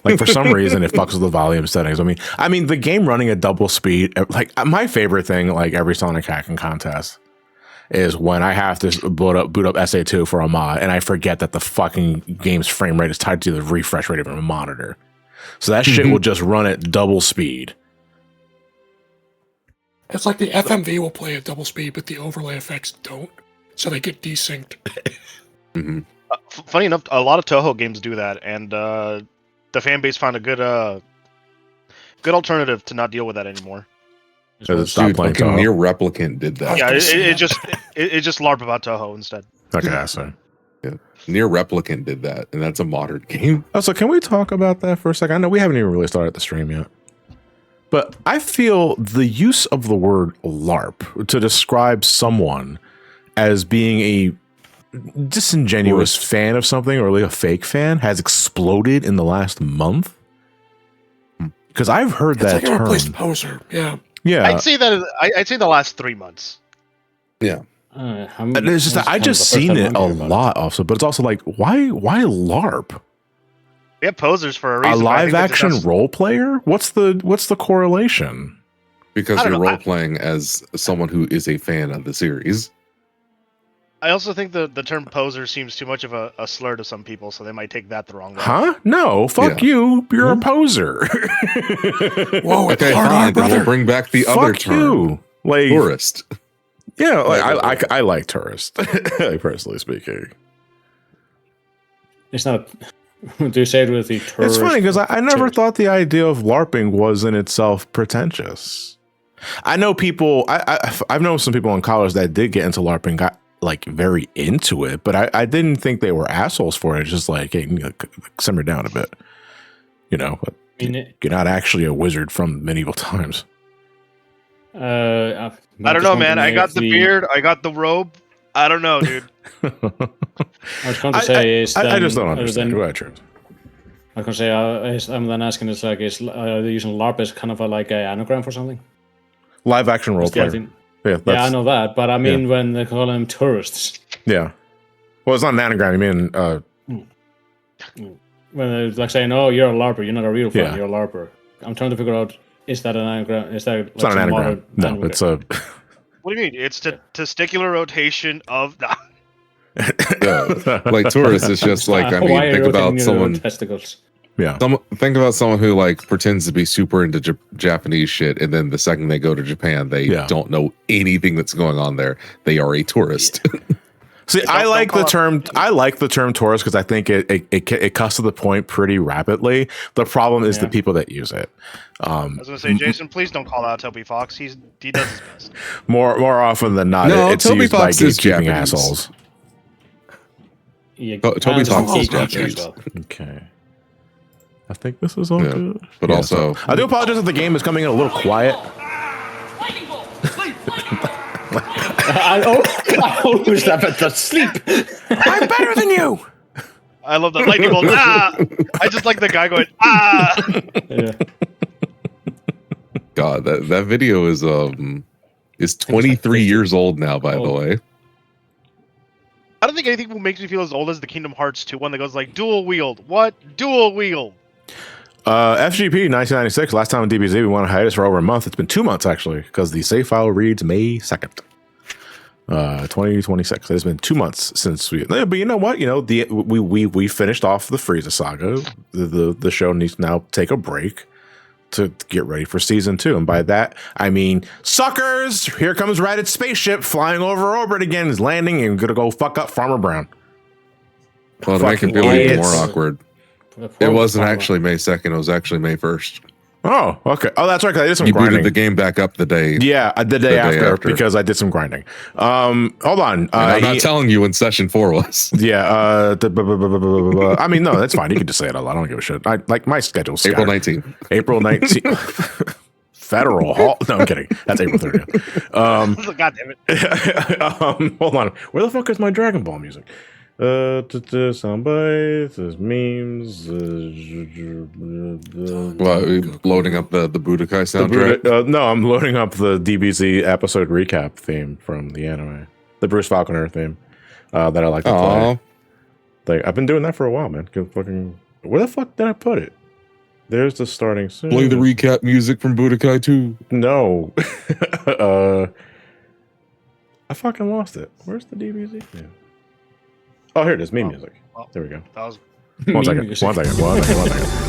Like for some reason it fucks with the volume settings. I mean the game running at double speed, like my favorite thing, like every Sonic hacking contest, is when I have to boot up SA2 for a mod and I forget that the fucking game's frame rate is tied to the refresh rate of a monitor. So that shit will just run at double speed. It's like the FMV will play at double speed, but the overlay effects don't. So they get desynced. Funny enough, a lot of Toho games do that, and the fan base found a good alternative to not deal with that anymore. Dude, fucking Near Replicant did that. Yeah, it just LARP about Toho instead. Okay, awesome. Yeah. Near Replicant did that, and that's a modern game. Also, can we talk about that for a second? I know we haven't even really started the stream yet. But I feel the use of the word LARP to describe someone as being a disingenuous fan of something or like a fake fan has exploded in the last month. Because I've heard that term. Replaced poser. Yeah. Yeah. I'd say the last 3 months. Yeah. It's just that I just seen it a lot also, but it's also like, why LARP? We have posers for a reason. A live action role player? What's the correlation? Because you're role playing as someone who is a fan of the series. I also think the term poser seems too much of a slur to some people, so they might take that the wrong way. Huh? No, fuck you. You're a poser. Whoa, okay, fine. Then we'll bring back the other term. You. Like, tourist. Yeah, like I like tourist, personally speaking. It's not. Do you say it with the tourist? It's funny because I never thought the idea of LARPing was in itself pretentious. I know people. I've known some people in college that did get into LARPing, got like very into it, but I didn't think they were assholes for it. It's just like, hey, simmer down a bit, you know. But you're not actually a wizard from medieval times. I don't know, man. I got the beard. I got the robe. I don't know, dude. I was going to say is I just don't understand. Go ahead, Trent. I was going to say I'm then asking is like is using LARP as kind of like an anagram for something? Live action role player. Yeah, I know that, but I mean when they call them tourists. Yeah. Well, it's not an anagram. You mean when they're like saying, "Oh, you're a LARPer. You're not a real fan. You're a LARPer." I'm trying to figure out. Is that an anagram? Is that? It's not an anagram. No, it's a. What do you mean? It's testicular rotation of the. Like tourist is just like think about someone. Testicles. Yeah. Think about someone who like pretends to be super into Japanese shit, and then the second they go to Japan, they don't know anything that's going on there. They are a tourist. Yeah. See, I like the term tourist because I think it cuts to the point pretty rapidly. The problem is the people that use it. I was gonna say, Jason, please don't call out Toby Fox. He does his best. More often than not, it's Toby used Fox by gatekeeping assholes. Yeah, Toby Fox is Japanese. Okay. I think this is all good. But also, I do apologize if the game is coming in a little quiet. I always have to sleep. I'm better than you. I love the lightning bolt. I just like the guy going Yeah. God, that video is 23 years old now. By the way, I don't think anything makes me feel as old as the Kingdom Hearts 2 one that goes like dual wield. What? Dual wield? FGP 1996. Last time on DBZ, we went on hiatus for over a month. It's been 2 months actually, because the save file reads May 2nd, 2026. It's been 2 months since we. But you know what? You know we finished off the Frieza saga. The show needs to now take a break to get ready for season 2, and by that I mean suckers. Here comes Raditz spaceship flying over orbit again. Is landing and gonna go fuck up Farmer Brown. Well, to make it feel even more awkward. It wasn't actually May 2nd. It was actually May 1st. Oh, okay. Oh, that's right. I did some grinding. grinding. Booted the game back up the day. Yeah, the day after because I did some grinding. Hold on. I'm not telling you when session 4 was. Yeah. I mean, no, that's fine. You can just say it. I don't give a shit. I like my schedule's April 19th. April 19th. Federal Hall. No, I'm kidding. That's April 30th. God damn it. Hold on. Where the fuck is my Dragon Ball music? Soundbites, memes. Loading up the Budokai soundtrack? No, I'm loading up the DBZ episode recap theme from the anime, the Bruce Falconer theme that I like to play. Like I've been doing that for a while, man. Where the fuck did I put it? There's the starting soon. Play the recap music from Budokai 2. No. I fucking lost it. Where's the DBZ? Yeah. Oh, here it is. Meme music. There we go. That was One second.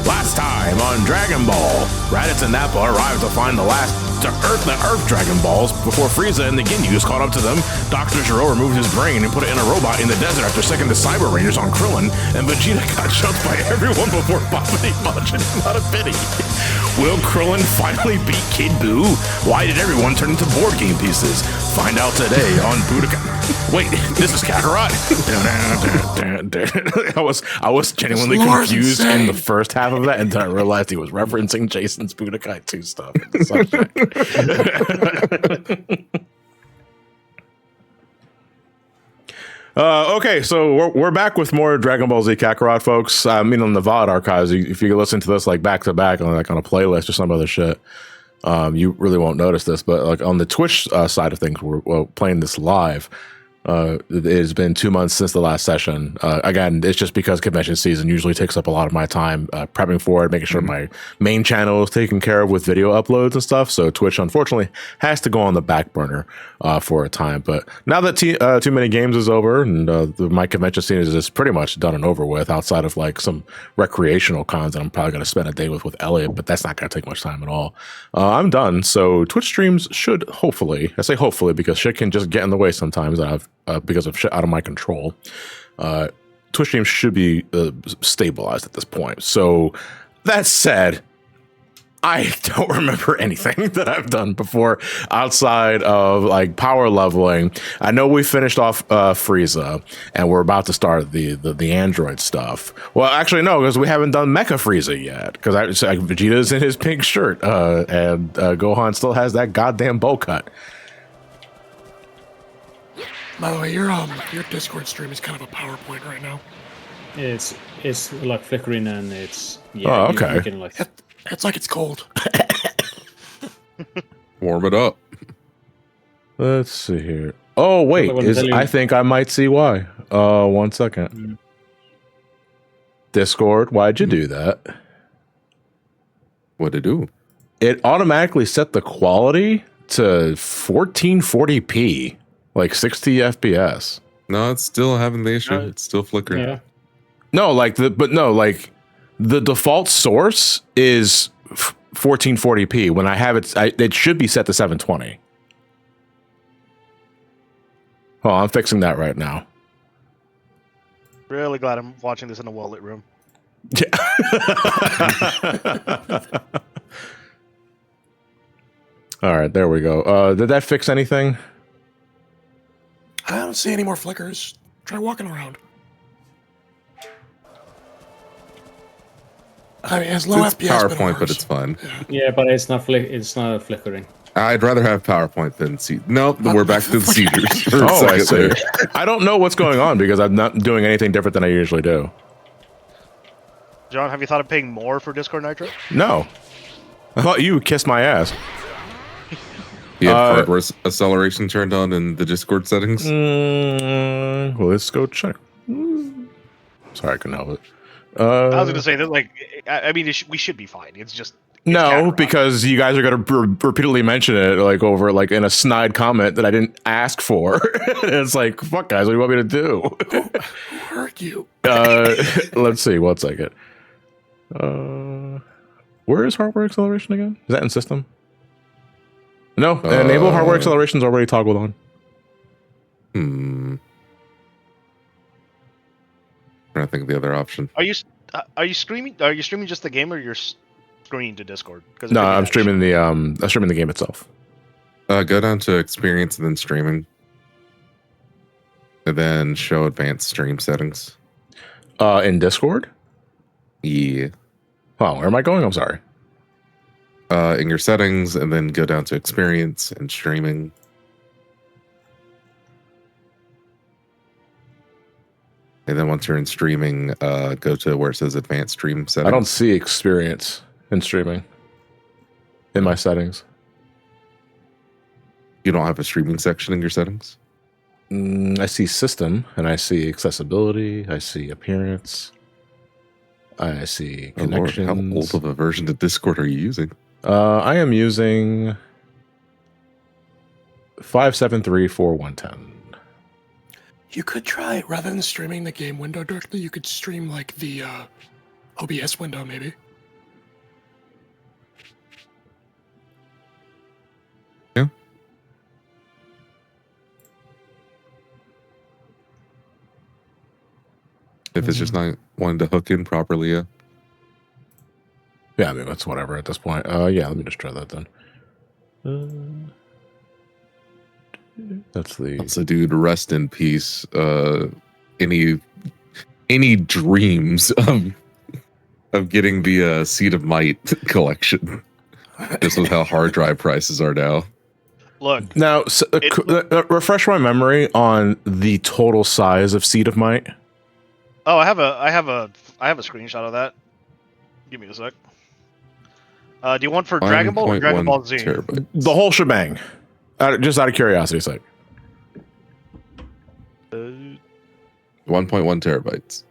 Last time on Dragon Ball, Raditz and Nappa arrived to find the Earth Dragon Balls before Frieza and the Ginyus caught up to them. Dr. Gero removed his brain and put it in a robot in the desert after second to Cyber Rangers on Krillin, and Vegeta got jumped by everyone before vomiting much, and it's not a pity. Will Krillin finally beat Kid Buu? Why did everyone turn into board game pieces? Find out today on Budokai. Wait, this is Kakarot. I was genuinely confused in the first half of that, and then I realized he was referencing Jason's Budokai 2 stuff. Okay, so we're back with more Dragon Ball Z Kakarot, folks. I mean, on the VOD archives, if you listen to this like back to back on like on a playlist or some other shit, you really won't notice this. But like on the Twitch side of things, we're playing this live. It has been 2 months since the last session. Again, it's just because convention season usually takes up a lot of my time prepping for it, making sure my main channel is taken care of with video uploads and stuff. So Twitch, unfortunately, has to go on the back burner for a time. But now that Too Many Games is over and my convention scene is just pretty much done and over with, outside of like some recreational cons that I'm probably going to spend a day with Elliot, but that's not going to take much time at all. I'm done. So Twitch streams should hopefully, I say hopefully because shit can just get in the way sometimes. Because of shit out of my control, Twitch streams should be stabilized at this point. So that said, I don't remember anything that I've done before outside of like power leveling. I know we finished off Frieza, and we're about to start the android stuff. Well, actually, no, because we haven't done Mecha Frieza yet. Because Vegeta's in his pink shirt, and Gohan still has that goddamn bow cut. By the way, your Discord stream is kind of a PowerPoint right now. It's like flickering and it's okay. It's like it's cold. Warm it up. Let's see here. Oh wait, I think I might see why. 1 second. Discord, why'd you do that? What'd it do? It automatically set the quality to 1440p. Like 60 FPS. No, it's still having the issue. It's still flickering. Yeah. No, the default source is 1440p. When I have it should be set to 720. Oh, I'm fixing that right now. really glad I'm watching this in a well-lit room. Yeah. All right, there we go. Did that fix anything? I don't see any more flickers. Try walking around. I mean, it's low It's FPS, PowerPoint, but it's fun. Yeah, but it's not flickering. I'd rather have PowerPoint than see. Nope, we're back to the seizures. Oh, I see. I don't know what's going on because I'm not doing anything different than I usually do. John, have you thought of paying more for Discord Nitro? No. I thought you kissed my ass. You have hardware acceleration turned on in the Discord settings? Well, let's go check. Sorry, I couldn't help it. I was going to say that, like, I mean, we should be fine. It's just no, because you guys are going to repeatedly mention it, like over, like in a snide comment that I didn't ask for. It's like, fuck, guys, what do you want me to do? Who hurt you? Let's see. 1 second. Where is hardware acceleration again? Is that in system? No, enable hardware acceleration is already toggled on. I'm trying to think of the other option. Are you streaming? Are you streaming just the game or your screen to Discord? No, I'm streaming the game itself. Go down to experience and then streaming, and then show advanced stream settings. In Discord. Yeah. Oh, where am I going? I'm sorry. In your settings, and then go down to experience and streaming. And then once you're in streaming, go to where it says advanced stream settings. I don't see experience in streaming in my settings. You don't have a streaming section in your settings? I see system, and I see accessibility. I see appearance. I see Oh, Lord, connections. how old of a version of Discord are you using? I am using 5734110. You could try, rather than streaming the game window directly, you could stream like the OBS window, maybe. Yeah. If it's just not wanting to hook in properly, yeah. Yeah, I mean, that's whatever at this point. Yeah, let me just try that then. That's the... So, dude, rest in peace. Any dreams of getting the Seed of Might collection? Just with how hard drive prices are now. Look, Now, refresh my memory on the total size of Seed of Might. oh, I have a screenshot of that. Give me a sec. Do you want for Dragon Ball or Dragon Ball Z? Terabyte. The whole shebang. Just out of curiosity's sake. 1.1 terabytes.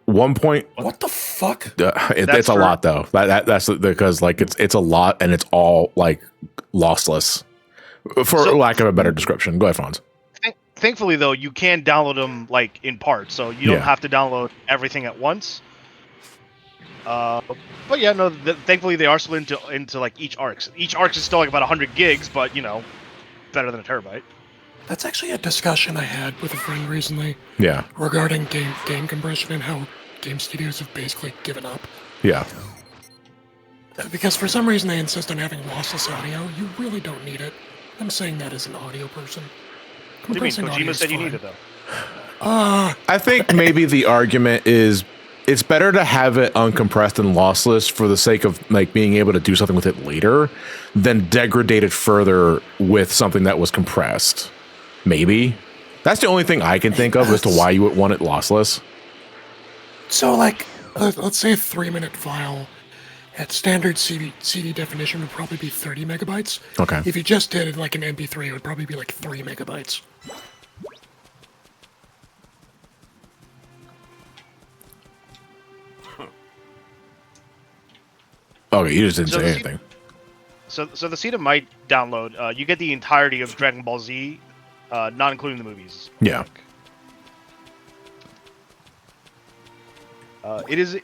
1 point. What the fuck? It's a lot though. That's because like it's a lot and it's all like lossless, for lack of a better description. Go ahead, Fonz. Thankfully, though, you can download them like in parts, so you don't have to download everything at once. But yeah, no. Thankfully, they are split into like each arcs. Each arc is still like about 100 gigs, but you know, better than a terabyte. That's actually a discussion I had with a friend recently. Yeah. Regarding game compression and how game studios have basically given up. Yeah. Because for some reason they insist on having lossless audio. You really don't need it. I'm saying that as an audio person. What do you mean? Compressing audio Kojima is said you fine. need it though. I think maybe the argument is it's better to have it uncompressed and lossless for the sake of like being able to do something with it later than degrade it further with something that was compressed. Maybe. That's the only thing I can think of as to why you would want it lossless. So like, let's say a 3-minute file at standard CD definition would probably be 30 megabytes. Okay. If you just did it like an MP3, it would probably be like 3 megabytes. Okay, you just didn't So say the- anything. So the Seed of Might download, you get the entirety of Dragon Ball Z, not including the movies. Yeah. It is the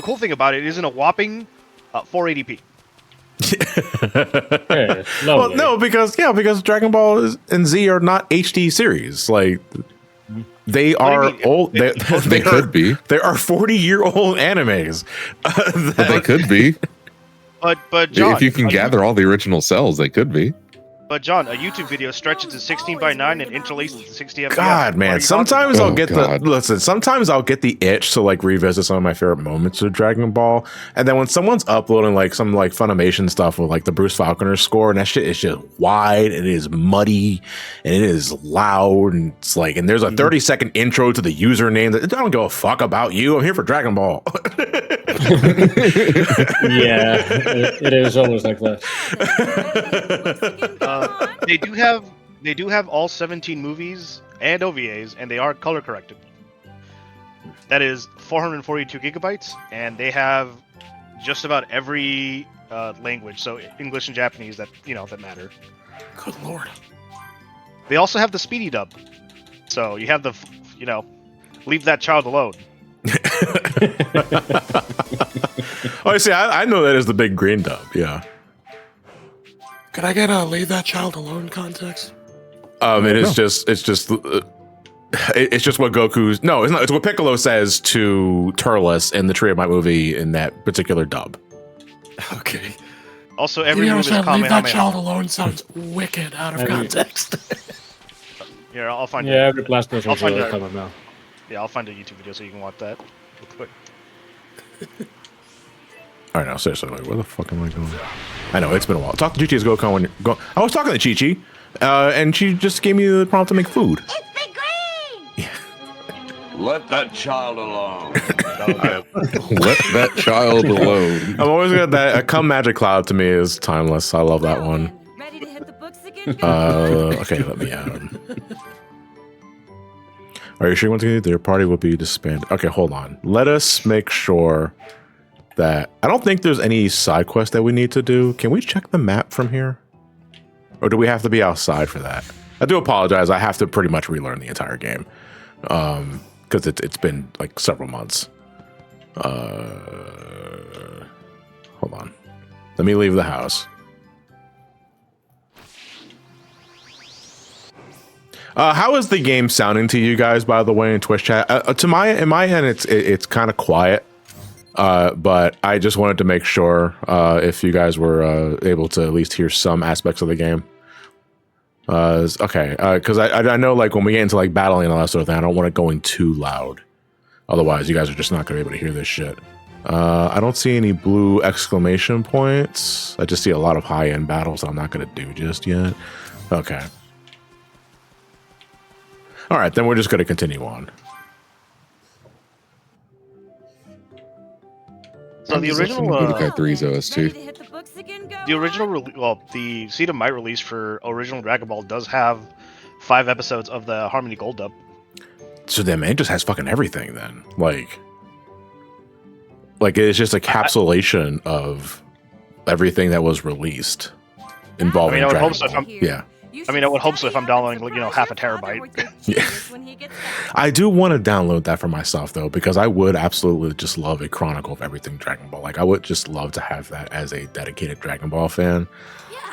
cool thing about it isn't a whopping 480p. Yeah, Well, lovely. no, because Dragon Ball and Z are not HD series. Like they What do you are mean? old. They could be. They are 40-year-old animes. But they could be. But John, If you can gather all the original cells, they could be. But John, a YouTube video stretches to 16:9 and interlaces to 60 FPS. God, What are man. you Sometimes talking I'll Oh, get God. sometimes I'll get the itch to like revisit some of my favorite moments of Dragon Ball. And then when someone's uploading like some like Funimation stuff with like the Bruce Falconer score, and that shit is just wide, and it is muddy, and it is loud, and it's like, and there's a 30-second intro to the username that I don't give a fuck about you. I'm here for Dragon Ball. Yeah, it is always like that. They do have all 17 movies and OVAs, and they are color corrected. That is 442 gigabytes, and they have just about every language, so English and Japanese that matter. Good lord. They also have the speedy dub, so you have the leave that child alone. Oh, see, I know that is the big green dub. Yeah. Could I get a leave that child alone context? It's just what Goku's no, it's not. It's what Piccolo says to Turles in the Tree of Might movie in that particular dub. Okay. Also, every You move is understand, leave that Kamehameha. child alone sounds wicked out of I mean- context. Here, I'll find Yeah, it. every blast person I'll find will it. come up now. Yeah, I'll find a YouTube video so you can watch that real quick. All right, now seriously, like, where the fuck am I going? I know it's been a while. Talk to Chi Chi's Gokon when go. I was talking to Chi Chi, and she just gave me the prompt to make food. It's the green! Let that child alone. Let that child alone. I'm always got that. A Come Magic Cloud to me is timeless. I love that one. Ready to hit the books again? Okay, let me. Are you sure you want to? Their party will be disbanded. Okay, hold on. Let us make sure that I don't think there's any side quest that we need to do. Can we check the map from here? Or do we have to be outside for that? I do apologize. I have to pretty much relearn the entire game. Because it's been like several months. Hold on. Let me leave the house. How is the game sounding to you guys, by the way, in Twitch chat? In my end, it's kind of quiet. But I just wanted to make sure if you guys were able to at least hear some aspects of the game. Okay, because I know like when we get into like battling and all that sort of thing, I don't want it going too loud. Otherwise, you guys are just not going to be able to hear this shit. I don't see any blue exclamation points. I just see a lot of high-end battles that I'm not going to do just yet. Okay. All right, then we're just going to continue on. So the original Budokai 3's OST. The original, the Seed of Might release for original Dragon Ball does have 5 episodes of the Harmony Gold dub. So then, man, it just has fucking everything then. Like it's just a capsulation of everything that was released involving I would Dragon hope so. Ball. Yeah. I would hope so if I'm downloading, half a terabyte. Yeah. I do want to download that for myself, though, because I would absolutely just love a chronicle of everything Dragon Ball. Like, I would just love to have that as a dedicated Dragon Ball fan.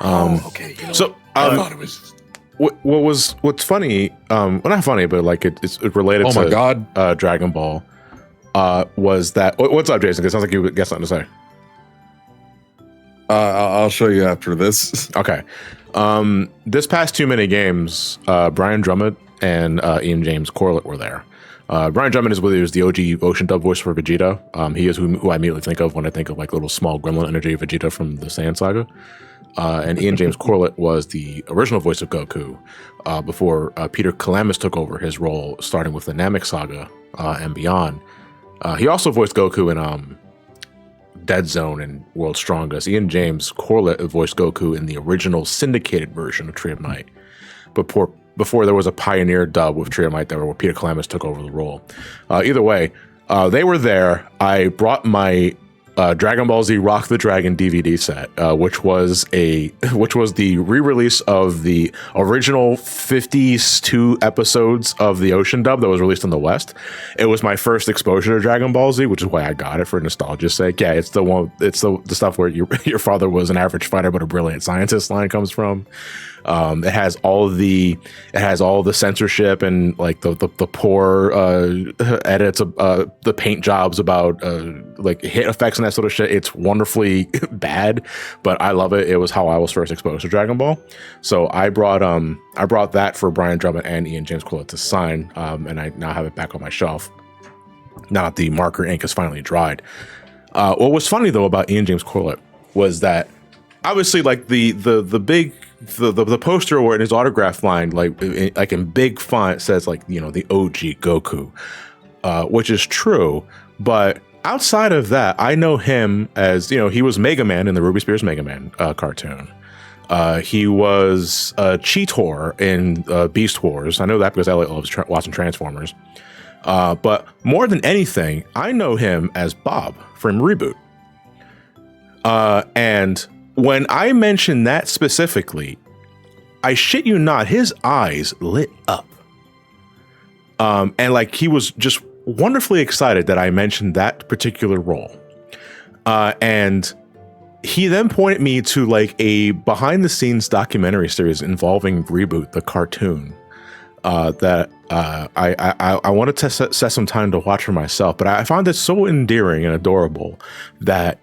Okay. So, I thought it was... what's funny, well, not funny, but like it's related Oh to my God. Dragon Ball, was that... What's up, Jason? It sounds like you got something to say. I'll show you after this. Okay. This past 2 mini games, Brian Drummond and Ian James Corlett were there. Brian Drummond is the OG Ocean Dub voice for Vegeta. He is who I immediately think of when I think of like little small gremlin energy Vegeta from the Saiyan Saga. And Ian James Corlett was the original voice of Goku before Peter Kalamis took over his role, starting with the Namek Saga and beyond. He also voiced Goku in Dead Zone and World's Strongest. Ian James Corlett voiced Goku in the original syndicated version of Tree of Might, before there was a pioneer dub with Tree of Might where Peter Kalamis took over the role. Either way, they were there. I brought my Dragon Ball Z Rock the Dragon DVD set, which was the re-release of the original 52 episodes of the Ocean dub that was released in the West. It was my first exposure to Dragon Ball Z, which is why I got it for nostalgia's sake. Yeah, it's the one. It's the stuff where your father was an average fighter but a brilliant scientist line comes from. It has all the censorship and like the poor edits of the paint jobs about like hit effects and that sort of shit. It's wonderfully bad, but I love it. It was how I was first exposed to Dragon Ball. So I brought that for Brian Drummond and Ian James Corlett to sign, and I now have it back on my shelf. Now that the marker ink is finally dried. What was funny though about Ian James Corlett was that obviously like the poster or in his autograph line, like in big font says like, the OG Goku, which is true. But outside of that, I know him as, he was Mega Man in the Ruby Spears Mega Man cartoon. He was Cheetor in Beast Wars. I know that because I love watching Transformers. But more than anything, I know him as Bob from Reboot. And when I mentioned that specifically, I shit you not, his eyes lit up. And like he was just wonderfully excited that I mentioned that particular role. And he then pointed me to like a behind the scenes documentary series involving Reboot, the cartoon, that I wanted to set some time to watch for myself, but I found it so endearing and adorable that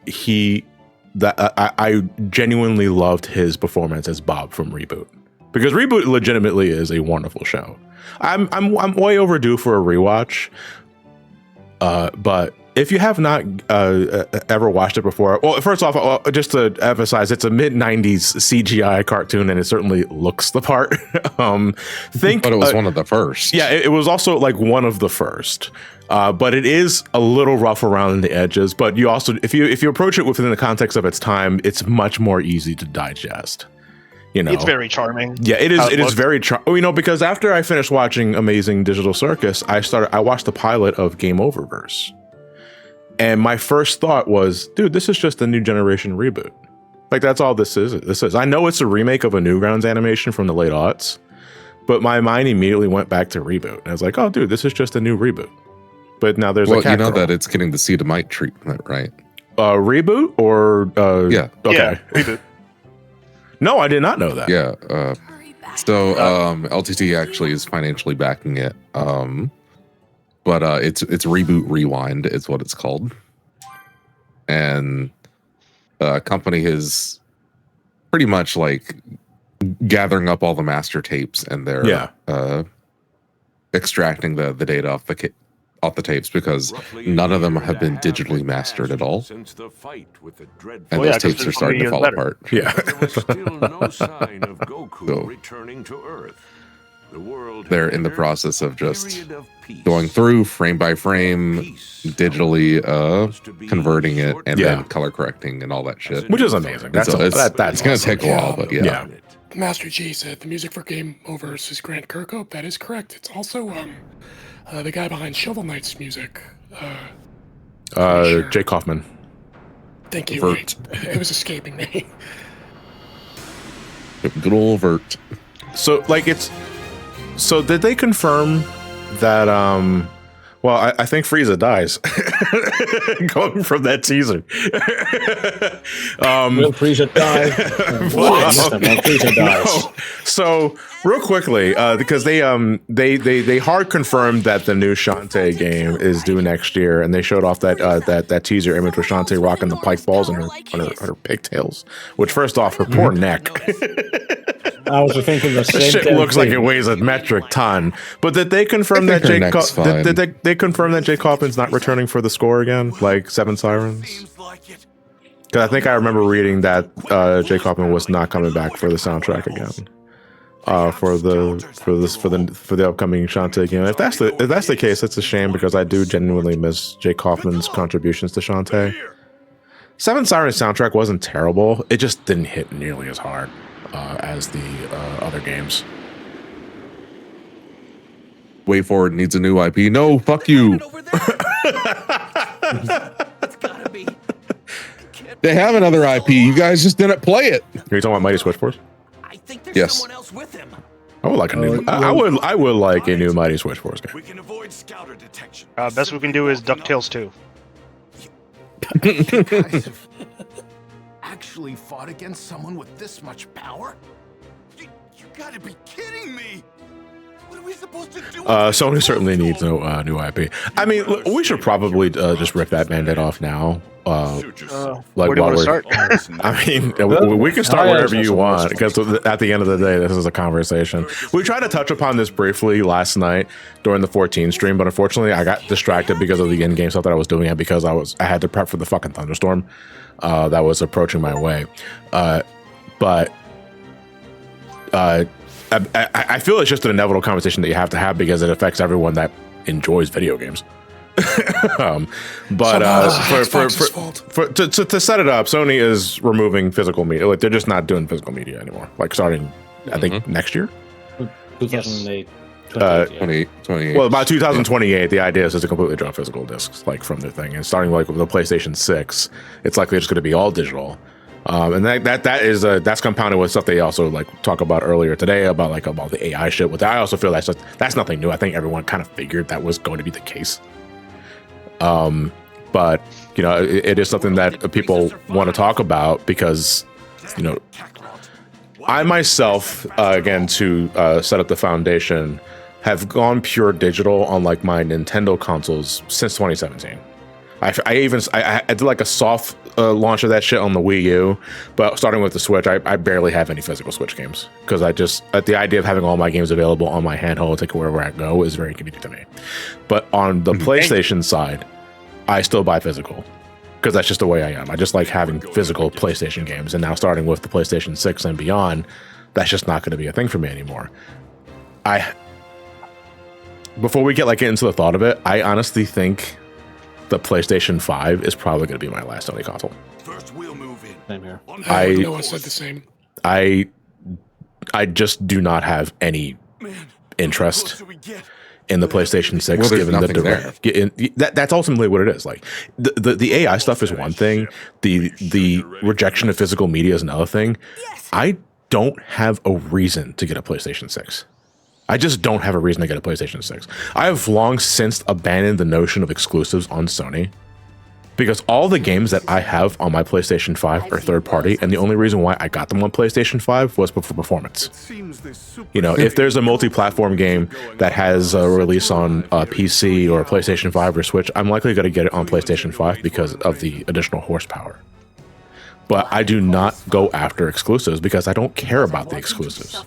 I genuinely loved his performance as Bob from Reboot, because Reboot legitimately is a wonderful show. I'm way overdue for a rewatch, but if you have not ever watched it before, well, first off, just to emphasize, it's a mid-90s CGI cartoon, and it certainly looks the part. But it was one of the first. Yeah, it was also like one of the first. But it is a little rough around the edges. But you also, if you approach it within the context of its time, it's much more easy to digest. You know, it's very charming. Yeah, it is. How It is very charming. Because after I finished watching Amazing Digital Circus, I watched the pilot of Game Oververse, and my first thought was, dude, this is just a new generation reboot. Like that's all this is. I know it's a remake of a Newgrounds animation from the late aughts, but my mind immediately went back to reboot. And I was like, oh, dude, this is just a new reboot. But now there's a cat girl. That it's getting the Cetamite treatment, right? Reboot or yeah. Okay. Yeah, reboot. No, I did not know that. Yeah. So LTT actually is financially backing it. But it's Reboot Rewind is what it's called. And company is pretty much like gathering up all the master tapes, and they're extracting the data off the tapes because none of them have been digitally mastered at all. And those tapes are starting to fall apart. Yeah. There was still no sign of Goku returning to Earth. The world they're in the process of just going through frame by frame, digitally converting it, and then color correcting and all that shit. Which is amazing. That's it's going to take a while, but yeah. Master G said the music for Game Overs is Grant Kirkhope. That is correct. It's also the guy behind Shovel Knight's music. Jay Kaufman. Thank you. Vert. It was escaping me. Good old Vert. So did they confirm that well, I think Frieza dies going from that teaser. Will Frieza die? Frieza dies. No. So real quickly, because they hard confirmed that the new Shantae game is due next year, and they showed off that teaser image with Shantae rocking the pike balls and her pigtails. Which, first off, her poor neck. I was thinking the same shit looks like it weighs a metric ton. But did they confirm that did they confirm that Jay Kaufman's not returning for the score again, like Seven Sirens? Because I think I remember reading that Jay Kaufman was not coming back for the soundtrack again. For the upcoming Shantae game. If that's the case, it's a shame because I do genuinely miss Jay Kaufman's contributions to Shantae. Seven Sirens soundtrack wasn't terrible. It just didn't hit nearly as hard as the other games. Way Forward needs a new IP. No, fuck you. They have another IP. You guys just didn't play it. Are you talking about Mighty Switch Force? Yes. I would like a new. I would like a new Mighty Switch Force game. We can avoid scouter detection. Best we can do is DuckTales 2. You guys have actually fought against someone with this much power? You gotta be kidding me! What are we supposed to do? Sony certainly needs no new IP. I mean, look, we should probably just rip that Band-Aid off now. Where do you want to start? I mean, we can start wherever you want because at the end of the day, this is a conversation. We tried to touch upon this briefly last night during the 14 stream, but unfortunately, I got distracted because of the in-game stuff that I was doing and because I had to prep for the fucking thunderstorm that was approaching my way. But I feel it's just an inevitable conversation that you have to have because it affects everyone that enjoys video games. But to set it up, Sony is removing physical media. Like they're just not doing physical media anymore. Like starting, I think next year. 2008. 28. Well, about 2028, the idea is to completely drop physical discs like from their thing, and starting like with the PlayStation 6, it's likely just going to be all digital. And that's compounded with stuff they also like talk about earlier today about the AI shit. With I also feel that's nothing new. I think everyone kind of figured that was going to be the case. But you know, it is something that people want to talk about because, you know, I myself, again, to set up the foundation, have gone pure digital on like my Nintendo consoles since 2017. I did like a soft launch of that shit on the Wii U, but starting with the Switch, I barely have any physical Switch games because the idea of having all my games available on my handheld, take it wherever I go, is very convenient to me. But on the PlayStation side, I still buy physical because that's just the way I am. I just like having physical PlayStation games, and now starting with the PlayStation 6 and beyond, that's just not going to be a thing for me anymore. Before we get into the thought of it, I honestly think the PlayStation 5 is probably going to be my last Sony console. First we'll move in. Same here. I said the same. I I just do not have any interest in the PlayStation 6. Well, there's given nothing there. that's ultimately what it is. Like the AI stuff is one thing. The rejection of physical media is another thing. I don't have a reason to get a PlayStation 6. I just don't have a reason to get a PlayStation 6. I have long since abandoned the notion of exclusives on Sony, because all the games that I have on my PlayStation 5 are third party, and the only reason why I got them on PlayStation 5 was for performance. You know, if there's a multi-platform game that has a release on PC or PlayStation 5 or Switch, I'm likely going to get it on PlayStation 5 because of the additional horsepower. But I do not go after exclusives because I don't care about the exclusives.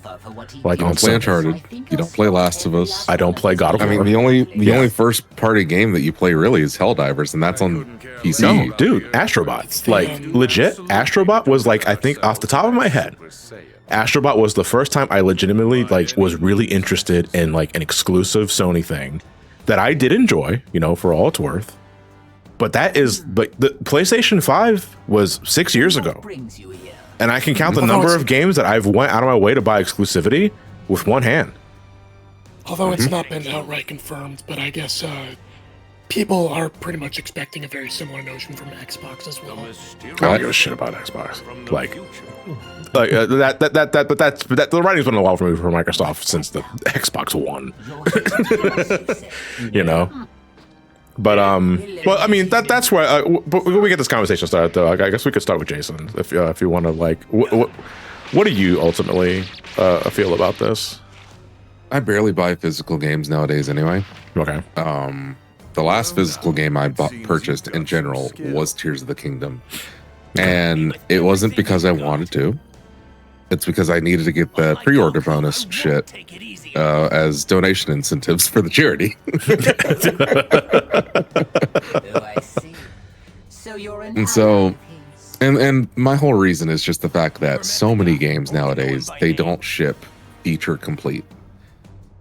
Like You on don't play Sony, Uncharted. You don't play Last of Us. I don't play God of I War. mean, the only first party game that you play really is Helldivers, and that's on PC. No, dude, Astrobot. Like, legit, Astrobot was like, I think off the top of my head, Astrobot was the first time I legitimately like was really interested in like an exclusive Sony thing that I did enjoy, you know, for all it's worth. But that is like the PlayStation 5 was 6 years ago. And I can count the number of games that I've went out of my way to buy exclusivity with one hand. Although it's not been outright confirmed, but I guess people are pretty much expecting a very similar notion from Xbox as well. I don't give a shit about Xbox. Like the writing's been a while for me for Microsoft since the Xbox One. You know. But well, I mean that's where we get this conversation started though. I guess we could start with Jason if you want to like what do you ultimately feel about this? I barely buy physical games nowadays anyway. Okay. The last physical game I purchased in general was Tears of the Kingdom. And it wasn't because I wanted to. It's because I needed to get the pre-order bonus shit as donation incentives for the charity. And my whole reason is just the fact that so many games nowadays, they don't ship feature complete.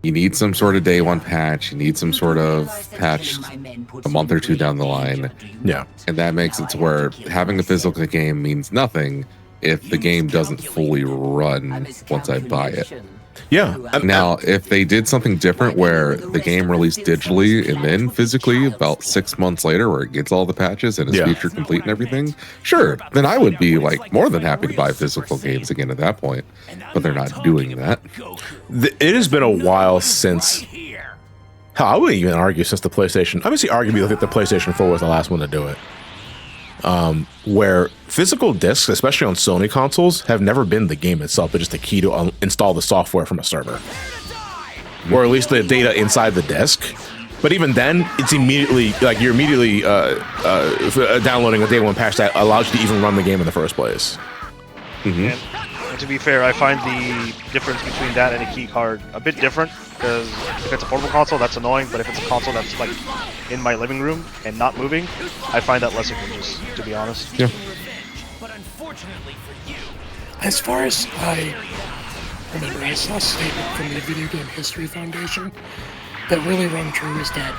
You need some sort of day one patch. You need some sort of patch a month or two down the line. Yeah. And that makes it to where having a physical game means nothing if the game doesn't fully run once I buy it. Yeah. Now, if they did something different where the game released digitally and then physically about 6 months later where it gets all the patches and is feature complete and everything, sure, then I would be like more than happy to buy physical games again at that point. But they're not doing that. It has been a while since... I wouldn't even argue since the PlayStation... Obviously, arguably, I think the PlayStation 4 was the last one to do it. Where physical discs, especially on Sony consoles, have never been the game itself, but just a key to install the software from a server, or at least the data inside the disc. But even then, it's immediately like you're immediately downloading a day one patch that allows you to even run the game in the first place. And to be fair, I find the difference between that and a key card a bit different, because if it's a portable console, that's annoying, but if it's a console that's like in my living room and not moving, I find that less egregious, to be honest. Yeah. But unfortunately for you, As far as I remember, I saw a statement from the Video Game History Foundation that really rung true is that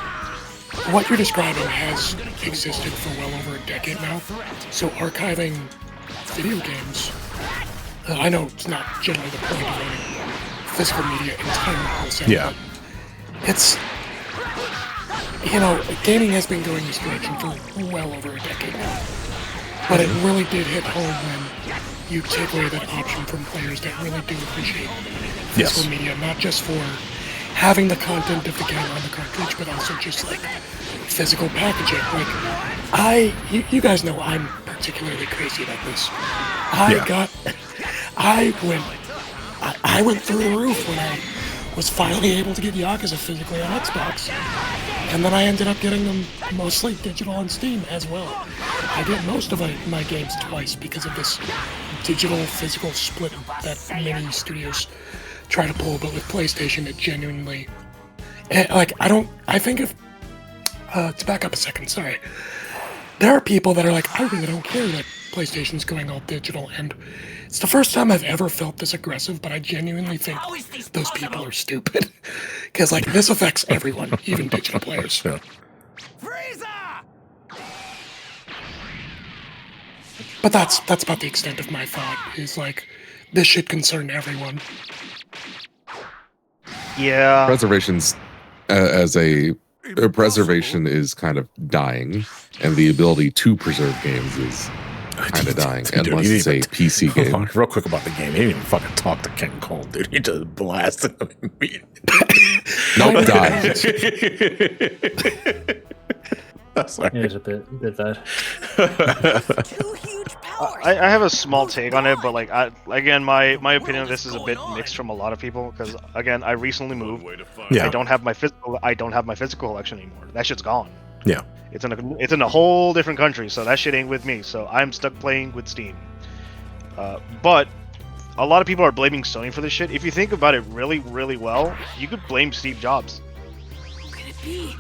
what you're describing has existed for well over a decade now. So archiving video games, I know it's not generally the point of running physical media entirely wholesale. Yeah. It's, you know, gaming has been going this direction for well over a decade now. But it really did hit home when you take away that option from players that really do appreciate physical media, not just for having the content of the game on the cartridge, but also just like physical packaging. Like, you guys know I'm particularly crazy about this. I went through the roof when I was finally able to get Yakuza physically on Xbox. And then I ended up getting them mostly digital on Steam as well. I get most of my games twice because of this digital physical split that many studios try to pull, but with PlayStation it genuinely... I think if... to back up a second, sorry. There are people that are like, I really don't care that PlayStation's going all digital, and it's the first time I've ever felt this aggressive, but I genuinely think those people are stupid. Because, like, this affects everyone, even digital players. Yeah. But that's about the extent of my thought, is like, this should concern everyone. Yeah. Preservation's preservation is kind of dying, and the ability to preserve games is kind of dying, Dude, unless you it's a didn't PC game. Real quick about the game. He didn't even fucking talk to Ken Cole, dude. He just blasted him immediately. Nope, died. Sorry. It is a bit that. Two huge powers. I have a small take on it, but like, again, my opinion on this is a bit mixed from a lot of people because again, I recently moved. Yeah. I don't have my physical collection anymore. That shit's gone. Yeah. It's in a whole different country, so that shit ain't with me. So I'm stuck playing with Steam. But a lot of people are blaming Sony for this shit. If you think about it really, really well, you could blame Steve Jobs.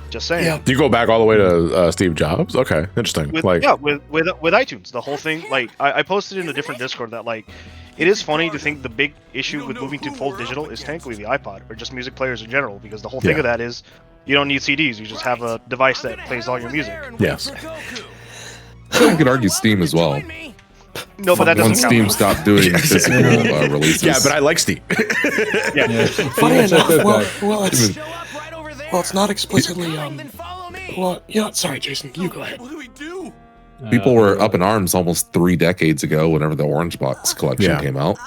Just saying. Yeah. Do you go back all the way to Steve Jobs? Okay, interesting. With iTunes, the whole thing. Like I posted in a different Discord that like it is funny to think the big issue with moving to full digital is technically the iPod or just music players in general, because the whole thing of that is you don't need CDs. You just have a device that plays all your music. Yes. I could argue Steam as well. No, but that doesn't Once count. Steam stopped doing physical releases. Yeah, but I like Steve. Funny enough, well, it's not explicitly sorry, Jason, you go ahead. What do we do? People were up in arms almost 3 decades ago whenever the Orange Box collection came out.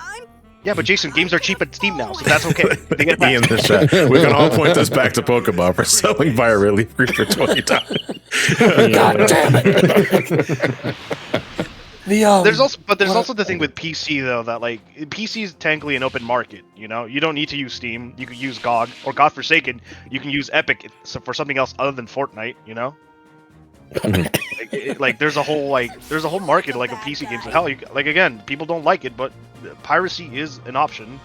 Yeah, but Jason, games are cheap at Steam now, so that's okay. They get In the chat. We can all point this back to Pokemon for selling via relief free for $20. God damn it! There's also the thing with PC though that like PC is technically an open market. You know, you don't need to use Steam. You could use GOG or godforsaken. You can use Epic for something else other than Fortnite. You know, like there's a whole market like of PC games. Hell, again, people don't like it, but piracy is an option.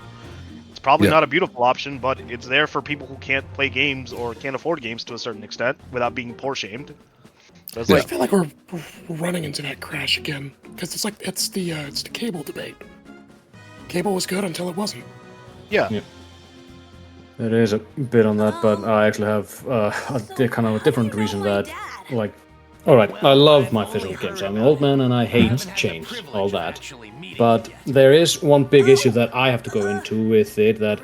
It's probably not a beautiful option, but it's there for people who can't play games or can't afford games to a certain extent without being poor shamed. So it's I feel like we're running into that crash again because it's the cable debate. Cable was good until it wasn't. yeah. There is a bit on that, but I actually have a kind of a different reason that, like, alright, I love my physical games. I'm an old man and I hate change, all that. But there is one big issue that I have to go into with it that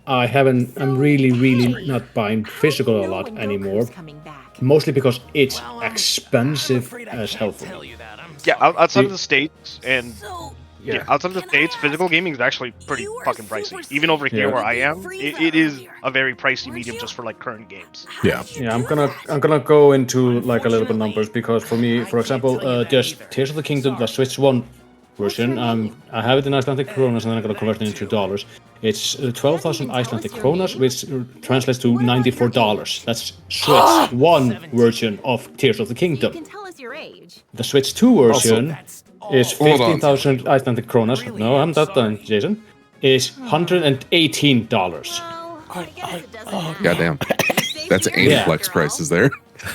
I'm really not buying physical a lot anymore. Mostly because it's expensive as hell for me. Yeah, outside of the States and outside of the States, physical gaming is actually pretty fucking pricey. Even over here where I am, it is a very pricey medium just for like current games. Yeah. Yeah, I'm gonna go into like a little bit numbers because for me, for example, just Tears of the Kingdom, the Switch 1 version, I have it in Icelandic kronas and then I'm gonna convert it into dollars. It's 12,000 Icelandic kronas, which translates to $94. That's Switch 1 version of Tears of the Kingdom. You can tell us your age. The Switch 2 version is 15,000 Icelandic kronas. No, I'm not done, Jason. Is $118. Goddamn. That's Aniplex prices there.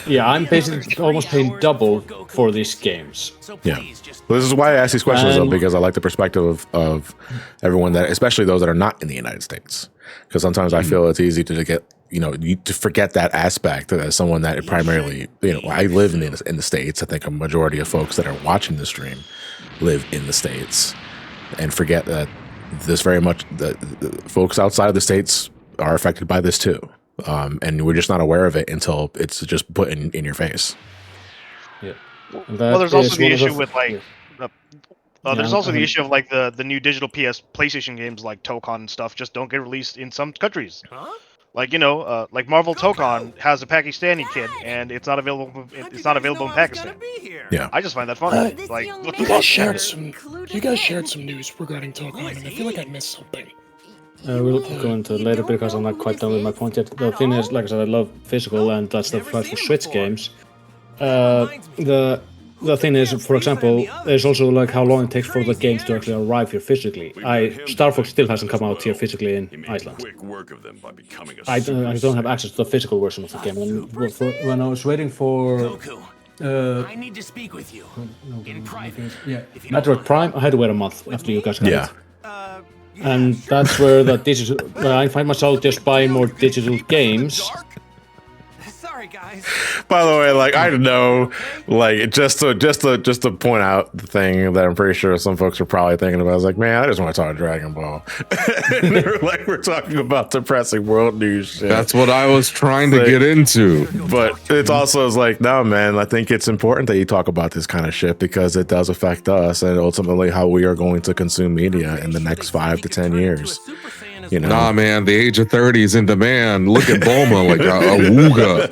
Yeah, I'm basically almost paying double for these games. Yeah. Well, this is why I ask these questions, though, because I like the perspective of everyone that, especially those that are not in the United States. Because sometimes I feel it's easy to get, to forget that aspect as someone that primarily, I live in the States. I think a majority of folks that are watching the stream live in the States and forget that this very much, the folks outside of the States are affected by this too. And we're just not aware of it until it's just put in your face. Yeah. Well, there's also the issue with like, there's also the issue of like the new digital PlayStation games like Tokon and stuff just don't get released in some countries. Like like Marvel Tokon has a Pakistani kid and it's not available. It's not available in Pakistan. Yeah. I just find that funny. Like you guys shared some news regarding Tokon, and I feel like I missed something. We'll go into it later because I'm not quite done with my point yet. The thing is, like I said, I love physical, and that's the price for Switch games. The thing is, for example, there's also like how long it takes for the games to actually arrive here physically. Star Fox still hasn't come out here physically in Iceland. I don't have access to the physical version of the game. When I was waiting for I need to speak with you in private. Metroid Prime, I had to wait a month after you guys got it. And that's where I find myself just buying more digital games Sorry, guys. By the way, like I know, like just to point out the thing that I'm pretty sure some folks are probably thinking about is like, man, I just want to talk Dragon Ball. And they're like, we're talking about depressing world news shit. That's what I was trying to get into. But it's also is like, no, man, I think it's important that you talk about this kind of shit because it does affect us and ultimately how we are going to consume media in the next 5 to 10 years. You know? Nah, man, the age of 30 is in demand. Look at Bulma like a wooga.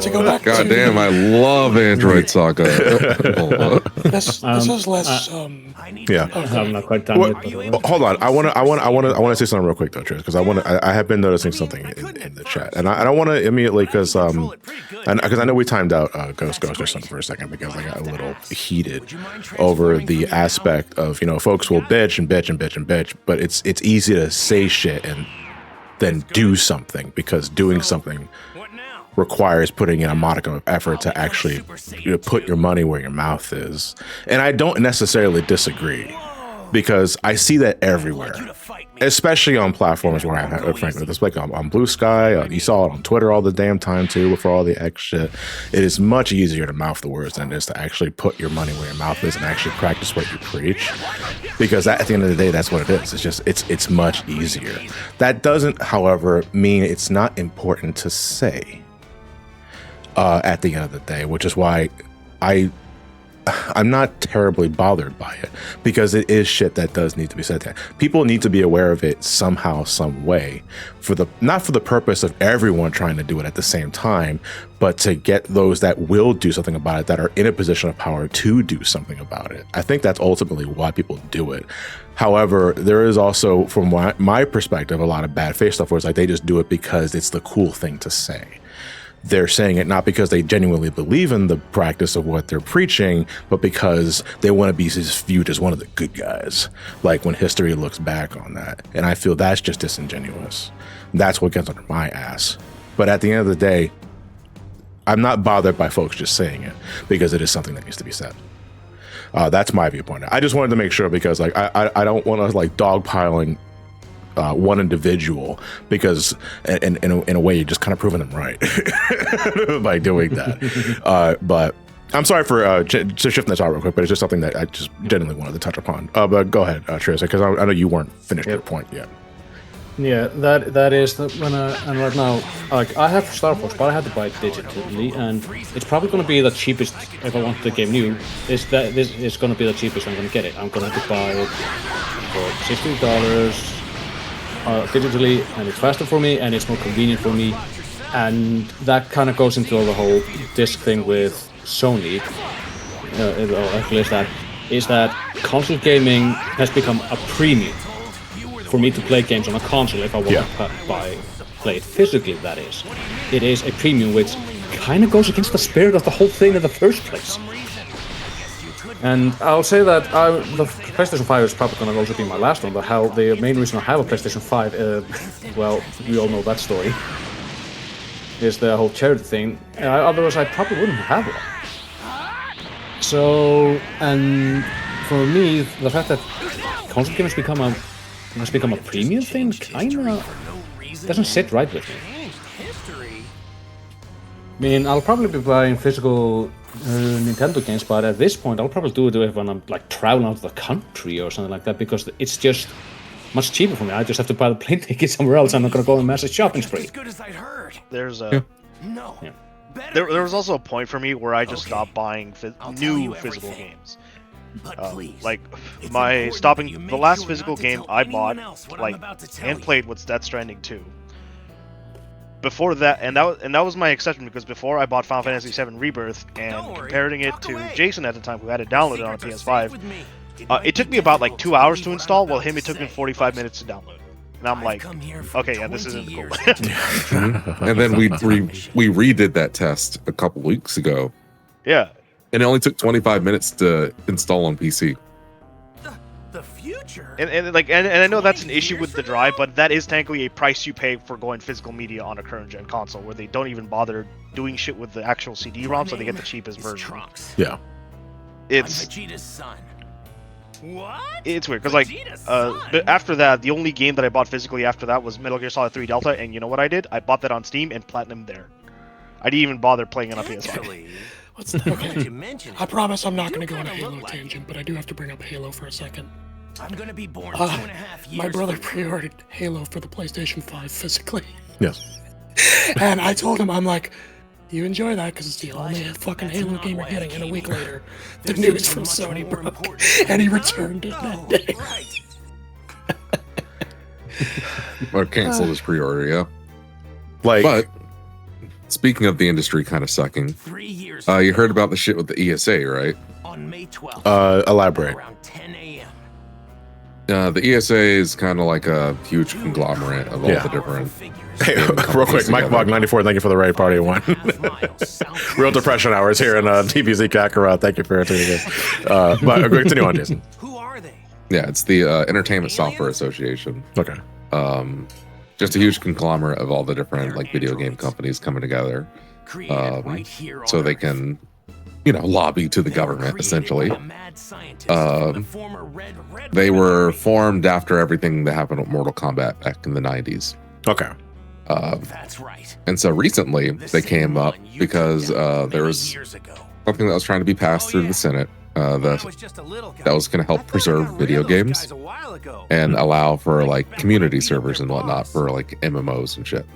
To go back God to damn, I love Android Saga. this is less. Yeah. I'm not quite done Well, yet. But, hold on. I want to say something real quick though, because I have been noticing something in the chat, and I don't want to immediately because I know we timed out Ghost or something for a second because I got a little heated over the aspect of folks will bitch and bitch and bitch and bitch, but it's easy to say shit and then do something because doing something requires putting in a modicum of effort to actually put your money where your mouth is. And I don't necessarily disagree because I see that everywhere, especially on platforms where I have, frankly, it's like on Blue Sky. You saw it on Twitter all the damn time too for all the X shit. It is much easier to mouth the words than it is to actually put your money where your mouth is and actually practice what you preach. Because at the end of the day, that's what it is. It's just, it's much easier. That doesn't, however, mean it's not important to say. At the end of the day, which is why I'm not terribly bothered by it because it is shit that does need to be said. People need to be aware of it somehow, some way, not for the purpose of everyone trying to do it at the same time, but to get those that will do something about it, that are in a position of power to do something about it. I think that's ultimately why people do it. However, there is also, from my perspective, a lot of bad faith stuff where it's like they just do it because it's the cool thing to say. They're saying it not because they genuinely believe in the practice of what they're preaching, but because they want to be viewed as one of the good guys, like when history looks back on that. And I feel that's just disingenuous. That's what gets under my ass. But at the end of the day, I'm not bothered by folks just saying it because it is something that needs to be said. That's my viewpoint. I just wanted to make sure because like I don't want to like dogpiling one individual because in a way you're just kind of proving them right by doing that. But I'm sorry for shifting this out real quick, but it's just something that I just genuinely wanted to touch upon. But go ahead, Teresa, because I know you weren't finished your point yet. Yeah, that is when and right now, like I have Star Fox, but I had to buy it digitally, and it's probably going to be the cheapest if I want the game new. This is going to be the cheapest I'm going to get it. I'm going to have to buy it for $60. Digitally, and it's faster for me and it's more convenient for me, and that kind of goes into the whole disc thing with Sony. Is that console gaming has become a premium for me to play games on a console if I want to play it physically. That is, it is a premium which kind of goes against the spirit of the whole thing in the first place. And I'll say that the PlayStation 5 is probably going to also be my last one, but the main reason I have a PlayStation 5, well, we all know that story, is the whole charity thing. Otherwise, I probably wouldn't have one. So, and for me, the fact that console gaming has become a premium thing kind of doesn't sit right with me. I mean, I'll probably be buying physical Nintendo games, but at this point I'll probably do it when I'm like traveling out of the country or something like that because it's just much cheaper for me. I just have to buy the plane ticket somewhere else. I'm not going to go on a massive shopping spree. There's a there was also a point for me where I just stopped buying new physical games. Like the last physical game I bought and played was Death Stranding 2. Before that, and that was my exception because before I bought Final Fantasy VII Rebirth and comparing it to Jason at the time who had it downloaded on a PS5, it took me about like 2 hours to install, while it took me 45 minutes to download. And I'm like, okay, yeah, this isn't cool. And then we redid that test a couple weeks ago. Yeah. And it only took 25 minutes to install on PC. The future. And I know that's an issue with the drive, but that is technically a price you pay for going physical media on a current gen console, where they don't even bother doing shit with the actual CD-ROM, so they get the cheapest version. Yeah, it's Vegeta's son. What? It's weird because but after that, the only game that I bought physically after that was Metal Gear Solid 3 Delta, and you know what I did? I bought that on Steam and platinumed there. I didn't even bother playing it on PS5. Actually, What's that? Okay. you mentioned I promise I'm not You going to go on a kinda look Halo like tangent, but I do have to bring up Halo for a second. I'm gonna be born Uh, 2.5 years. My brother from now. pre-ordered Halo for the PlayStation 5 physically. Yes. And I told him, I'm like, you enjoy that because it's the only fucking Halo game you're getting. And a week later, the news from Sony broke, and he returned it that day. Right. Or canceled his pre-order, yeah. Like, But speaking of the industry kind of sucking, 3 years. you heard about the shit with the ESA, right? on May 12th. elaborate. Around 10 a.m. The ESA is kind of like a huge conglomerate of all Yeah. the different. Hey, Yeah, real quick, Mike together. Bog 94, thank you for the raid party one. Real depression hours here in TBZ Kakarot. Thank you for tuning in. But continue on, Jason. Who are they? Yeah, it's the Entertainment Software Association. Okay. Just a huge conglomerate of all the different like video game companies coming together, Created right here so on they Earth. can, you know, lobby to the They were government created essentially. by a mad scientist from the Um, former Red They Ribbon were Army. formed after everything that happened with Mortal Kombat back in the 90s. Okay. That's right. And so recently The they same came up one you because condemned there many was years ago. something that was trying to be passed through the Senate When I that was just a little guy, that was going to I help thought I preserve got rid video of those games guys a while ago. and allow for like Back when community I beat up servers their and whatnot boss. for like MMOs and shit.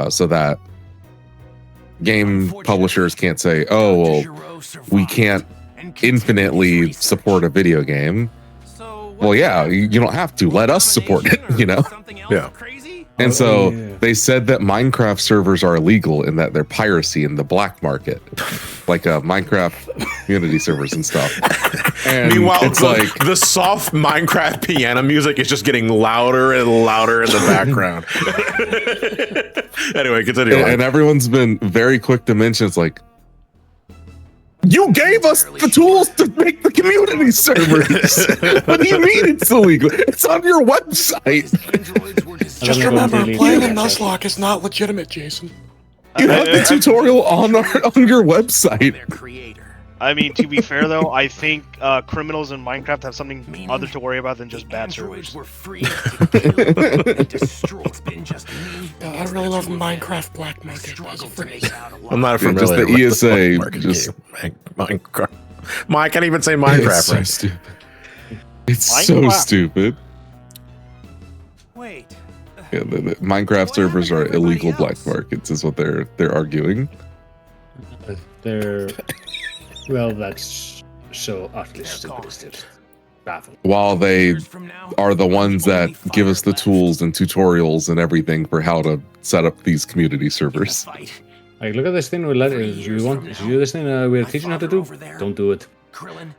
So that game publishers can't say, oh, well, Dr. Giro survived we can't and continued infinitely his research. support a video game. So Well, what's yeah, that? you don't have to. Let us support it, Domination you know? or something else Yeah. crazy? And so yeah. they said that Minecraft servers are illegal and that they're piracy in the black market, like Minecraft community servers and stuff. And Meanwhile, it's like, the soft Minecraft piano music is just getting louder and louder in the background. Anyway, continue. and everyone's been very quick to mention, it's like, you gave us the tools to make the community servers. What do you mean it's illegal? It's on your website. His androids were Just I'm gonna go remember, delete playing that in website. Nuzlocke is not legitimate, Jason. You have the tutorial on your website. their creator. I mean, to be fair though, I think criminals in Minecraft have something Meaning other to worry about than just The bad androids servers. were free to kill and destroy. It's been just me. I really love Minecraft Black Market as a Struggled to phrase. make out a lot. I'm not Yeah, familiar just the with ESA, black market just- game. Minecraft. I can't even say It's Minecraft so right. stupid. It's so Minecraft. stupid. Wait. Yeah, the Minecraft servers are illegal black markets, is what they're arguing. They're well, that's so utterly stupid. It's just baffling. While they Years from now, are the ones that only give us the fire tools and tutorials and everything for how to set up these community left in the servers. fight. Like, look at this thing. You want to do this thing? We're teaching how to do. Don't do it. Krillin,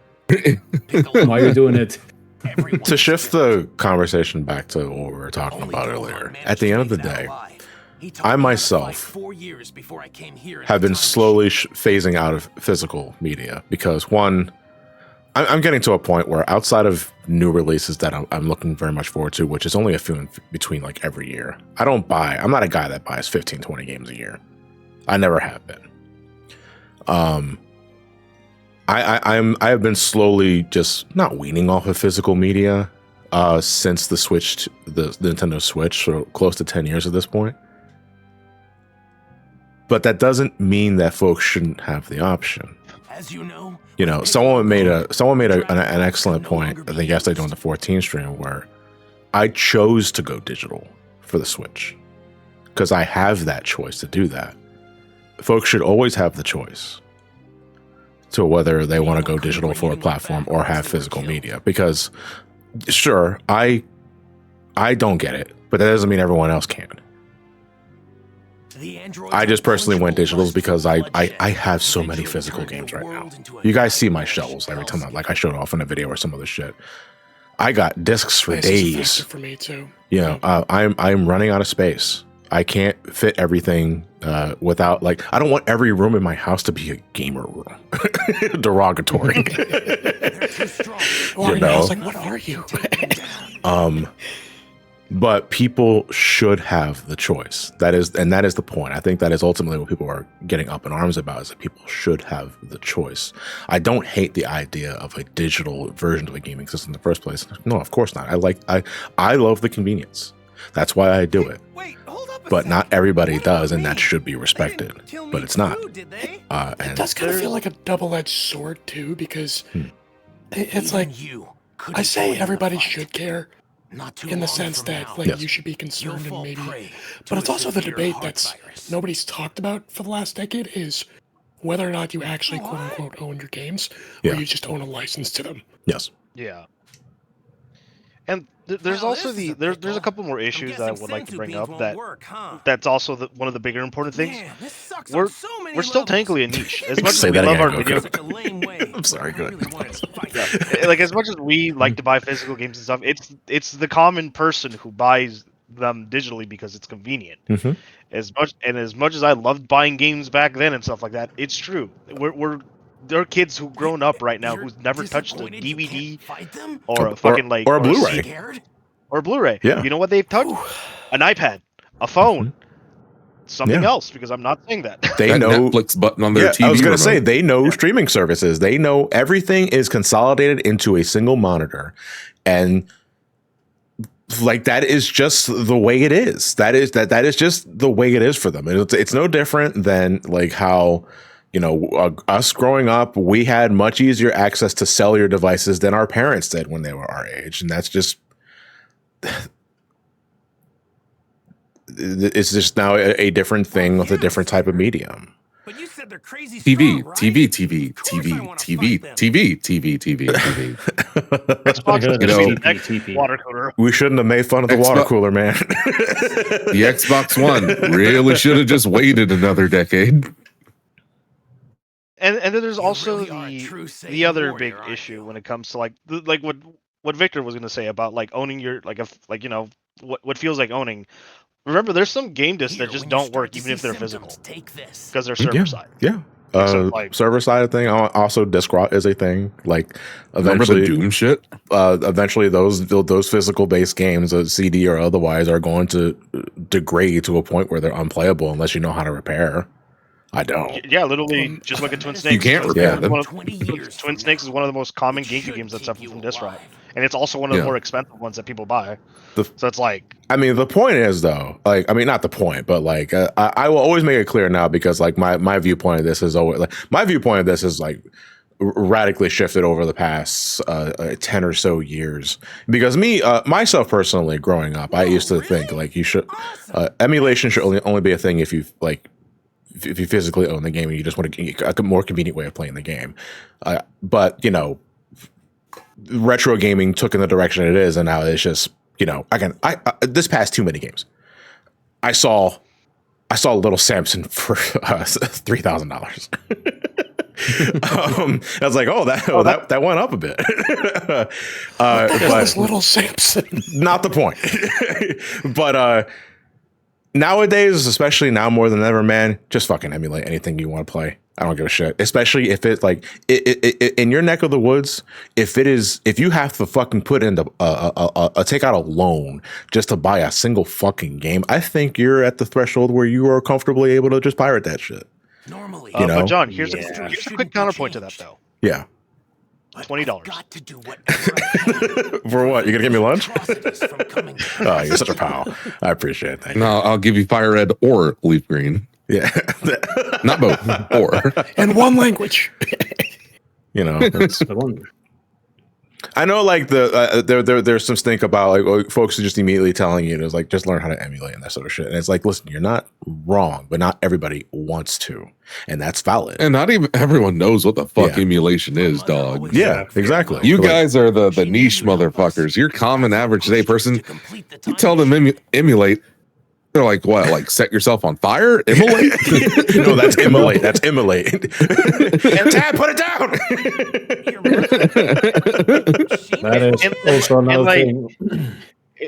Why are you doing it? everyone To shift is the conversation back to what we were talking only about Gohan earlier, managed at the to end of the make that day, alive. He taught I me how to myself fight 4 years before I came here in have a been time slowly machine. phasing out of physical media because one, I'm getting to a point where outside of new releases that I'm looking very much forward to, which is only a few in between like every year, I'm not a guy that buys 15, 20 games a year. I never have been. I have been slowly just not weaning off of physical media since the Nintendo Switch, so close to 10 years at this point. But that doesn't mean that folks shouldn't have the option. As you know, Someone made an excellent point, I think yesterday during the 14 stream, where I chose to go digital for the Switch because I have that choice to do that. Folks should always have the choice to whether they want to go digital for a platform or have physical media. Because sure, I don't get it, but that doesn't mean everyone else can. the androids I just are personally went punchable digital because I bloodshed. have so many Eventually physical turned games their right now. world into a You guys see my nightmarish shelves every time hellscape. I showed off in a video or some other shit. I got discs for Space is days. effective for me too. You know, I'm running out of space. I can't fit everything without I don't want every room in my house to be a gamer room. Derogatory. They're too strong. Or, know. I was like, what are you? But people should have the choice. That is the point. I think that is ultimately what people are getting up in arms about, is that people should have the choice. I don't hate the idea of a digital version of a gaming system in the first place. No, of course not. I love the convenience. That's why I do it. Wait, hold up. but not everybody does, and that should be respected. But it's not. It And does kind of feel like a double-edged sword too, because it's like I say everybody should care in the sense that like Yes. you should be concerned and maybe, but it's also the debate that's nobody's talked about for the last decade is whether or not you actually quote unquote own your games or Yeah. you just own a license to them. yes, Yeah. And there's also there's a couple more issues that I would like to bring up that's also one of the bigger important things. We're still technically a niche. As much as Say we that love again, our video, Goku. I'm sorry. Go ahead. like as much as we like to buy physical games and stuff, it's the common person who buys them digitally because it's convenient. Mhm. As much as I loved buying games back then and stuff like that, it's true. There are kids who've grown up right now who's never touched a DVD or a fucking like or a or Blu-ray. CD or a Blu-ray. Yeah. You know what they've touched? An iPad, a phone, something Yeah. else. Because I'm not saying that. They That know Netflix button on their TV. I was going to say remote. they know streaming services. They know everything is consolidated into a single monitor, and like that is just the way it is. That is just the way it is for them. It's no different than like how us growing up, we had much easier access to cellular devices than our parents did when they were our age, and that's just. It's just now a different thing with a different type of medium. But you said they're crazy TV, strong, right? TV, TV, Of course I TV, wanna TV, fight them. TV, TV, TV, TV. Xbox is You gonna know, be the next TP. water cooler. We shouldn't have made fun of the Xbox- water cooler, man. The Xbox One really should have just waited another decade. And then there's also really are a true the Saiyan other warrior, big aren't issue you? when it comes to like what Victor was gonna say about like owning your what feels like owning. Remember, there's some game discs Here, that just when you don't start work to even if see they're symptoms, physical Take this. because they're server side. Yeah. So, like- Server side thing. Also, disc rot is a thing. Like Remember the eventually, Doom shit? eventually those physical based games, CD or otherwise, are going to degrade to a point where they're unplayable unless you know how to repair. I don't. Yeah, literally, just look at Twin Snakes. can't Twin repair Snakes is them. one of- 20 years Twin from Snakes is now, one of the most common it GameCube should games that keep suffer you from disc rot, alive. and it's also one of the Yeah. more expensive ones that people buy. The- So it's like, I mean, the point is though, like, I mean, not the point, but like, I will always make it clear now because like my viewpoint of this is always like my viewpoint of this is like radically shifted over the past 10 or so years. Because myself personally, growing up, I used to think like you should emulation should only be a thing if you like. If you physically own the game and you just want a more convenient way of playing the game, but retro gaming took in the direction it is, and now it's just again, I this past too many games, I saw Little Samson for $3,000. I was like, that went up a bit. But but this little Samson. not the point. But nowadays, especially now more than ever, man, just fucking emulate anything you want to play. I don't give a shit. Especially if it's like in your neck of the woods, if you have to fucking put in take out a loan just to buy a single fucking game, I think you're at the threshold where you are comfortably able to just pirate that shit. Normally, You know? but John, here's Yeah. a quick counterpoint to that though. Yeah. $20. got to do whatever I can For what? You gonna give me lunch? atrocities from coming to Oh, you're such a pal. I appreciate it. Thank you. No, I'll give you Fire Red or Leaf Green. Yeah. Not both. Or. In one language. It's, The one. I know, like there's some stink about like folks are just immediately telling you it's like just learn how to emulate and that sort of shit. And it's like, listen, you're not wrong, but not everybody wants to, and that's valid. And not even everyone knows what the fuck Yeah. emulation is, dog. Yeah, exactly. You Like, guys are the niche motherfuckers. Your common average day person, you tell them emulate, they're like, what? Like set yourself on fire? Immolate? no, that's immolate. That's immolate. Dad, put it down. That is And- also another like, thing.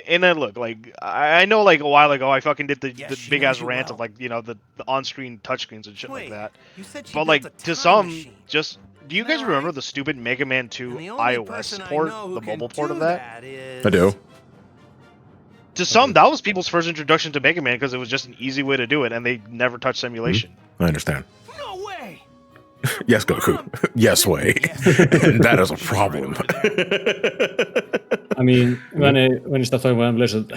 And then look, like I know, like a while ago, I fucking did the Yes, big you ass know rant you of will. like the on-screen touchscreens and shit like Wait, that. you said she But built like a to time some, machine. just do you guys Am I remember right? the stupid Mega Man 2 And the only iOS person I port, know who the can mobile port do of that? is- I do. To some, that was people's first introduction to Mega Man because it was just an easy way to do it, and they never touched simulation. I understand. No way. Yes, Goku. Yes, way. And that is a problem. I mean, when you start talking about emulation,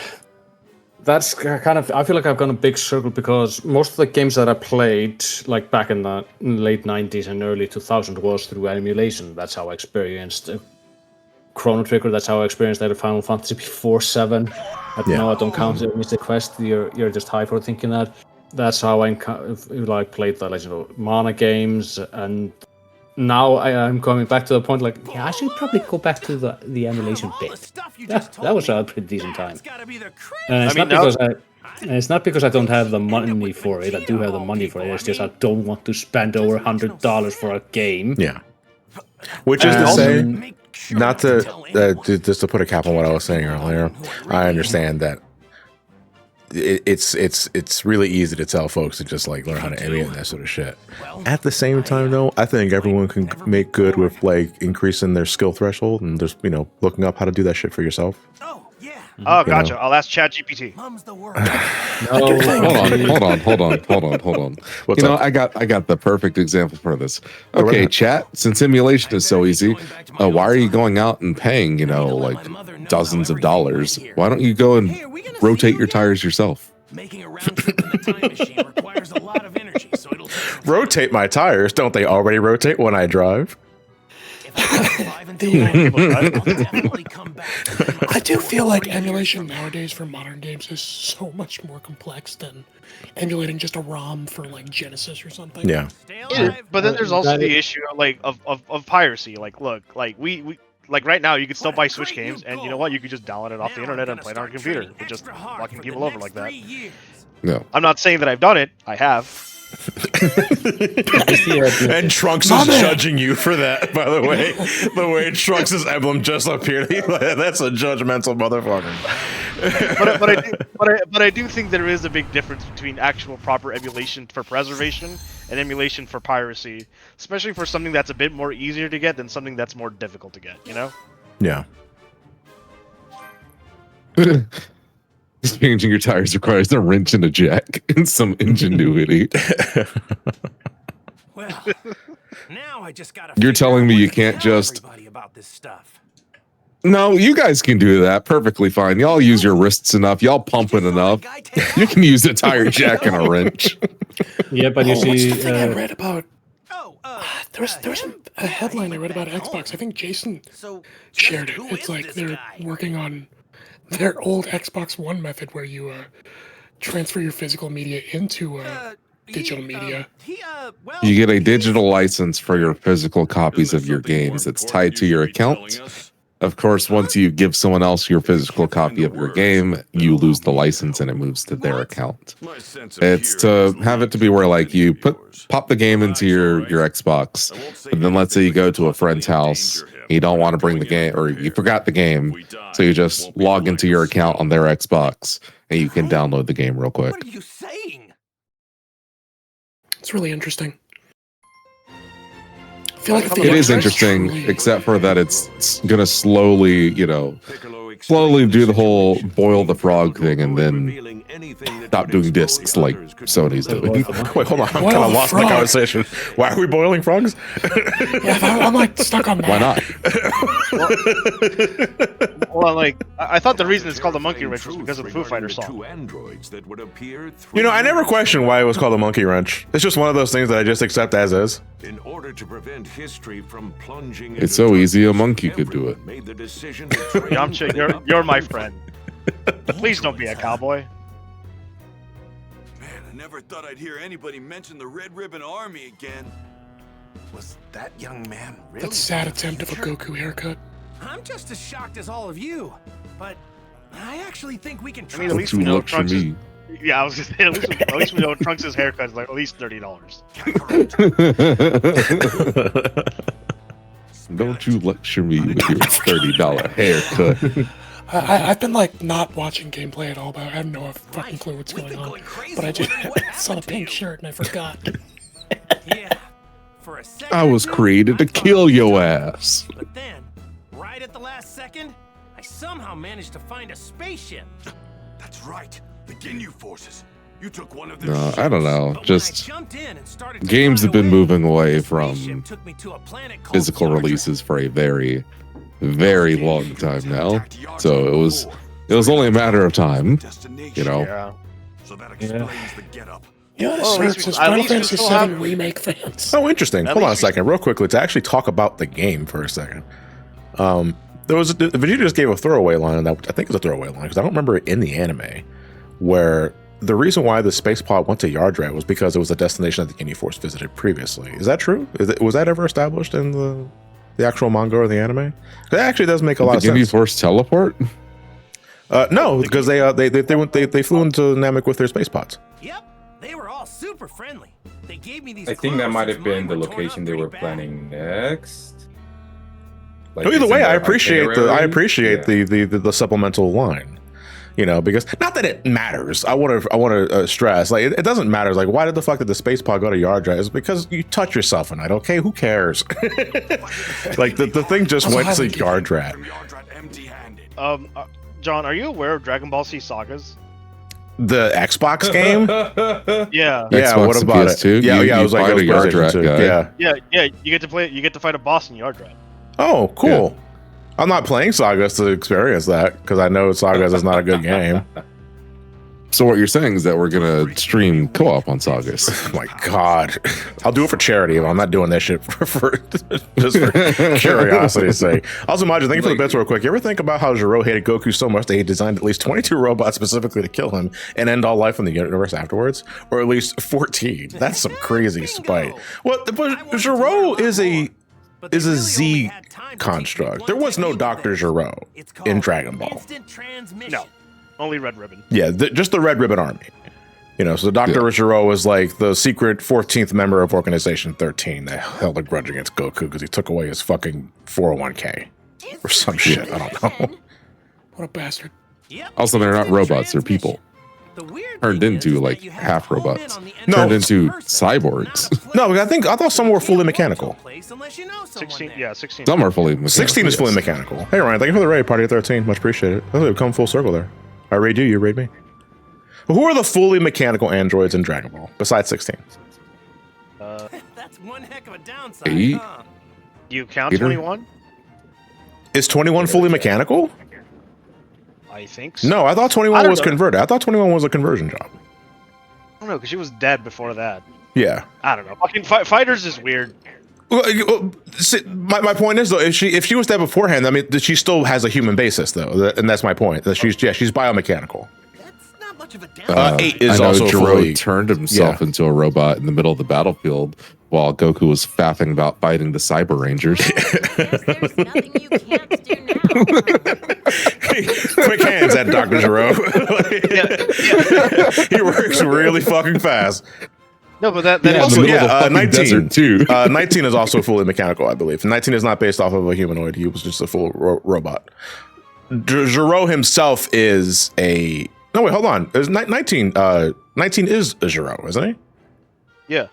that's kind of. I feel like I've gone a big circle because most of the games that I played, like back in the late '90s and early 2000s, was through emulation. That's how I experienced Chrono Trigger. That's how I experienced that Final Fantasy before 7. No, I don't count it. Mystic Quest. You're just high for thinking that. That's how I like played the Legend of Mana games, and now I'm coming back to the point like, yeah, I should probably go back to the emulation bit. That was a pretty decent time. And it's not because I don't have the money for it. I do have the money for it. It's just I don't want to spend over $100 for a game. Yeah. Which is to say, not to just to put a cap on what I was saying earlier, I understand that it's really easy to tell folks to just like learn how to emulate that sort of shit. At the same time, though, I think everyone can make good with like increasing their skill threshold and just looking up how to do that shit for yourself. Oh, gotcha. I'll ask ChatGPT. Hold on. What's up? I got the perfect example for this. Okay, chat. Since emulation is so easy, why are you going out and paying like dozens of dollars? Why don't you go and rotate your tires yourself? Making a round trip in the time machine requires a lot of energy, so it'll Rotate my tires? Don't they already rotate when I drive? I do feel like emulation nowadays for modern games is so much more complex than emulating just a ROM for like Genesis or something. Yeah. But then there's also the issue of piracy. Like, look, like we like right now you could still buy Switch games, and you know what? You could just download it off the internet and play it on your computer. It just fucking people over like that. No. I'm not saying that I've done it. I have. And Trunks is judging you for that, by the way. The way Trunks' emblem just appeared, that's a judgmental motherfucker. but I do think there is a big difference between actual proper emulation for preservation and emulation for piracy, especially for something that's a bit more easier to get than something that's more difficult to get, you know? Yeah. Changing your tires requires a wrench and a jack and some ingenuity. Well, now I just gotta. You're telling me you can't just. About this stuff. No, you guys can do that perfectly fine. Y'all use your wrists enough. Y'all pump it enough. You can use a tire jack and a wrench. Yeah, but you see, what's the thing I read about? There was a headline I read about Xbox. I think Jason shared it. It's like they're working on their old Xbox One method where you transfer your physical media into digital media. You get a digital license for your physical copies of your games. It's tied to your account. Of course, once you give someone else your physical copy of your game, you lose the license and it moves to their account. It's to have it to be where like you pop the game into your Xbox, and then let's say you go to a friend's house, you don't want to bring the game, or you forgot the game, so you just log into your account on their Xbox and you can download the game real quick. What are you saying? It's really interesting. I feel like if the It is Xbox interesting, truly- except for that it's gonna slowly, slowly do the whole boil the frog thing and then stop doing discs like Sony's doing. Wait, hold on. I'm kind of lost in the conversation. Why are we boiling frogs? Yeah, I'm like stuck on that. Why not? Well, like I thought the reason it's called a monkey wrench was because of the Foo Fighters song. I never questioned why it was called a monkey wrench. It's just one of those things that I just accept as is. In order to prevent history from plunging It's so easy a monkey could do it. made the decision Yamcha, you're my friend. Please don't be a cowboy. Man, I never thought I'd hear anybody mention the Red Ribbon Army again. Was that young man really? That sad attempt of a Goku haircut. I'm just as shocked as all of you, but I actually think we can I trust. mean, at least Don't we you know lecture Trunks. me. Yeah, I was just saying, at least we know Trunks' haircut is like at least $30. Don't you lecture me with your $30 haircut. I've been like not watching gameplay at all, but I have no fucking clue what's going on. But I just saw the pink shirt and I forgot. Yeah. For a second, I was created to kill your ass. But then, right at the last second, I somehow managed to find a spaceship. That's right. The Ginyu forces. You took one of their No, ships. I don't know. But Just when I jumped in and started to games fly have been away, moving away the from spaceship took me to a planet called physical Yardra. releases for a very, very long time now. So it was It was only a matter of time, Destination. you know. Yeah. So that explains the getup. Yeah, Well, at least search we- is at Final least we Fantasy still VII have- remake fans. Oh, interesting. At Hold on a least we- second, real quickly, to actually talk about the game for a second. There was Vegeta just gave a throwaway line that I think is a throwaway line because I don't remember it in the anime, where the reason why the space pod went to Yardrat was because it was a destination that the Ginyu Force visited previously. Is that true? Was that ever established in the actual manga or the anime? That actually does make a lot of Did Ginyu sense. Force teleport? No, because they flew into Namek with their space pods. Yep, they were all super friendly. They gave me these. I think that clothes might since have been mine the were torn location up they were pretty bad. planning next. Like, Either it's way, in I their appreciate itinerary. the supplemental line, you know, because not that it matters. I want to stress like it doesn't matter. It's like, why did the fuck did the space pod go to Yardrat? It's because you touch yourself in it. Okay, who cares? Like the thing just went to Yardrat. From Yardrat empty-handed. John, are you aware of Dragon Ball C sagas? The Xbox game. Yeah. Yeah, Xbox what and about PS2? it? Yeah, You- I you was like, fight it a was PlayStation Yardrat 2. guy. Yeah. Yeah. You get to fight a boss in Yardrat. Oh, cool. I'm not playing Sagas to experience that because I know Sagas is not a good game. So what you're saying is that we're gonna stream co-op on Sagas. Oh my god, I'll do it for charity. I'm not doing that shit for just for curiosity's sake. Also, Majin, thank you for the bits real quick. You ever think about how Gero hated Goku so much that he designed at least 22 robots specifically to kill him and end all life in the universe afterwards, or at least 14? That's some crazy spite. Well, but Gero is a Z construct. There was no Dr. Gero in Dragon Ball. No, only Red Ribbon. Yeah, just the Red Ribbon Army. You know, so Dr. Gero was like the secret 14th member of Organization 13 that held a grudge against Goku because he took away his fucking 401k or some shit. I don't know. What a bastard. Also, they're not robots; they're people turned into like half robots. No. Turned into cyborgs. No, I thought some were fully mechanical. 16. Yeah, 16. Some are fully mechanical. 16 is fully yes. mechanical. Hey Ryan, thank you for the raid. Party at 13, much appreciated. I think we've come full circle there. I raid you, you raid me. Who are the fully mechanical androids in Dragon Ball besides 16? That's one heck of a downside. 8? Huh? You count Peter? 21? Is 21 fully mechanical? I think so. No, I thought I 21 don't was know. converted. I thought 21 was a conversion job. I don't know, because she was dead before that. Yeah. I don't know. Fucking fighters is weird. Well, my point is though, if she was dead beforehand, I mean, she still has a human basis though, and that's my point. That she's biomechanical. That's not much of a downside. 8 is I know also Gero fully. turned himself into a robot in the middle of the battlefield while Goku was faffing about fighting the Cyber Rangers. Guess there's nothing you can't do now. Quick hands at Dr. Gero. He works really fucking fast. No, but that Yeah, in Also, the middle of the yeah, fucking 19. desert too. 19 is also fully mechanical, I believe. 19 is not based off of a humanoid. He was just a full robot. Gero himself is a... No, wait, hold on. Is 19 is a Gero, isn't he? Yeah.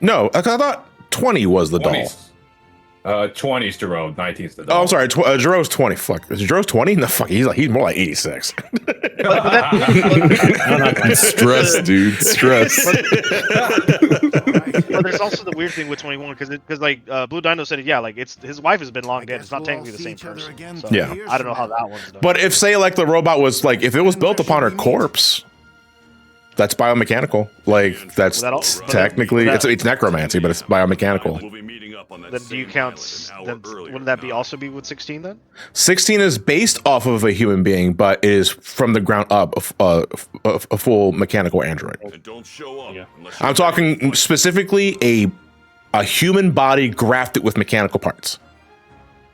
No, I thought 20 was the doll. 20's Jerome, 19's the doll. Oh, I'm sorry. Gero's 20. Fuck. Is Gero's 20? No, fuck. He's more like 86. Stress, dude. Stress. But there's also the weird thing with 21 because like Blue Dino said it. Yeah, like it's his wife has been long dead. It's not technically the same person. So Yeah. I don't know how that one's done. But if, say, like the robot was like, if it was built upon her corpse, that's biomechanical. Like that's Well, technically that- it's necromancy, but it's biomechanical. We'll be meeting up on that then do you same count? island an hour Then earlier wouldn't that be now. also be with 16 then? 16 is based off of a human being, but is from the ground up a full mechanical android. And don't show up Yeah. unless I'm you're talking specifically a human body grafted with mechanical parts.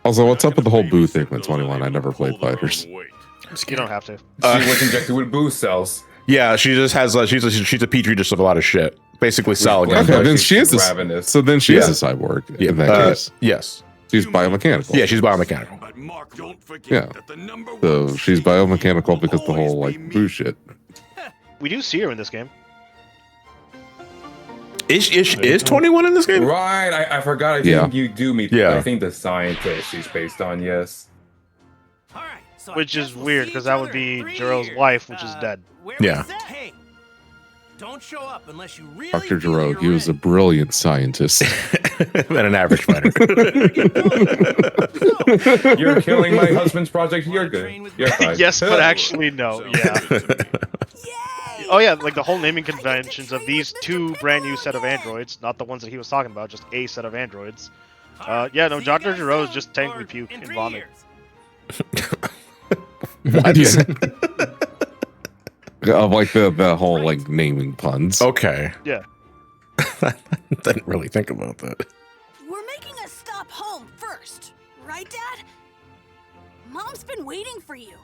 Also, what's up with the whole boo thing with 21? I never played fighters. You don't have to. She was injected with boost cells. Yeah, she just has she's a petri dish of a lot of shit. Basically, Cell again. Okay, then she is ravenous. so then she Yeah. is a cyborg in that case. Yes. She's biomechanical. Yeah, she's biomechanical. But Mark, don't forget Yeah. that the number So one she's seed biomechanical because the will whole always like be boo me. shit. We do see her in this game. Is 21 in this game? Right, I forgot. I think Yeah. you do meet. Yeah. I think the scientist she's based on. Yes. All right, so I Which guess is we'll weird see because each that would other be in 3 Jiro's years. wife, which is dead. Where Yeah. was that? Hey, Don't show up unless you really. Dr. Giro, he was a brilliant scientist. And an average fighter. You're killing my husband's project. You're good. You're fine. Yes, but actually no. Yeah. Oh yeah, like the whole naming conventions of these two brand new set of androids, not the ones that he was talking about, just a set of androids. Yeah, no, Dr. Giro is just technically puke and vomit. What? Of like the whole like naming puns. Okay. Yeah. Didn't really think about that. We're making a stop home first, right, Dad? Mom's been waiting for you.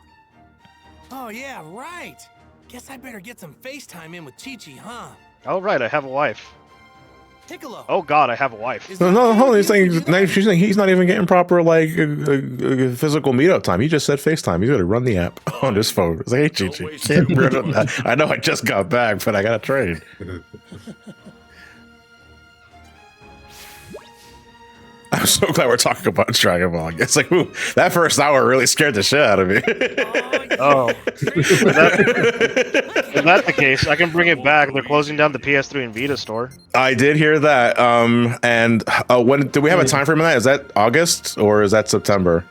Oh yeah, right. Guess I better get some FaceTime in with Chi-Chi, huh? Oh right, I have a wife. Piccolo. Oh god, I have a wife. No, hold on. She's saying he's not even getting proper like physical meetup time. He just said FaceTime. He's gonna run the app on his phone. It's like, hey, Chi-Chi. I know I just got back, but I gotta trade. I'm so glad we're talking about Dragon Ball. It's like, ooh, that first hour really scared the shit out of me. Oh, if that's the case, I can bring it back. They're closing down the PS3 and Vita store. I did hear that. And when do we have a time frame on that? Is that August or is that September?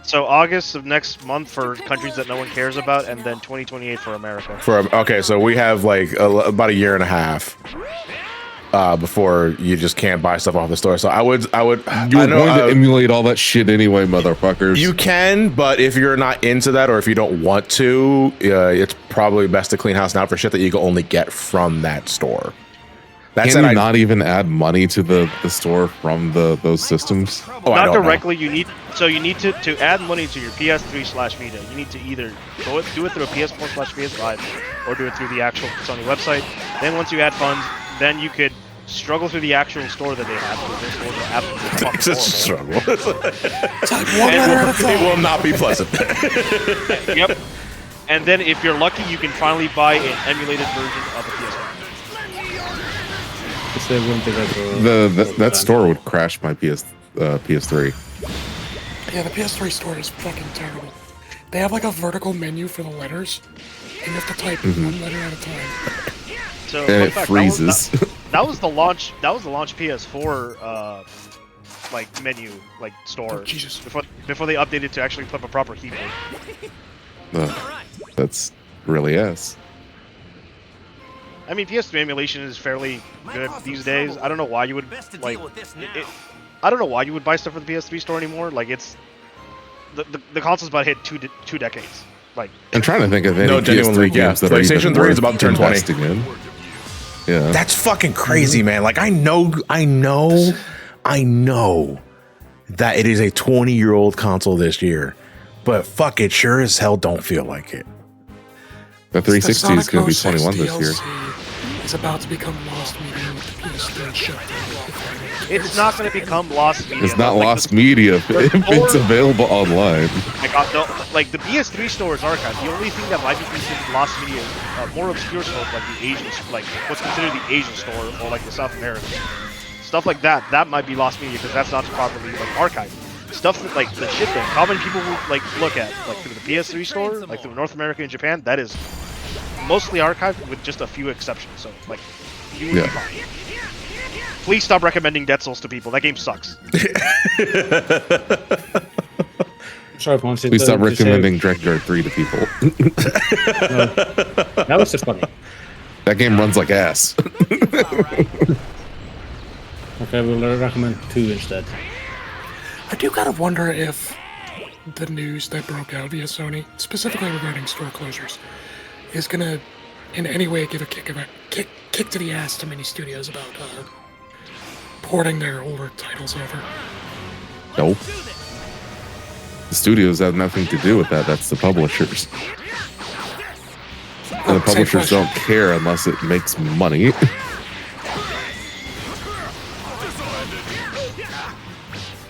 So August of next month for countries that no one cares about, and then 2028 for America. Okay, so we have like about a year and a half before you just can't buy stuff off the store. So I would. You're going to emulate all that shit anyway, motherfuckers. You can, but if you're not into that or if you don't want to, it's probably best to clean house now for shit that you can only get from that store. Can you not even add money to the store from those systems? Oh, not directly. You need to add money to your PS3/Vita. You need to either do it through a PS4/PS5 or do it through the actual Sony website. Then once you add funds, then you could struggle through the actual store that they have. Because their stores are absolutely fucking horrible. It's like one letter at a time. It will not be pleasant. Yep. And then if you're lucky, you can finally buy an emulated version of a PS1. That store would crash my PS3. Yeah, the PS3 store is fucking terrible. They have like a vertical menu for the letters, and you have to type one letter at a time. So and it freezes. That was the launch. That was the launch PS4 like menu store. Oh, Jesus. Before they updated to actually put up a proper keyboard. That's really ass. I mean, PS3 emulation is fairly good these days. I don't know why you would like. I don't know why you would buy stuff for the PS3 store anymore. Like it's the console's about to hit two decades. Like I'm trying to think of any PS3 games that PlayStation 3 is about to turn 20. In. Yeah, that's fucking crazy, man. Like I know that it is a 20-year-old console this year, but fuck, it sure as hell don't feel like it. The 360 is going to be 21 this year. It's about to become lost media with the PS3 shutdown. It's not going to become lost media. It's not lost media if it's available online. Like the PS3 store is archived. The only thing that might be considered lost media is more obscure stores like the Asian, like what's considered the Asian store or like the South American stuff like that. That might be lost media because that's not properly like archived. Stuff that like the shit that common people will like look at like through the PS3 store, like through North America and Japan, that is mostly archived with just a few exceptions. So like you would be fine. Please stop recommending Dead Souls to people. That game sucks. Sorry, Ponce. Please stop recommending Dragon Guard 3 to people. That was just funny. That game runs like ass. Okay, we'll recommend 2 instead. I do kind of wonder if the news that broke out via Sony, specifically regarding store closures, is gonna in any way give a kick to the ass to many studios about porting their older titles over. Nope. The studios have nothing to do with that. That's the publishers. And the publishers don't care unless it makes money.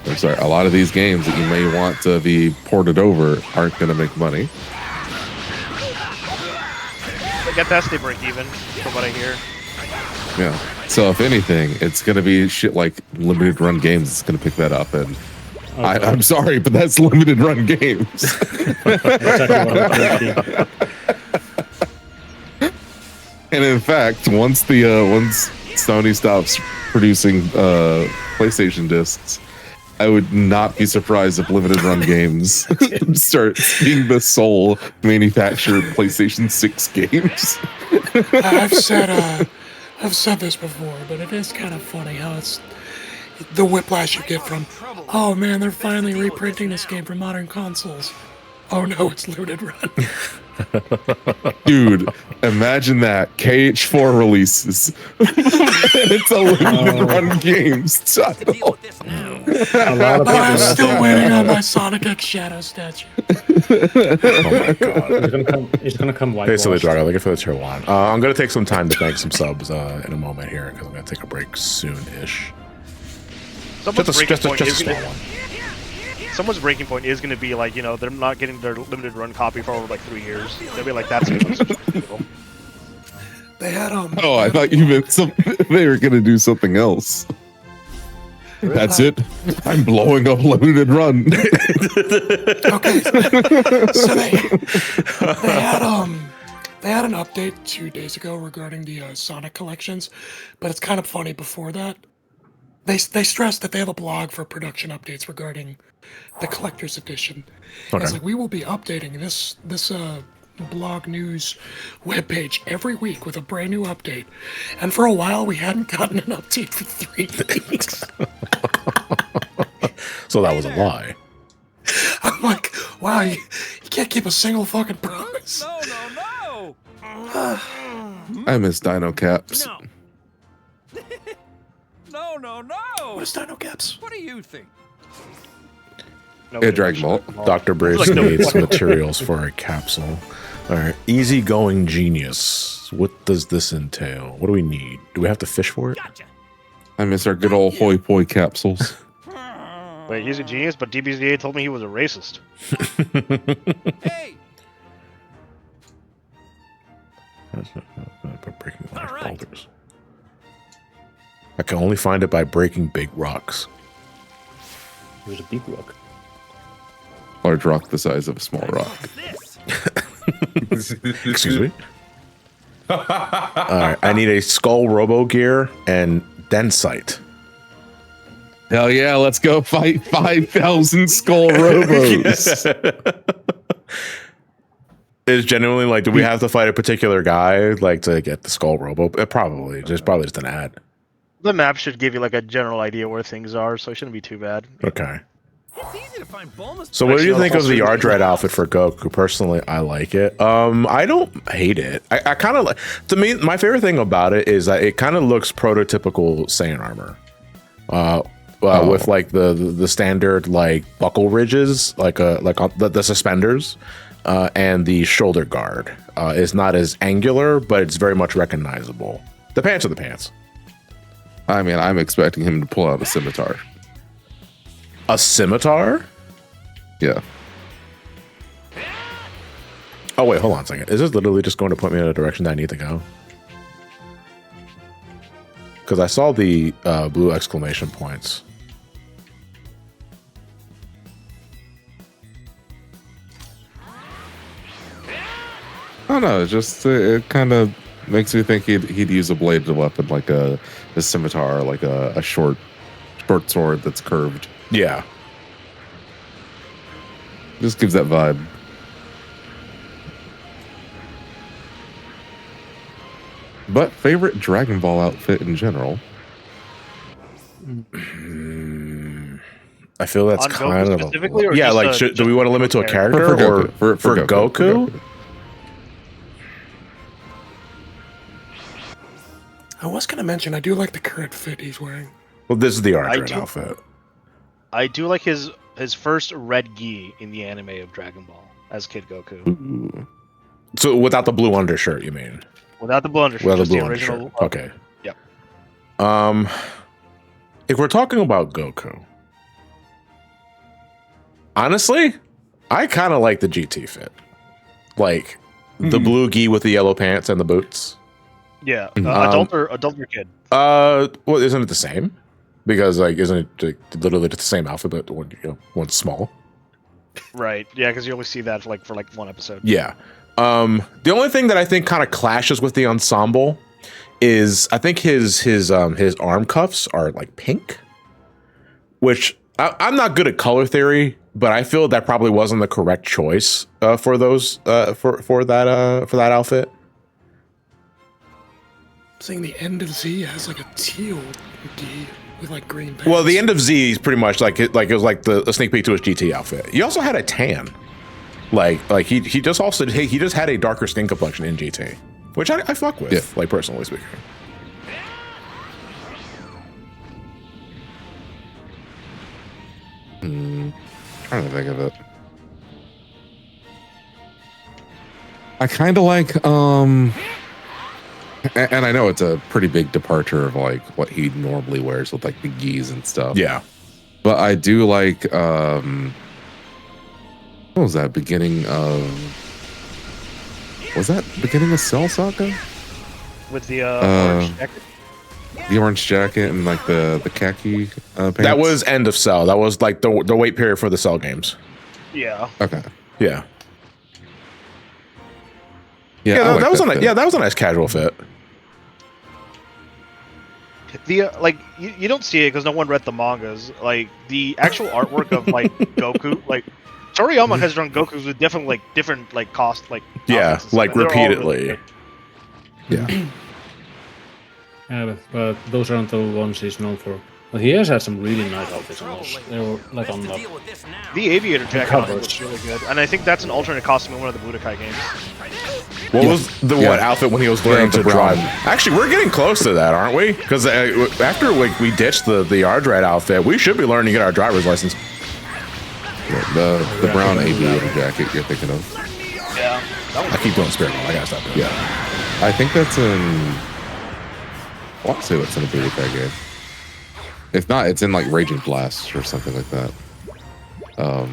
I'm sorry, a lot of these games that you may want to be ported over aren't going to make money. At best, they break even, from what I hear. Yeah. So if anything, it's going to be shit like limited run games. It's going to pick that up, and I'm sorry, but that's limited run games. That's exactly what I'm thinking. And in fact, once Sony stops producing PlayStation discs, I would not be surprised if limited run games start being the sole manufactured PlayStation 6 games. I've said this before, but it is kind of funny how it's the whiplash you get from, oh man, they're finally reprinting this game for modern consoles. Oh no, it's limited run. Dude, imagine that. KH4 releases. It's a limited run games title. A lot of people I'm still waiting on my Sonic X Shadow statue. Oh my god. It's gonna come white. Hey, Silly Drago, looking for the tier 1. I'm going to take some time to thank some subs in a moment here because I'm going to take a break soon-ish. Just a small one. Someone's breaking point is going to be like, they're not getting their limited run copy for over like 3 years. They'll be like, that's They had Oh, I thought you meant they were gonna do something else. That's it. I'm blowing up limited run. Okay, so they had an update 2 days ago regarding the Sonic collections, but it's kind of funny. Before that, they stressed that they have a blog for production updates regarding the collector's edition. Okay. It's like, we will be updating this blog news webpage every week with a brand new update. And for a while, we hadn't gotten an update for 3 weeks. So that was a lie. I'm like, wow, you can't keep a single fucking promise. No. I miss Dino Caps. No. What is Dino Caps? What do you think? Yeah, Dragon Ball. Dr. Braves needs materials for a capsule. All right. Easygoing genius. What does this entail? What do we need? Do we have to fish for it? I miss our good old hoi poi capsules. Wait, he's a genius, but DBZA told me he was a racist. Hey! Breaking large boulders. I can only find it by breaking big rocks. There's a big rock. Large rock the size of a small rock. Excuse me? Alright, I need a skull robo gear and densite. Hell yeah, let's go fight 5,000 skull robos. Is genuinely like, do we have to fight a particular guy like to get the skull robo? Probably. Just probably just an ad. The map should give you like a general idea where things are, so it shouldn't be too bad. Okay. It's easy to find Bulma's. So what do you think of the Ardred outfit for Goku? Personally, I like it. I don't hate it. I kind of like, to me, my favorite thing about it is that it kind of looks prototypical Saiyan armor. With like the standard like buckle ridges, like the suspenders, and the shoulder guard. Is not as angular, but it's very much recognizable. The pants are the pants. I mean, I'm expecting him to pull out a scimitar. A scimitar? Yeah. Oh wait, hold on a second. Is this literally just going to point me in a direction that I need to go? Because I saw the blue exclamation points. Oh no, it kind of makes me think he'd use a bladed weapon like a scimitar, like a short sword that's curved. Yeah. Just gives that vibe. But favorite Dragon Ball outfit in general? I feel that's On kind Goku of specifically, or yeah. just, Like, do we want to limit to a character For Goku? I was going to mention, I do like the current fit he's wearing. Well, this is the Ardred outfit. I do like his first red gi in the anime of Dragon Ball as Kid Goku. Ooh. So without the blue undershirt, you mean? Without the blue undershirt, Without just the blue the original. undershirt. Okay. Yep. If we're talking about Goku, honestly, I kind of like the GT fit, like the blue gi with the yellow pants and the boots. Yeah, adult or kid. Well, isn't it the same? Because like, isn't it literally just the same outfit, but one's small? Right. Yeah, because you only see that for like one episode. Yeah. The only thing that I think kind of clashes with the ensemble is I think his arm cuffs are like pink, which I'm not good at color theory, but I feel that probably wasn't the correct choice for those for that outfit. Saying the end of Z has like a teal D with like green pants. Well, the end of Z is pretty much like it was like the sneak peek to his GT outfit. He also had a tan, like he just also he just had a darker skin complexion in GT, which I fuck with, like personally speaking. Trying to think of it. I kind of like and I know it's a pretty big departure of like what he normally wears with like the gis and stuff. Yeah. But I do like what was that beginning of Cell Saga? With the orange jacket. The orange jacket and like the khaki pants. That was end of Cell. That was like the wait period for the Cell games. Yeah. Okay. Yeah. Yeah, that was a nice casual fit. The like you don't see it because no one read the mangas. Like the actual artwork of like Goku, like Toriyama has drawn Gokus with different cost like like repeatedly. Really Yeah, but those aren't the ones he's known for. But he has had some really nice outfits on those. They were like on the aviator jacket on him covers. looks really good, and I think that's an alternate costume in one of the Budokai games. What was the what outfit when he was learning to brown. drive? Actually, we're getting close to that, aren't we? Because after we ditched the Ardred outfit, we should be learning to get our driver's license. The brown aviator jacket you're thinking of. Yeah. I keep doing Spirit. I gotta stop doing that. Yeah. I think that's in. I want to say that's in a Budokai game. If not, it's in like Raging Blast or something like that. But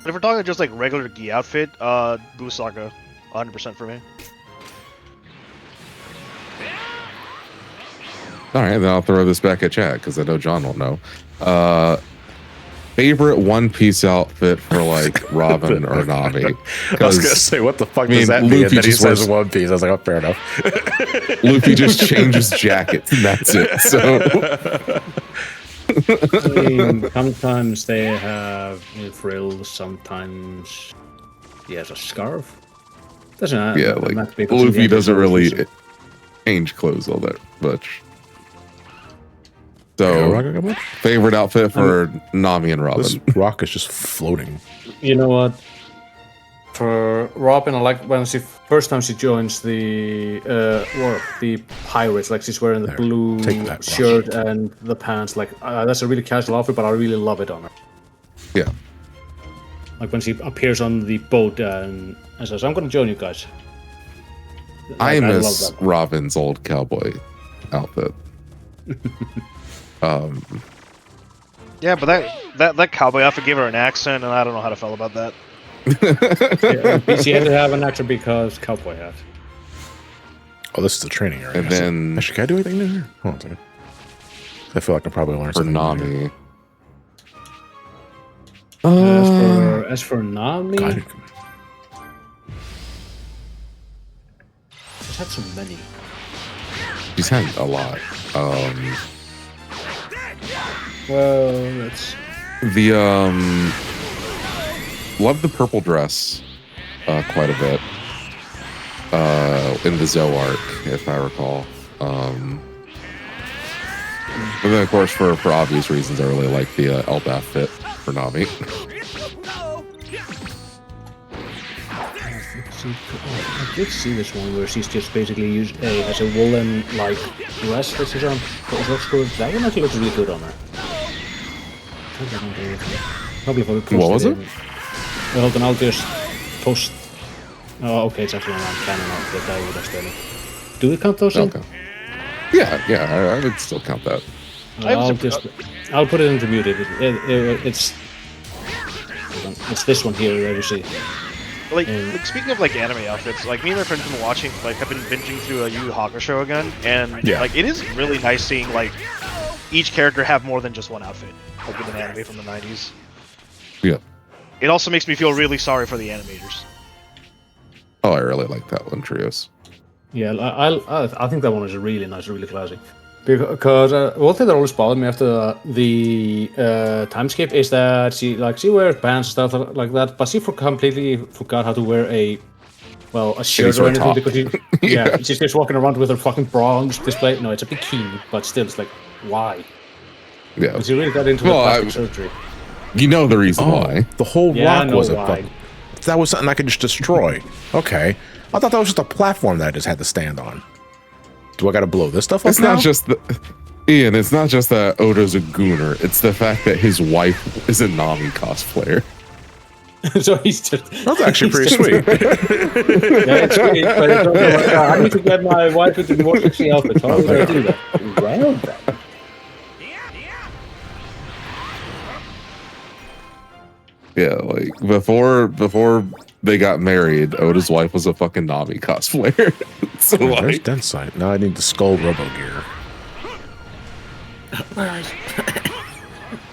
if we're talking just like regular gi outfit, Busaka, 100% for me. All right, then I'll throw this back at chat because I know John will know. Favorite One Piece outfit for like Robin or Nami? I was gonna say, what the fuck does that mean? Luffy And then he just says wears- One Piece. I was like, oh, fair enough. Luffy just changes jackets and that's it. So I mean, sometimes they have frills, sometimes he has a scarf. Doesn't matter. yeah, like Luffy doesn't really change clothes all that much. So, favorite outfit for Nami and Robin? This rock is just floating. You know what? For Robin, I like when first time she joins the pirates. Like she's wearing the blue shirt and the pants. Like that's a really casual outfit, but I really love it on her. Yeah. Like when she appears on the boat and says, "I'm going to join you guys." I love miss that. Robin's old cowboy outfit. Yeah, but that cowboy outfit gave her an accent, and I don't know how to feel about that. She had to have an accent because cowboy hat. Oh, this is the training area. And then actually, can I do anything new here? Hold on a second. I feel like I probably learned for something. Nami. As for Nami, she's had so many. She's had a lot. Well, let's. The love the purple dress quite a bit in the Zoe arc, if I recall. And then of course for obvious reasons I really like the Elbaf fit for Nami. I did see this one where she's just basically has a woolen like dress that she's on. That one actually looks really good on her. Probably for the What was it? Hold on, I'll just post. Oh, okay, it's actually on Canon outfit. I would have stolen. Do we count those in? Okay. Yeah, I would still count that. I'll put it into muted. It's this one here that you see. Like speaking of like anime outfits, like me and my friends have been watching, like I've been binging through a Yu Yu Hakusho again, and like it is really nice seeing like each character have more than just one outfit, like with an anime from the 90s. Yeah. It also makes me feel really sorry for the animators. Oh, I really like that one, Trios. Yeah, I think that one is really nice, really classy. Because one thing that always bothered me after the time skip is that she wears pants and stuff like that, but she completely forgot how to wear a shirt or anything top. because she's just walking around with her fucking bra on display. No, it's a bikini, but still, it's like, why? Yeah, Because she really got into the plastic surgery. You know the reason why. The whole rock was why. that was something I could just destroy. Okay. I thought that was just a platform that I just had to stand on. Do I got to blow this stuff up It's now? not just Ian, it's not just that Odo's a gooner. It's the fact that his wife is a Nami cosplayer. So he's just... That's actually pretty sweet. Yeah, it's sweet, but it's also like, I need to get my wife into more sexy outfits. How do I do that? Well, then. Yeah, like before they got married, Oda's wife was a fucking Nami cosplayer. So There's like, Densite. Now I need the Skull Robo gear.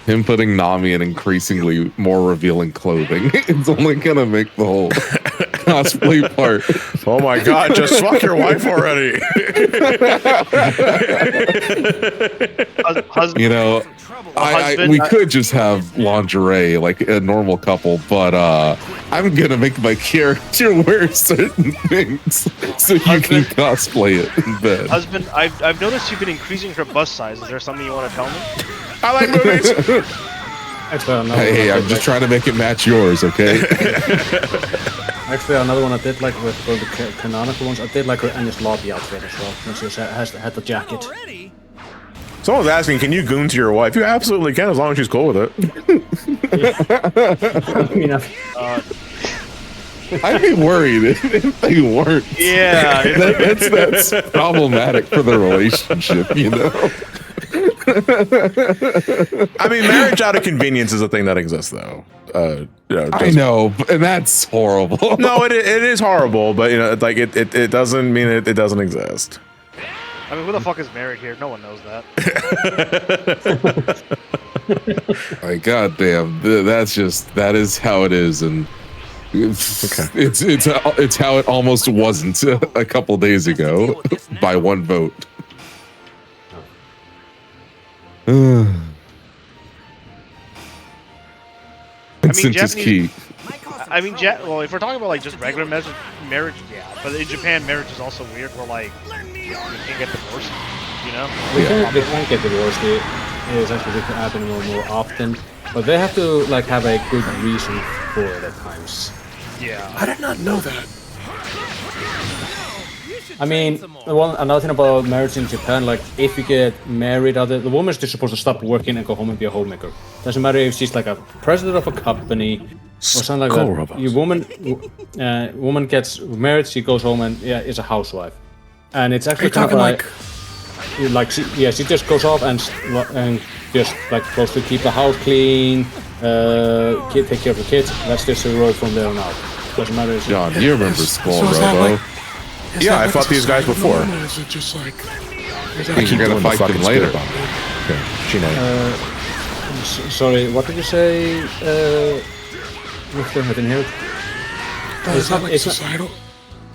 him putting Nami in increasingly more revealing clothing, it's only gonna make the whole cosplay part. Oh my god, just fuck your wife already. You know, we could just have lingerie like a normal couple, but I'm gonna make my character wear certain things so you can cosplay it in bed. Husband, I've noticed you've been increasing her bust size. Is there something you want to tell me? I like movies. Hey, I'm just trying to make it match yours, okay? Actually, another one I did like with the canonical ones, I did like her Enies Lobby outfit as well. When she had the jacket. Someone's asking, can you goon to your wife? You absolutely can, as long as she's cool with it. I'd be worried if they weren't. Yeah, that's problematic for the relationship, you know? I mean, marriage out of convenience is a thing that exists, though. I know, and that's horrible. No, it is horrible, but you know, like it doesn't mean it doesn't exist. I mean, who the fuck is married here? No one knows that. Like, goddamn, that is how it is, and it's how it almost wasn't a couple days ago by one vote. Consent is key. I mean, well, if we're talking about like just regular marriage, yeah. But in Japan, marriage is also weird. Where like you can't get divorced, you know? They can't get divorced. It's actually happening more often, but they have to like have a good reason for it at times. Yeah. I did not know that. I mean, another thing about marriage in Japan, like if you get married, the woman's just supposed to stop working and go home and be a homemaker. Doesn't matter if she's like a president of a company or something like that. Your woman gets married, she goes home and is a housewife, and it's actually kind of she just goes off and just like supposed to keep the house clean, take care of the kids. That's just the road from there on out. Doesn't matter. John, you remember Skull Robo? Yeah, I fought these guys before. Is it just like... You're gonna fight them later. Sorry, what did you say? I didn't hear it. Is that like societal?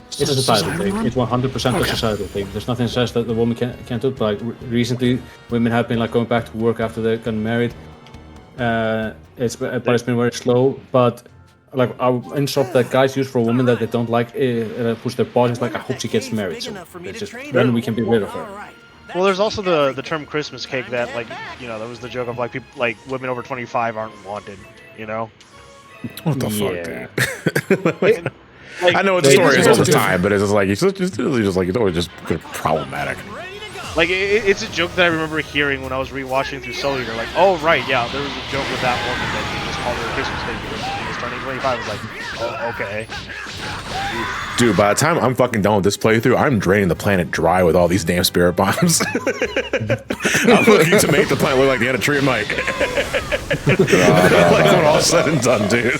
It's a societal thing. It's 100% a societal thing. There's nothing that says that the woman can't do it. But like recently, women have been like going back to work after they've gotten married. It's been very slow. But like our insult that guys use for a woman that they don't like, push their bodies like I hope she gets married. So it's just then we can be rid of her. Well, there's also the term Christmas cake that like that was the joke of like people like women over 25 aren't wanted. You know. What the fuck, dude? Like, I know what the story is all the time, but it's just like it's always just problematic. Like it's a joke that I remember hearing when I was rewatching through Soul Eater. Like, oh right, yeah, there was a joke with that woman that you just called her a Christmas cake because she was turning 25. I was like, oh, okay. Dude, by the time I'm fucking done with this playthrough, I'm draining the planet dry with all these damn spirit bombs. I'm looking to make the planet look like the end of Tree of Mike. Like when all said and done, dude.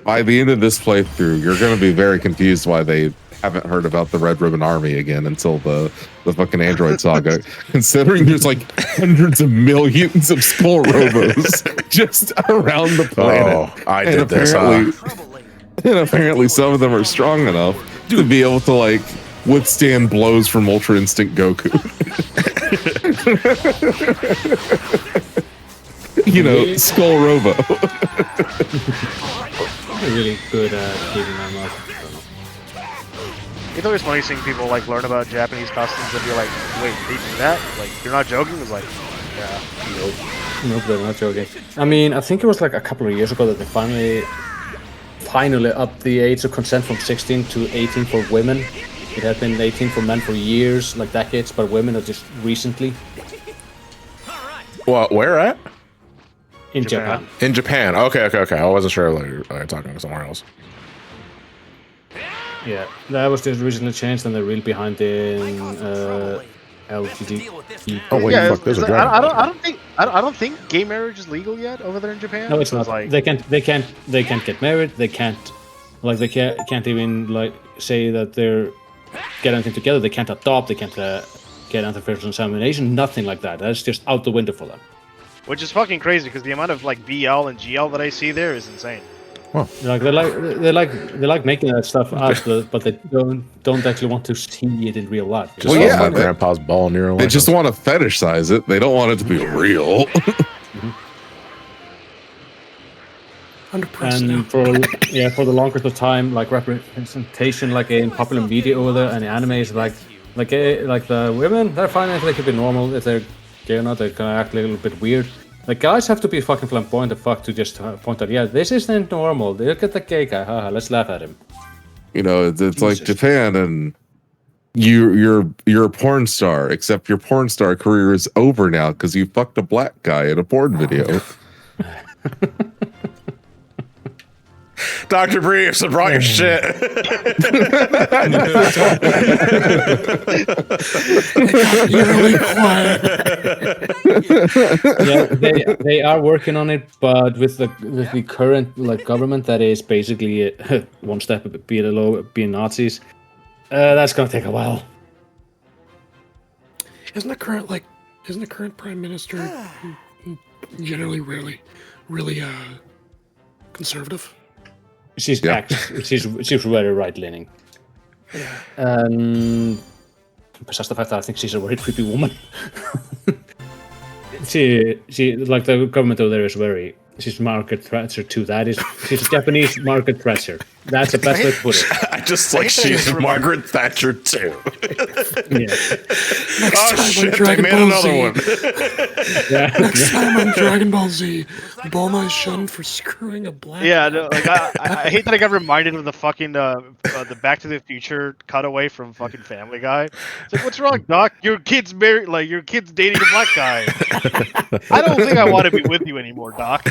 By the end of this playthrough, you're going to be very confused why they haven't heard about the Red Ribbon Army again until the fucking Android saga. Considering there's like hundreds of millions of Skull Robos just around the planet. Oh, I did this. And apparently some of them are strong enough to be able to like withstand blows from Ultra Instinct Goku. You know, Skull Robo. Really good at keeping them up. It's always funny seeing people like learn about Japanese customs and be like, wait, they do that? Like, you're not joking? It's like, yeah. Nope, they're not joking. I mean, I think it was like a couple of years ago that they finally upped the age of consent from 16 to 18 for women. It had been 18 for men for years, like decades, but women are just recently. Well, where at? In Japan. In Japan. Okay. I wasn't sure like you were talking somewhere else. Yeah, that was just recently changed, and they're really behind in LGBT. Oh wait, Yeah, fuck, there's a I dragon. don't think gay marriage is legal yet over there in Japan. No, it's So not. like, They can't get married. They can't even like say that they're get anything together. They can't adopt. They can't get anti-fertility insemination. Nothing like that. That's just out the window for them. which is fucking crazy because the amount of like BL and GL that I see there is insane. Like they like making that stuff up, but they don't actually want to see it in real life. Just Well, yeah, my grandpa's ball in your They just want to fetishize it. They don't want it to be real. 100%. And for the longest of time, like representation, like in popular media over there and anime is like the women, they're fine if they could be normal. If they're gay or not, they're gonna act a little bit weird. The guys have to be fucking flamboyant the fuck to just point out, yeah, this isn't normal. Look at the gay guy, haha, let's laugh at him. You know, it's like Japan, and you're a porn star, except your porn star career is over now because you fucked a black guy in a porn video. Dr. Briefs, I brought your shit. Really quiet. Yeah, they are working on it, but with the current like government that is basically one step below being Nazis, that's gonna take a while. Isn't the current prime minister generally really conservative? She's very right leaning. Besides the fact that I think she's a very creepy woman. she like the government over there is she's Margaret Thatcher too. She's a Japanese Margaret Thatcher. That's the best way to put it. I just like she's Margaret Thatcher too. Yeah. Shit, they made another one. Next time on Dragon Ball Z, Bulma is shunned for screwing a black. Yeah, no, like I hate that I got reminded of the fucking the Back to the Future cutaway from fucking Family Guy. It's like, what's wrong, Doc? Your kid's married, like your kid's dating a black guy. I don't think I want to be with you anymore, Doc.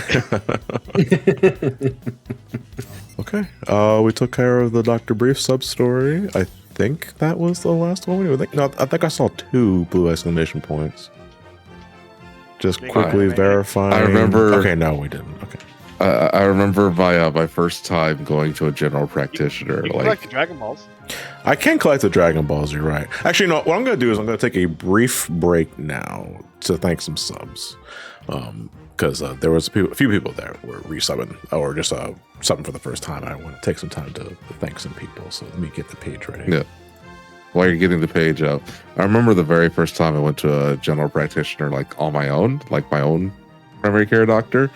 Okay, we took care of the Dr. Brief sub story. I think that was the last one. I think I saw 2 blue exclamation points. Just quickly verifying. I remember. Okay, no, we didn't. Okay. I remember my first time going to a general practitioner. You can collect the Dragon Balls. I can collect the Dragon Balls. You're right. Actually, no. What I'm going to do is I'm going to take a brief break now to thank some subs. Because there was a few people there who were resubbing or just subbing for the first time. I want to take some time to thank some people. So let me get the page ready. Yeah. While you're getting the page up, I remember the very first time I went to a general practitioner, like on my own, like my own primary care doctor.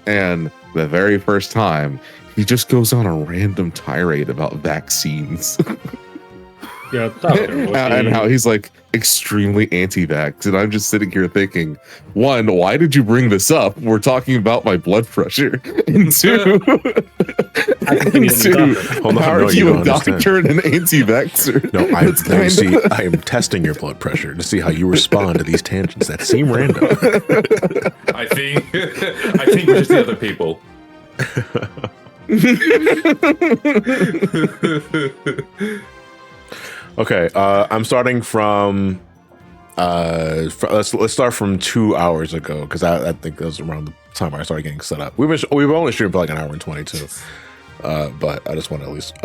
And the very first time, he just goes on a random tirade about vaccines. Yeah, and how he's like extremely anti-vax, and I'm just sitting here thinking, 1, why did you bring this up? We're talking about my blood pressure, and 2, how are you a doctor and an anti-vaxxer? No, I am testing your blood pressure to see how you respond to these tangents that seem random. I think we're just the other people. Okay, I'm starting from. Let's start from 2 hours ago because I think that was around the time I started getting set up. We've only streamed for like an hour and 22, but I just want to at least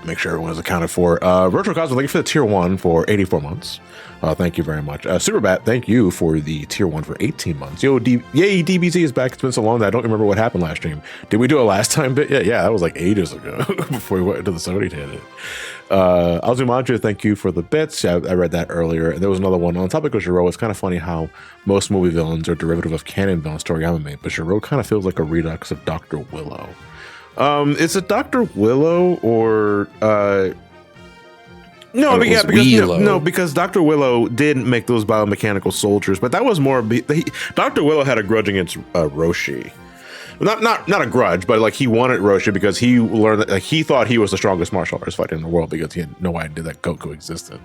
Make sure everyone's accounted for. Virtual Cosmo, thank you for the tier 1 for 84 months. Thank you very much. Superbat, thank you for the tier 1 for 18 months. Yay, DBZ is back. It's been so long that I don't remember what happened last stream. Did we do a last time bit? Yeah, that was like ages ago before we went into the Sony tangent. Alzumantra, thank you for the bits. Yeah, I read that earlier. And there was another one on topic of Giro. It's kind of funny how most movie villains are derivative of canon villains Toriyama made, but Giro kind of feels like a redux of Dr. Willow. Is it Dr. Willow or no? But yeah, because Dr. Willow did make those biomechanical soldiers, but that was more. Dr. Willow had a grudge against Roshi. Not a grudge, but like he wanted Roshi because he learned that like he thought he was the strongest martial artist fighter in the world because he had no idea that Goku existed.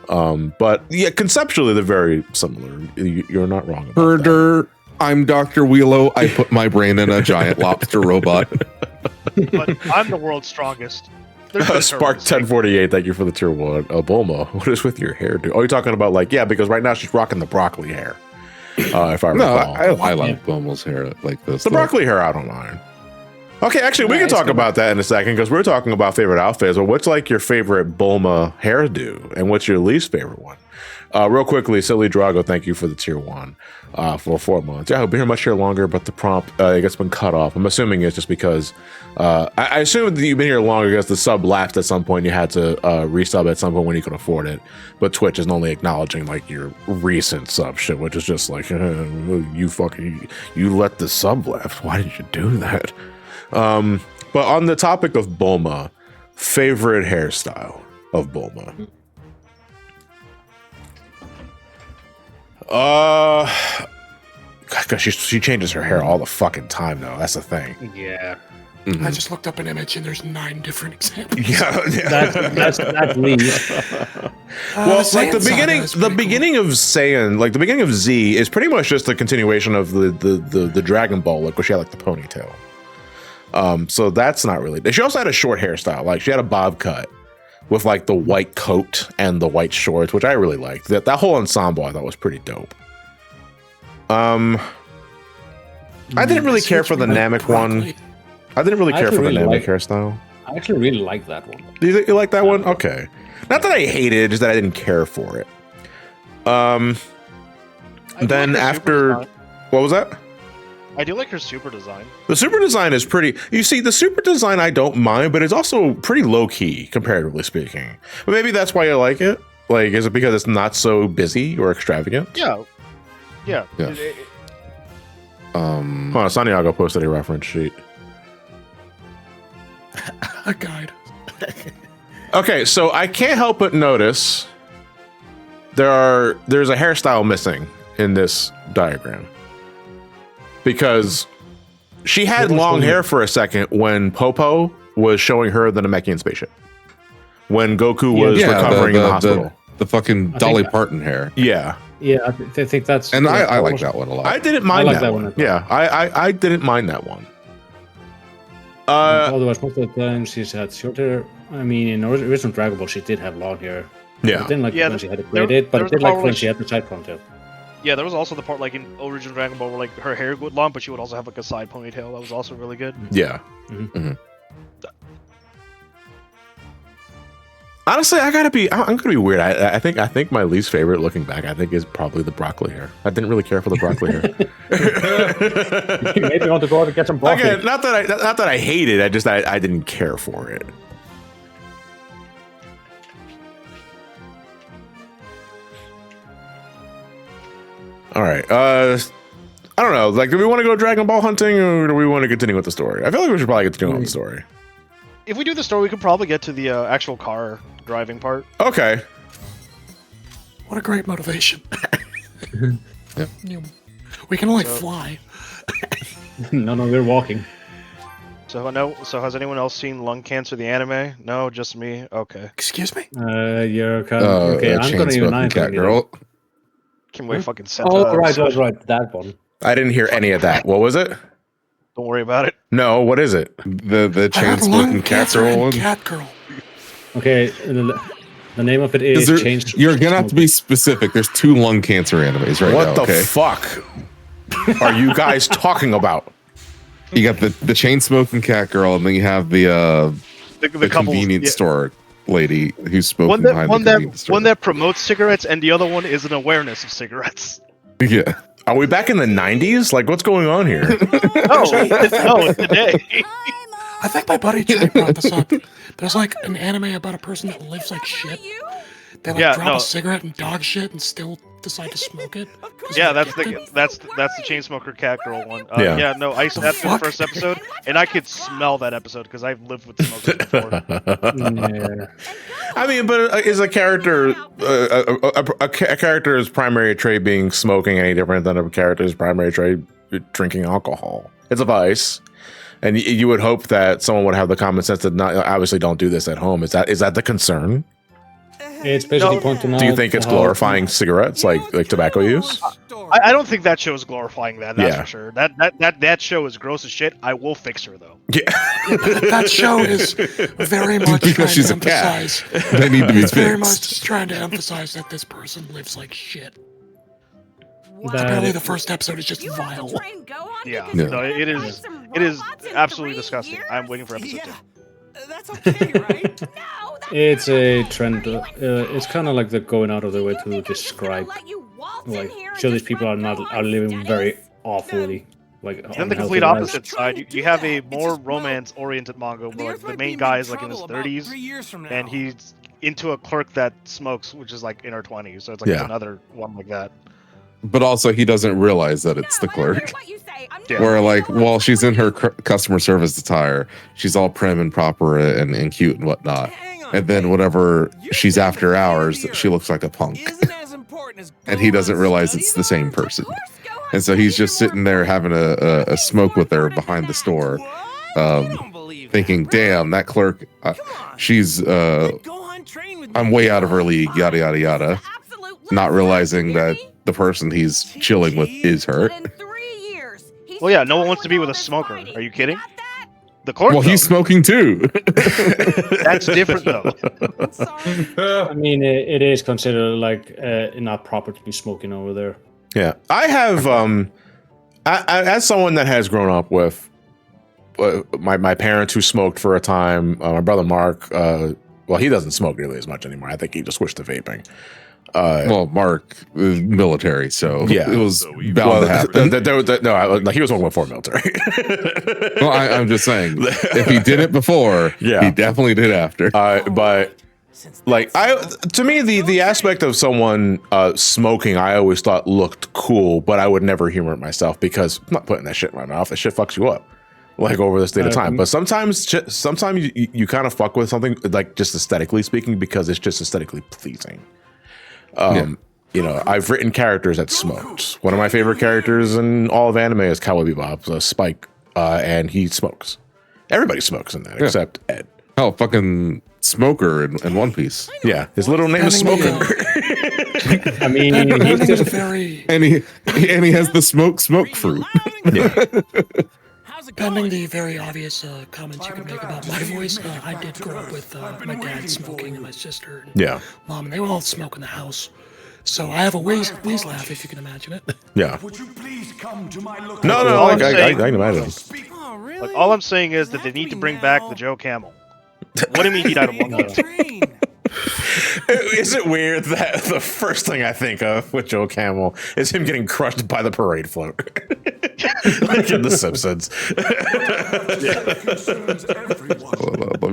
But yeah, conceptually they're very similar. You're not wrong about that. I'm Dr. Willow. I put my brain in a giant lobster robot. But I'm the world's strongest. Spark 1048, thank you for the tier 1. Bulma, what is with your hair, dude? Oh, you're talking about like, yeah, because right now she's rocking the broccoli hair. If I recall. I like Bulma's hair like this. The broccoli hair, I don't mind. Okay, actually, we can talk about that in a second because we're talking about favorite outfits. Well, what's like your favorite Bulma hairdo and what's your least favorite one? Real quickly, Silly Drago, thank you for the tier 1 for 4 months. Yeah, I'll be here much here longer, but the prompt I guess been cut off. I'm assuming it's just because I assume that you've been here longer because the sub lapsed at some point. You had to resub at some point when you could afford it. But Twitch is only acknowledging like your recent sub shit, which is just like you let the sub left. Why did you do that? But on the topic of Bulma, favorite hairstyle of Bulma. Cause she changes her hair all the fucking time though. That's the thing. Yeah. Mm-hmm. I just looked up an image and there's 9 different examples. Yeah. That's me. Well, like the beginning of Saiyan, like the beginning of Z is pretty much just a continuation of the Dragon Ball look, where she had like the ponytail. So that's not really. She also had a short hairstyle. Like she had a bob cut with like the white coat and the white shorts, which I really liked. That whole ensemble I thought was pretty dope. I didn't really care for the Namek one. I didn't really care for the Namek hairstyle. I actually really like that one. Do you think you like that one? Okay. Not that I hated it, just that I didn't care for it. Then after, what was that? I do like her super design. The super design is pretty. You see, the super design I don't mind, but it's also pretty low key, comparatively speaking. But maybe that's why I like it. Like, is it because it's not so busy or extravagant? Yeah. Hold on, Santiago posted a reference sheet. A guide. Okay, so I can't help but notice there's a hairstyle missing in this diagram. Because she had long hair for a second when Popo was showing her the Namekian spaceship. When Goku was recovering in the hospital. The fucking Dolly Parton hair. Yeah. Yeah, I think that's... And I like that one a lot. I didn't mind that one. Yeah, I didn't mind that one. Otherwise, most of the time she's had shorter... I mean, in original Dragon Ball, she did have long hair. Yeah. I didn't like when she had it braided, but I did like when she had the side ponytail. Yeah, there was also the part like in original Dragon Ball where like her hair would long, but she would also have like a side ponytail. That was also really good. Yeah. Honestly, I'm gonna be weird. I think my least favorite, looking back, I think is probably the broccoli hair. I didn't really care for the broccoli hair. You made me want to go out and get some broccoli. Again, not that I hate it. I didn't care for it. All right. I don't know. Like, do we want to go Dragon Ball hunting, or do we want to continue with the story? I feel like we should probably continue with the story. If we do the story, we could probably get to the actual car driving part. Okay. What a great motivation. Yeah. We can only fly. No, we're walking. So has anyone else seen Lung Cancer the anime? No, just me. Okay. Excuse me. You're kind of okay. I'm gonna even Kakarot. Can we fucking send right, that one. I didn't hear any of that. What was it? Don't worry about it. No, what is it? The chain smoking Kakarot one. Cat girl. Okay, the name of it is changed. You're gonna have to be specific. There's 2 lung cancer animes right now. What the fuck are you guys talking about? You got the chain smoking cat girl, and then you have the the couple convenience store lady who's smoking behind the convenience store. One that promotes cigarettes, and the other one is an awareness of cigarettes. Yeah. Are we back in the 90s? Like, what's going on here? No, today. I think my buddy Jay brought this up. There's like an anime about a person that lives like shit. They like drop a cigarette and dog shit and still decide to smoke it. Yeah, that's the Chainsmoker Cat Girl one. I sat through the first episode, and I could smell that episode because I've lived with smokers before. Yeah. I mean, but is a character a character's primary trait being smoking any different than a character's primary trait drinking alcohol? It's a vice. And you would hope that someone would have the common sense to not obviously don't do this at home. Is that the concern? It's basically pointing out. Do you think it's glorifying cigarettes, like tobacco use? I don't think that show is glorifying that. That's for sure. That show is gross as shit. I will fix her though. Yeah, that show is very much because she's to a cat. emphasize. They need to be fixed. Very much trying to emphasize that this person lives like shit. Apparently, the first episode is just vile. Yeah, no, it is absolutely disgusting. I'm waiting for episode 2. That's okay, right? It's a trend. It's kind of like they're going out of their way to describe, like, show these people are living very awfully. Like, then the complete opposite side, you have a more romance-oriented manga where like, the main guy is like in his 30s, and he's into a clerk that smokes, which is like in her 20s. So it's like it's another one like that. But also, he doesn't realize that it's the clerk. Where, like, while she's in her customer service attire, she's all prim and proper and cute and whatnot. And then whenever she's after hours, she looks like a punk. And he doesn't realize it's the same person. And so he's just sitting there having a smoke with her behind the store, thinking, damn, that clerk, she's, I'm way out of her league, yada, yada, yada. Not realizing that the person he's chilling with is her. Well, yeah, no one wants to be with a smoker. Are you kidding? The clerk. Well, he's smoking too. That's different, though. I mean, it is considered like not proper to be smoking over there. Yeah, I have. As someone that has grown up with my parents who smoked for a time, my brother Mark. Well, he doesn't smoke nearly as much anymore. I think he just switched to vaping. Well, Mark is military, so yeah, it was bound to happen. He was working before military. Well, I'm just saying, if he did it before, he definitely did after. But like, to me, the aspect of someone smoking, I always thought looked cool, but I would never humor it myself because I'm not putting that shit in my mouth. That shit fucks you up. Like over the state of time, but sometimes you kind of fuck with something like just aesthetically speaking because it's just aesthetically pleasing. You know, I've written characters that smoked. One of my favorite characters in all of anime is Cowboy Bebop, Spike, and he smokes. Everybody smokes in that except Ed. Oh, fucking Smoker in One Piece. Yeah, his little name is Smoker. I mean, he's just very and he has the smoke fruit. Pending the very obvious comments you can make about my voice, I did grow up with my dad smoking and my sister and mom, and they were all smoking in the house. So I have a wheeze laugh, if you can imagine it. Yeah. Would you please come to my location? No, I can imagine. Oh, really? Like, all I'm saying is that they need to bring back the Joe Camel. What do you mean he died of lung cancer? Is it weird that the first thing I think of with Joe Camel is him getting crushed by the parade float? Like in The Simpsons. Hold on, let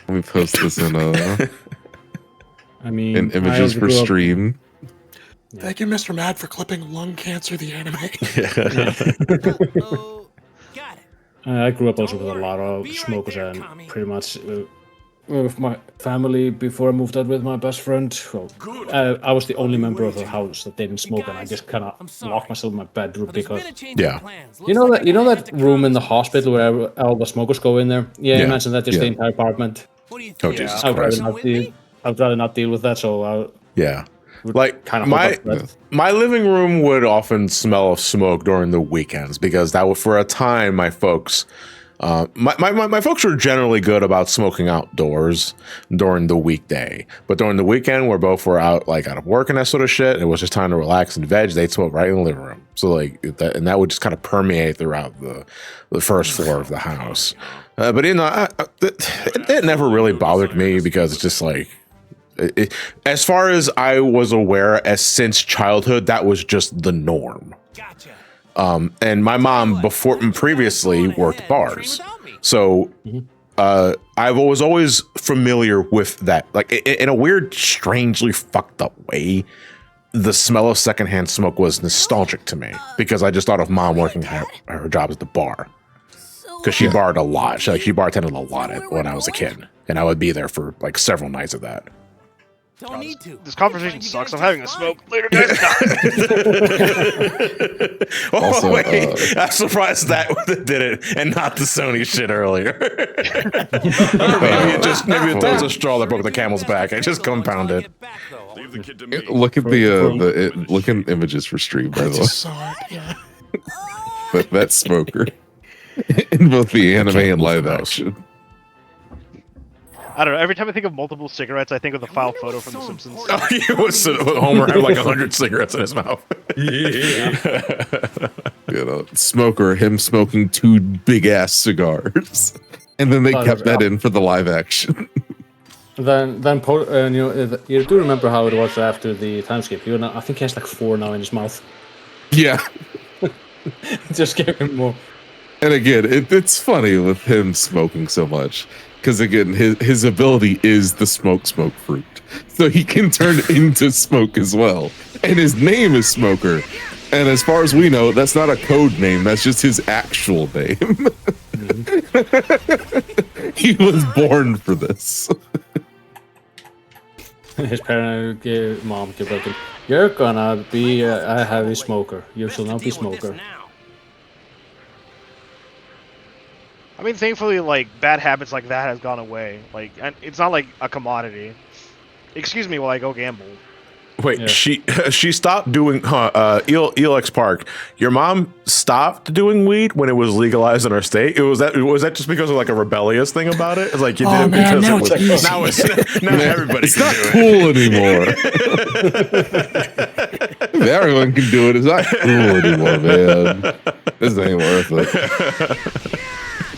me post this in I mean, in images for stream. Thank you, Mr. Mad, for clipping Lung Cancer, the anime. I grew up also with a lot of smokers and pretty much with my family before I moved out with my best friend. Well, I was the only member of the house that didn't smoke, and I just kind of locked myself in my bedroom because you know that room in the hospital where all the smokers go in there. Yeah, imagine that just the entire apartment. Oh Jesus Christ! I'd rather not deal with that. So like kind of my living room would often smell of smoke during the weekends because that was for a time my folks. My folks were generally good about smoking outdoors during the weekday, but during the weekend, where both were out of work and that sort of shit, it was just time to relax and veg. They'd smoke right in the living room. So like that would just kind of permeate throughout the first floor of the house. But it never really bothered me because it's just like, as far as I was aware, since childhood, that was just the norm. Gotcha. And my mom previously worked bars, so I was always familiar with that. Like in a weird, strangely fucked up way, the smell of secondhand smoke was nostalgic to me because I just thought of mom working her job at the bar. Because she barred a lot. She bartended a lot when I was a kid, and I would be there for like several nights of that. Don't need to. This conversation sucks. I'm having a smoke. Later, guys. Also, wait. I'm surprised that did it and not the Sony shit earlier. maybe it was a straw that broke the camel's back. I just compounded. Leave the kid to me. Look at look at images for stream, by the way. Saw it, yeah. But that smoker in both the anime and live action. I don't know. Every time I think of multiple cigarettes, I think of the file photo from The Simpsons. Homer had like 100 cigarettes in his mouth. Smoker, him smoking 2 big ass cigars, and then they kept that in for the live action. Then you do remember how it was after the time skip. I think he has like 4 now in his mouth. Yeah, just give him more. And again, it's funny with him smoking so much. Because again, his ability is the smoke fruit. So he can turn into smoke as well. And his name is Smoker. And as far as we know, that's not a code name. That's just his actual name. He was born for this. His mom gave him, "You're gonna be a heavy smoker. You shall not be smoker." I mean, thankfully, like, bad habits like that has gone away. Like, and it's not like a commodity. Excuse me while I go gamble. Wait, she stopped doing ELX Park. Your mom stopped doing weed when it was legalized in our state. Was that just because of like a rebellious thing about it? It's like you did it because now now everybody. It's not cool anymore. If everyone can do it, it's not cool anymore, man. This ain't worth it.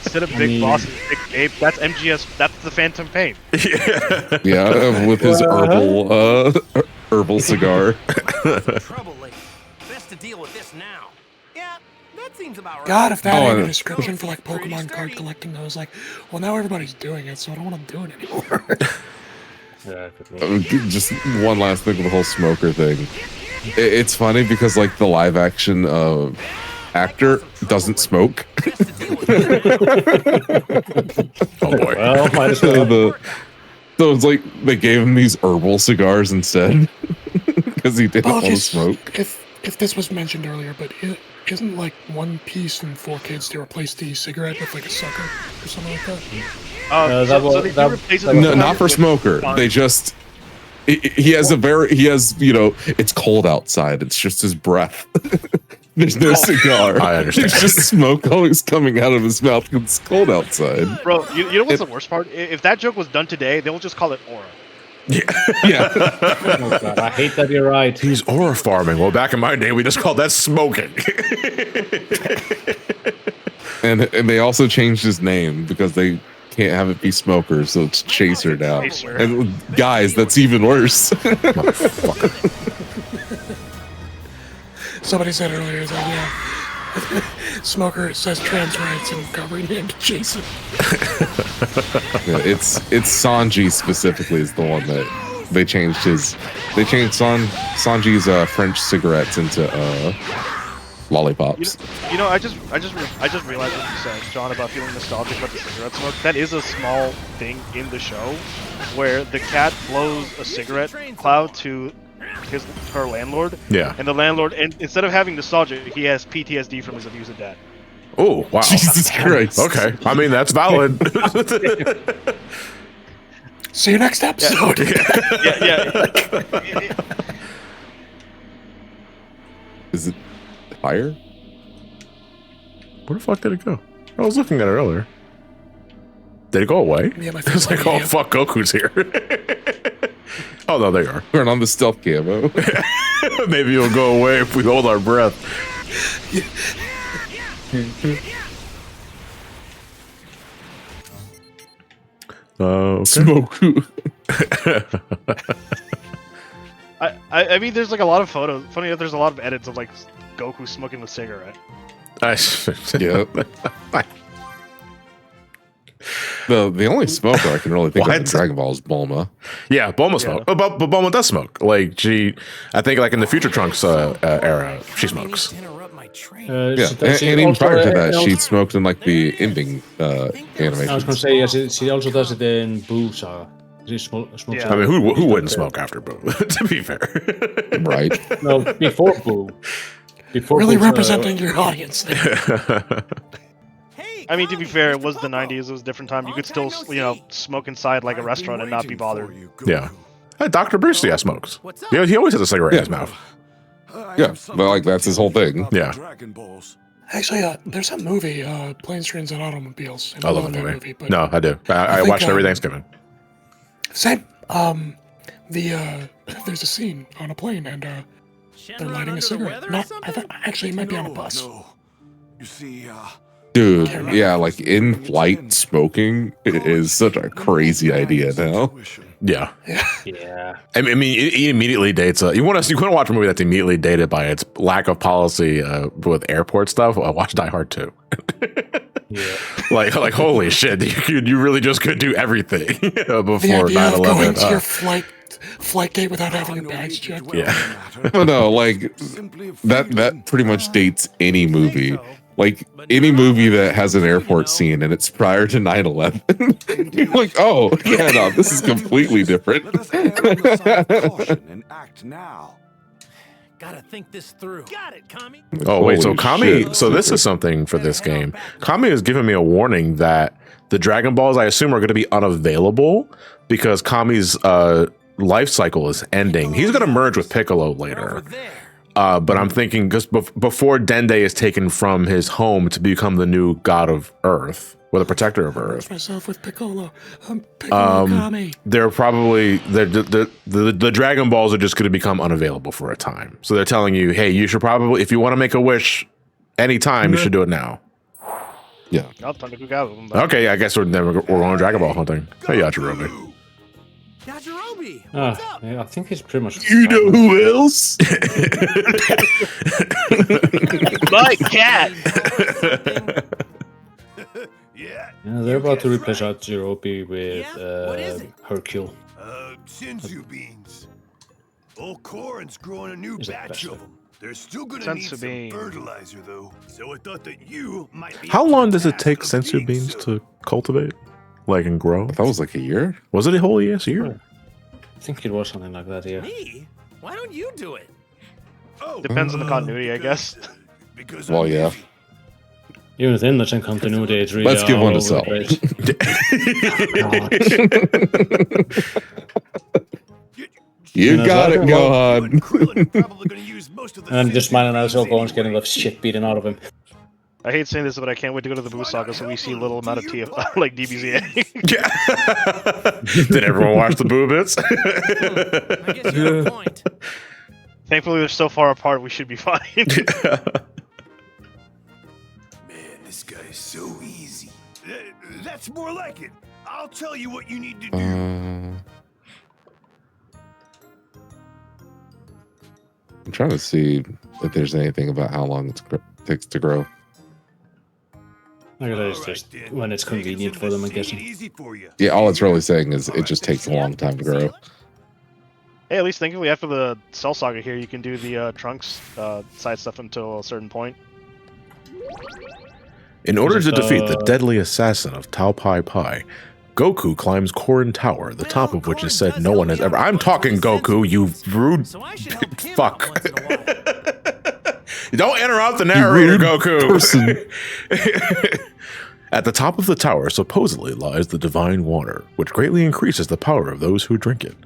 Instead of Big Boss and Big Ape, that's MGS. That's the Phantom Pain. Yeah, with his herbal cigar. Trouble lady. Best to deal with this now. Yeah, that seems about right. God, if that had a description for like Pokemon card collecting, I was like, well, now everybody's doing it, so I don't want to do it anymore. Just one last thing with the whole smoker thing. It's funny because like the live action actor doesn't smoke. Oh boy. Well, might as well. So it's like they gave him these herbal cigars instead because he didn't want to smoke. If this was mentioned earlier, but isn't like One Piece and 4 Kids to replace the cigarette with like a sucker or something like that? No, not for smoker. They just he has it's cold outside. It's just his breath. There's no cigar. I understand. There's just smoke always coming out of his mouth because it's cold outside. Bro, you know what's the worst part? If that joke was done today, they'll just call it aura. Yeah. Oh God, I hate that you're right. He's aura farming. Well, back in my day, we just called that smoking. And they also changed his name because they can't have it be Smoker, so it's Chaser now. Chaser. And guys, that's even worse. Motherfucker. Somebody said earlier that, Smoker says trans rights and covering him to Jason. Yeah, it's Sanji specifically is the one that they changed Sanji's French cigarettes into lollipops. You know, I just realized what you said, John, about feeling nostalgic about the cigarette smoke. That is a small thing in the show, where the cat blows a cigarette cloud to her landlord. Yeah. And the landlord, and instead of having nostalgia, he has PTSD from his abusive dad. Oh wow! Jesus Christ. Okay, I mean that's valid. See you next episode. Yeah. Is it fire? Where the fuck did it go? I was looking at it earlier. Did it go away? Yeah, my It's like, oh fuck, Goku's here. Oh no, they are. Turn on the stealth camo. Maybe it'll go away if we hold our breath. Smoke. I mean, there's like a lot of photos. Funny enough, there's a lot of edits of like Goku smoking a cigarette. Yep. The only smoker I can really think of in Dragon Ball is Bulma. Yeah, Bulma smoke. But Bulma does smoke. Like I think like in the Future Trunks era, she smokes. And even prior to that, she smoked in like the ending animation. I was going to say, yes, she also does it in Boo Saga. She smokes. I mean, who wouldn't smoke after Boo? To be fair, right? No, before Boo. Really representing your audience there. I mean, to be fair, it was the 90s. It was a different time. You could still, smoke inside like a restaurant and not be bothered. Yeah. Hey, Dr. Bruce, yeah, smokes. Yeah, he always has a cigarette in his mouth. Yeah, but like that's his whole thing. Yeah. Actually, there's that movie, Planes, Trains, and Automobiles. I love that movie. No, I do. I watched it every Thanksgiving. Same. There's a scene on a plane, and they're lighting a cigarette. Actually, it might be on a bus. You see, dude, yeah, like in flight smoking is such a crazy idea now. Yeah. Yeah. I mean, it immediately dates. You want to watch a movie that's immediately dated by its lack of policy with airport stuff? Watch Die Hard 2. Yeah. like holy shit! You really just could do everything before 9/11. Going to your flight gate without having your bags checked. Yeah. Well, no, like that pretty much dates any movie. Like any movie that has an airport scene and it's prior to 9/11, you're like, oh yeah, no, this is completely different. and act now. Gotta think this through. Got it, Kami. Oh wait, so Holy Kami. shit. So this is something for this game. Kami has given me a warning that the Dragon Balls, I assume, are going to be unavailable because Kami's life cycle is ending. He's going to merge with Piccolo later. But I'm thinking because before Dende is taken from his home to become the new god of Earth, or the protector of Earth. Myself with Piccolo. Piccolo Kami. They're probably the Dragon Balls are just going to become unavailable for a time. So they're telling you, hey, you should probably, if you want to make a wish anytime, you should do it now. Yeah. Okay, I guess we're going Dragon Ball hunting. Hey, Yajirobe. Yajirobe, what's up? Yeah, I think he's pretty much. You know who else? My cat. Yeah, they're about to replace Yajirobe with Hercule. Senzu beans. Old Korin's growing a new Is it batch better? of them. They're still gonna need some Senzu beans. fertilizer though. So I thought that you might be. How up to long the does it task take of sensu being beans so- to cultivate, like and grow? That was like a year. Was it a whole year? I think it was something like that, yeah. Me? Why don't you do it? Oh, Depends on the continuity, I guess. because Well, I'm yeah. busy. Even within the same continuity, it's really. Let's give all one to over Sal. the place. You know, got it, Dragon Gohan. Krillin probably gonna use most of the And just senzu smiling at beans himself, Gohan's anyway. getting the shit beaten out of him. I hate saying this, but I can't wait to go to the Boo Saga so we see little amount of TF like DBZA. Yeah. Did everyone watch the boo bits? I guess you have a point. Thankfully, they're so far apart, we should be fine. Man, this guy is so easy. That's more like it. I'll tell you what you need to do. I'm trying to see if there's anything about how long it takes to grow. I guess it's just when it's convenient for them, I'm guessing. Easy for you. Yeah, all it's really saying is it just takes a long time to grow. Hey, at least thankfully after the Cell Saga here, you can do the Trunks side stuff until a certain point. In order to Just, defeat the deadly assassin of Tao Pai Pai, Goku climbs Korin Tower, the top of which is said no one has ever. I'm talking Goku, you rude So I should help him fuck. once in a while. Don't interrupt the narrator, rude Goku. person. At the top of the tower supposedly lies the divine water, which greatly increases the power of those who drink it.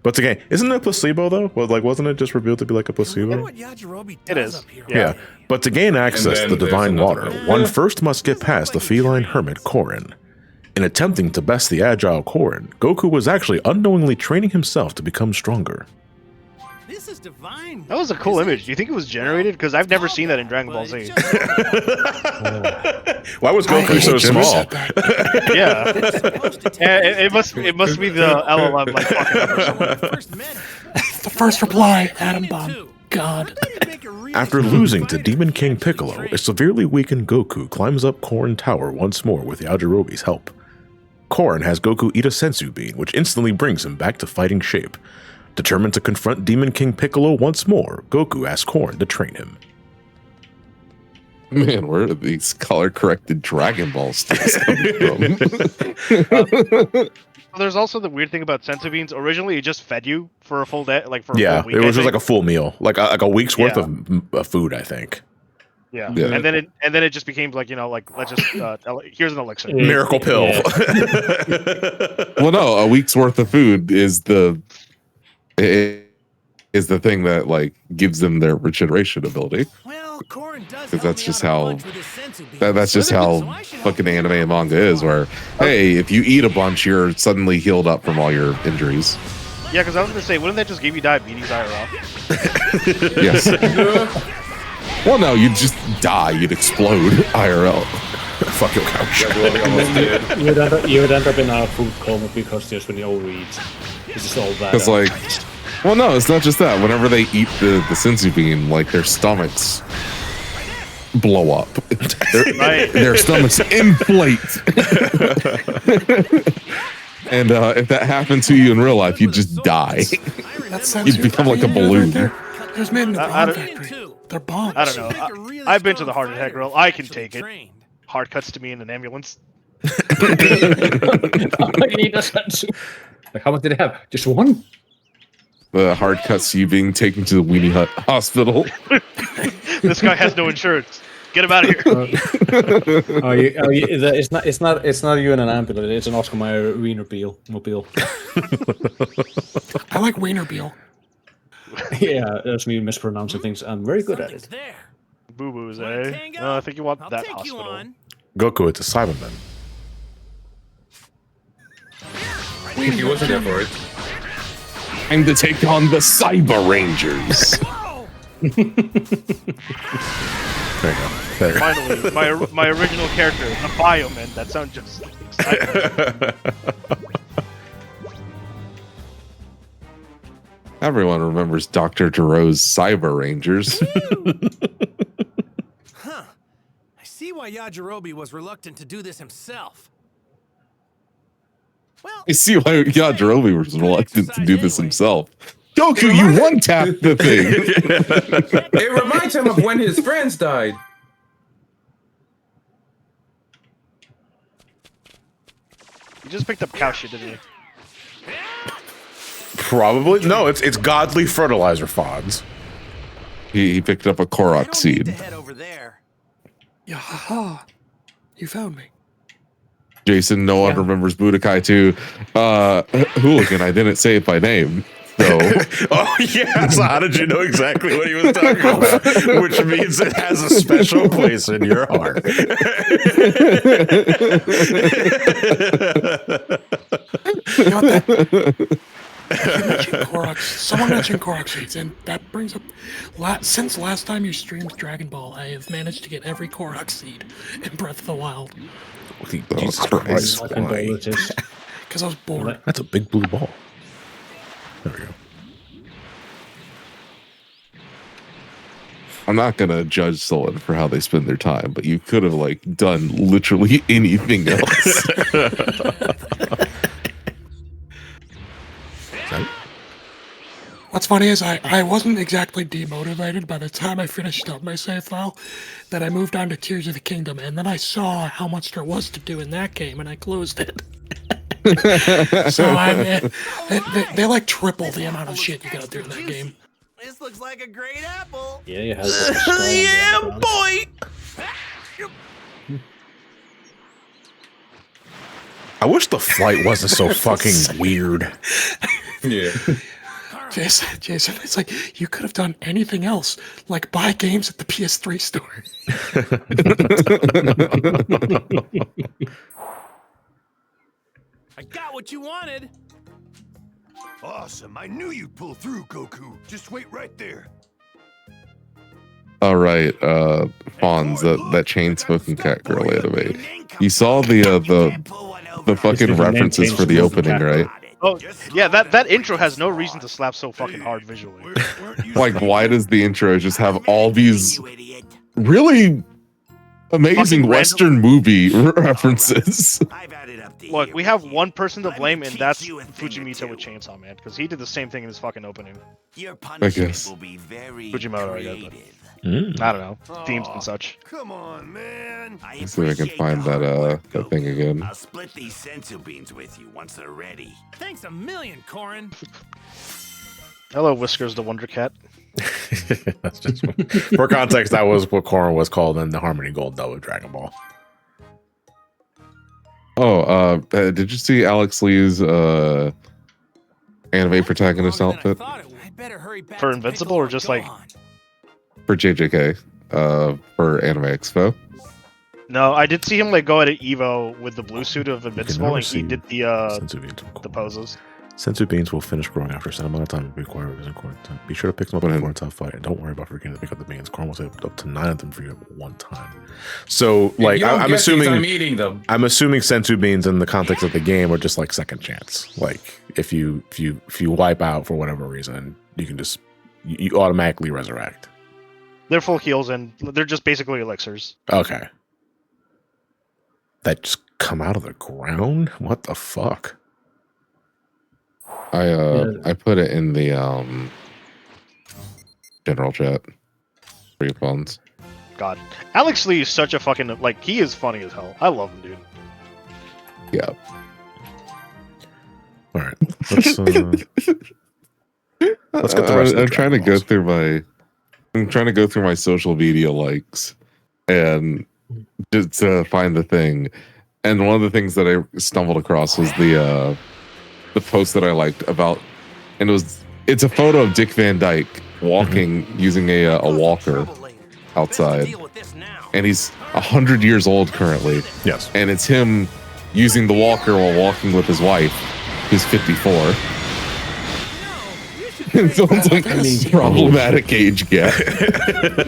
But again, isn't it a placebo though? Well, like, wasn't it just revealed to be like a I wonder placebo? what Yajirobe It does is. up here. Yeah. But to gain access to then the there's divine another water, one. one first must get past the feline hermit Korin. In attempting to best the agile Korin, Goku was actually unknowingly training himself to become stronger. This is was divine. That was a cool image. Do you think it was generated? Because I've never seen that in Dragon Ball Z. Why was Goku so small? Yeah. It must be the LLM like fucking up or something. The first reply, Atom Bomb. God. After losing to Demon King Piccolo, a severely weakened Goku climbs up Korin Tower once more with Yajirobe's help. Korin has Goku eat a sensu bean, which instantly brings him back to fighting shape. Determined to confront Demon King Piccolo once more, Goku asks Korin to train him. Man, where are these color-corrected Dragon Ball sticks coming from? There's also the weird thing about sensu beans. Originally, it just fed you for a full day, like for a Yeah, full week. it was just like a full meal, like a week's worth Yeah. of food, I think. Yeah. Yeah. and then it just became like let's just here's an elixir. Miracle pill. Well, no, a week's worth of food is the thing that like gives them their regeneration ability. Well, Korin does Because that's just how that's fucking anime and manga is. Where hey, if you eat a bunch, you're suddenly healed up from all your injuries. Yeah, because I was gonna say, wouldn't that just give you diabetes IRL? Yes. Well, no, you'd just die. You'd explode IRL. Fuck your couch. You would end up in a food coma because just when you overeat, it's just all bad. Because like, well, no, it's not just that. Whenever they eat the sensu bean, like their stomachs blow up. Their stomachs inflate. And if that happened to you in real life, you'd just die. You'd become like a balloon. There's made in the bomb factory. They're bombs. I don't know. I've been to the heart attack grill. I can take it. Hard cuts to me in an ambulance. Like, how much did it have? Just one? The hard cuts to you being taken to the Weenie Hut Hospital. This guy has no insurance. Get him out of here. It's not you in an ambulance. It's an Oscar Mayer Wienermobile. I like Wienermobile. Yeah, that's me mispronouncing things. I'm very good at it. Boo boos, eh? No, I think you want that hospital. Goku, it's a Cyberman. He wasn't there for it. Time to take on the Cyber Rangers. There you go. There. Finally, my original character, the Bioman. That sounds just exciting. Everyone remembers Dr. Giro's Cyber Rangers. Huh. I see why Yajirobe was reluctant to do this himself. Well, I see why Yajirobe was reluctant to do this himself. Goku, you one-tapped the thing. It reminds him of when his friends died. You just picked up cow shit, didn't you? Probably. No, it's godly fertilizer fonts. He picked up a Korok seed. head over there. Yeah, haha. You found me. Jason, no one remembers Budokai 2. Hooligan, I didn't say it by name. So. Oh, yeah. So how did you know exactly what he was talking about? Which means it has a special place in your heart. You know what you mentioned Korok. Someone mentioned Korok seeds, and that brings up. Since last time you streamed Dragon Ball, I have managed to get every Korok seed in Breath of the Wild. Jesus Christ. Why? Because I was bored. That's a big blue ball. There we go. I'm not gonna judge someone for how they spend their time, but you could have like done literally anything else. What's funny is I wasn't exactly demotivated by the time I finished up my save file, that I moved on to Tears of the Kingdom, and then I saw how much there was to do in that game, and I closed it. So they like triple the amount of shit you gotta do in that game. This looks like a great apple. Yeah, you have yeah, boy. I wish the flight wasn't so fucking weird. Yeah. Jason, it's like you could have done anything else, like buy games at the PS3 store. I got what you wanted. Awesome. I knew you'd pull through, Goku. Just wait right there. All right, Fonz, that chain-smoking cat girl anime. You saw the fucking references for the opening, right? Oh, yeah, that intro has no reason to slap so fucking hard visually. Like, why does the intro just have all these really amazing Fucking Western movie references? Look, we have one person to blame, and that's Fujimoto with Chainsaw Man, because he did the same thing in his fucking opening. I guess. Fujimoto, I guess. I don't know. Themes and such. Come on, man. Let's see if I can find that thing again. I'll split these sensu beans with you once they're ready. Thanks a million, Corin. Hello, Whiskers the Wonder Cat. That's just for context. That was what Korra was called in the Harmony Gold dub of Dragon Ball. Oh, did you see Alex Lee's anime protagonist outfit For Invincible, or just like for JJK for Anime Expo? No, I did see him like go at an Evo with the blue suit of Invincible, never and he see did Sensu beans. the poses. Sensu beans will finish growing after a set amount of time and be required in quarantine. Be sure to pick them up before a tough fight, and don't worry about forgetting to pick up the beans. Corn will say up to 9 of them for you at one time. So, like, I'm assuming I'm eating them. I'm assuming Sensu beans in the context of the game are just like second chance. Like, if you wipe out for whatever reason, you can just you automatically resurrect. They're full heals, and they're just basically elixirs. Okay. That just come out of the ground? What the fuck? I put it in the general chat for your phones. God, Alex Lee is such a fucking like he is funny as hell. I love him, dude. Yeah. All right. Let's get the rest of the I'm trying to go through my social media likes and just to find the thing. And one of the things that I stumbled across was the post that I liked about, and it's a photo of Dick Van Dyke walking using a walker outside, and he's 100 years old currently. Yes, and it's him using the walker while walking with his wife, who's 54. It sounds like a problematic age gap. And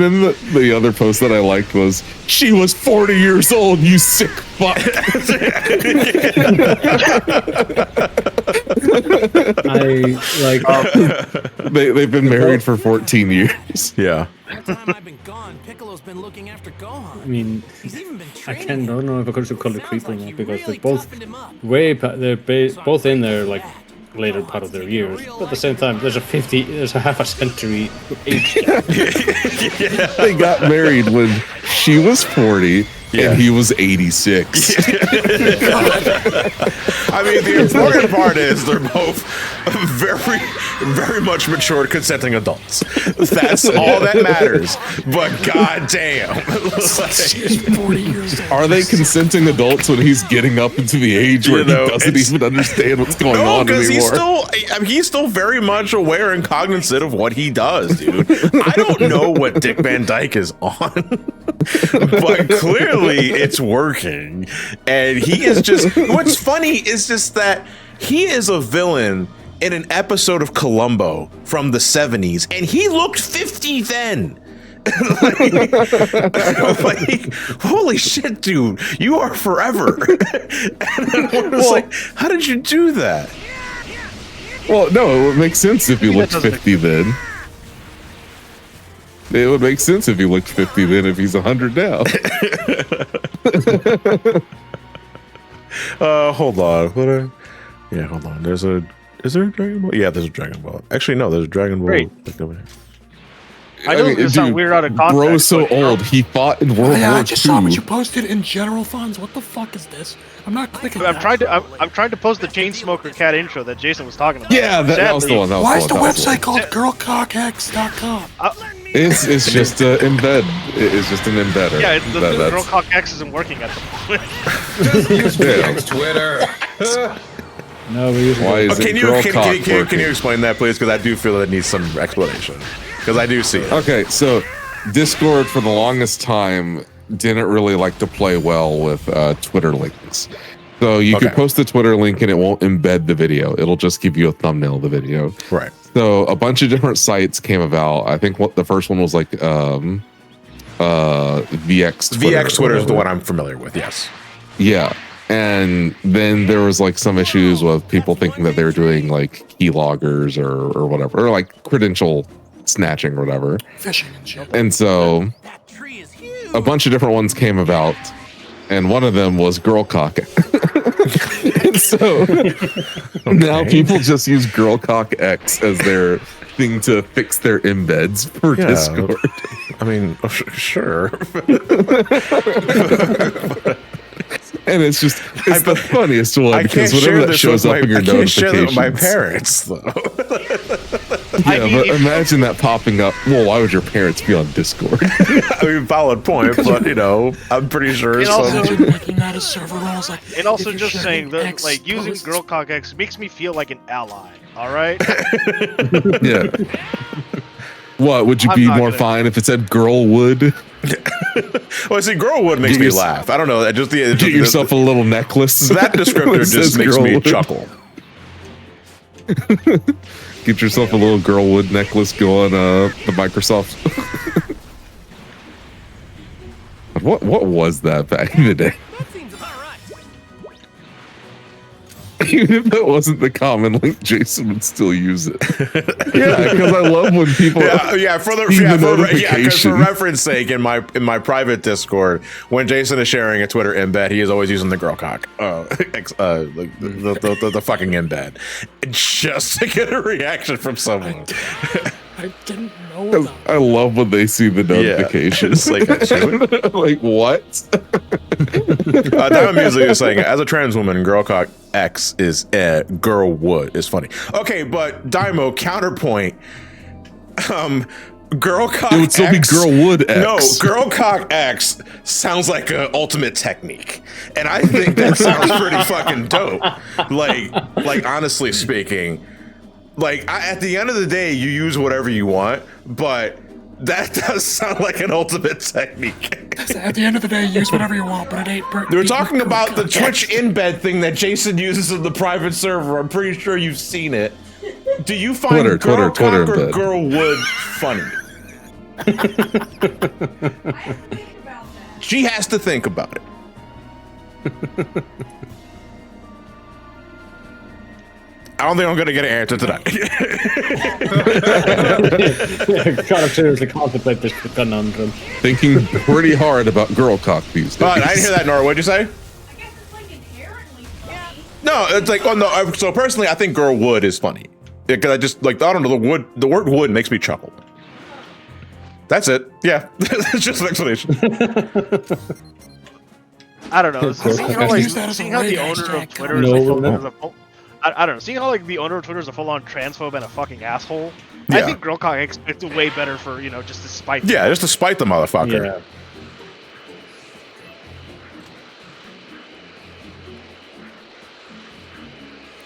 then the other post that I liked was, "She was 40 years old, you sick fuck." They've been married for 14 years. Yeah. That time I've been gone, Piccolo's been looking after Gohan. I mean, He's even been I training don't know if I could call it creep or not because they're both him up. they're both in their like later part of their years, but at the same time, there's a half a century age gap. They got married when she was 40 and he was 86. I mean, the important part is they're both very, very much mature, consenting adults. That's all that matters. But goddamn, She's 40 years old. Are they consenting adults when he's getting up into the age where he doesn't even understand what's going on anymore? He's still very much aware and cognizant of what he does, dude. I don't know what Dick Van Dyke is on, but clearly it's working. And he is just, what's funny is just that he is a villain in an episode of Columbo from the 70s, and he looked 50 then. like, holy shit, dude, you are forever. And I was like, how did you do that? Well, no, it would make sense if you looked 50 then. It would make sense if he looked 50 then if he's 100 now. Hold on. Hold on. Is there a Dragon Ball? Yeah, there's a Dragon Ball. Actually, no, there's a Dragon Ball. Great. Like over here. I know this sounds weird out of context. Bro's so old. He fought in World War II. I just saw what you posted in general funds. What the fuck is this? I'm not clicking. I'm trying to post the Chainsmoker cat intro that Jason was talking about. Yeah, that was the one. Why is the website called girlcockx.com? It's just embed. It's just an embedder. Yeah, the girlcockx isn't working at the moment. Use Twitter. No, we use Why is it can you explain that, please? Because I do feel that it needs some explanation. Because I do see it. Okay, so Discord for the longest time didn't really like to play well with Twitter links. So you Okay. could post the Twitter link and it won't embed the video. It'll just give you a thumbnail of the video. Right. So a bunch of different sites came about. I think what the first one was like VX Twitter. VX Twitter is the one I'm familiar with. Yes. Yeah. And then there was like some issues with people thinking that they were doing like keyloggers or whatever, or like credential snatching or whatever. Fishing and shit. And so a bunch of different ones came about, and one of them was girl cock. And so now people just use girl cock X as their thing to fix their embeds for Discord. I mean, sure. And it's the funniest one because whenever that shows up in your notifications, share that with my parents though. But imagine that popping up. Well, why would your parents be on Discord? I mean, valid point, but I'm pretty sure. It also, making that a server role is like. And also just saying that, like, using girl cock X makes me feel like an ally. All right. Yeah. What would you be more fine if it said girl would? Well, see, girl would makes me laugh. I don't know. Get yourself a little necklace. That descriptor just makes me chuckle. Get yourself a little girl wood necklace. Go on the Microsoft. What was that back in the day? Even if it wasn't the common link, Jason would still use it. Yeah, because I love when people. For reference sake, in my private Discord, when Jason is sharing a Twitter embed, he is always using the girl cock, the fucking embed, just to get a reaction from someone. I didn't know that. I love when they see the notifications. Yeah. Like what? Diamond Music is saying, as a trans woman, girl cock X is girl would is funny. Okay, but Daimo, counterpoint. Girl cock it would still X, be girl would X. No, girl cock X sounds like an ultimate technique, and I think that sounds pretty fucking dope. Like honestly speaking, at the end of the day, you use whatever you want, but that does sound like an ultimate technique. At the end of the day, use whatever you want, but it ain't. They're talking about the Twitch embed thing that Jason uses in the private server. I'm pretty sure you've seen it. Do you find Twitter cock or embed. girl would funny? She has to think about it. I don't think I'm gonna get an answer to that. Gotta seriously contemplate this conundrum. Thinking pretty hard about girl cock these days. I didn't hear that, Nora. What'd you say? No, it's like, oh no. So personally, I think girl would is funny because I just I don't know, the word would makes me chuckle. That's it. Yeah, it's just an explanation. I don't know. Seeing how the owner of Twitter is I don't know. Seeing how the owner of Twitter is a full-on transphobe and a fucking asshole, yeah. I think girl cock X is way better for just to spite. Yeah, just to spite the motherfucker. Yeah.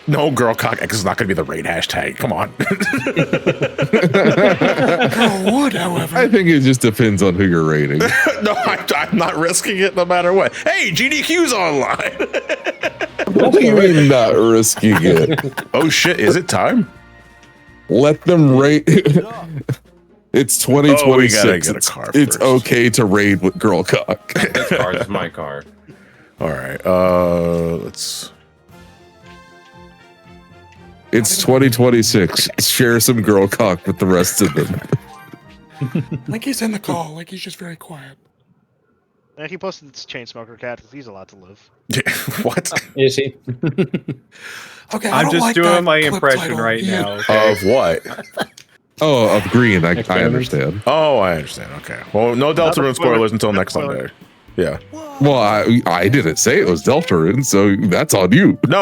No, girl cock X is not going to be the raid hashtag. Come on. Girl would, however. I think it just depends on who you're rating. No, I'm not risking it no matter what. Hey, GDQ's online. What do you mean not risking it? Oh shit, is it time? Let them rate. It's 2026. It's okay to raid with girl cock. This car is my car. All right. Let's. It's 2026. Share some girl cock with the rest of them. Like he's in the call. Like he's just very quiet. And he posted this Chainsmoker cat because he's allowed to live. What? Is he? Okay, I'm just doing my impression right now. Okay? Of what? Oh, of green. I understand. Oh, I understand. Okay. Well, no Deltarune spoilers until next Sunday. Yeah. Well, I didn't say it was Deltarune, so that's on you. No.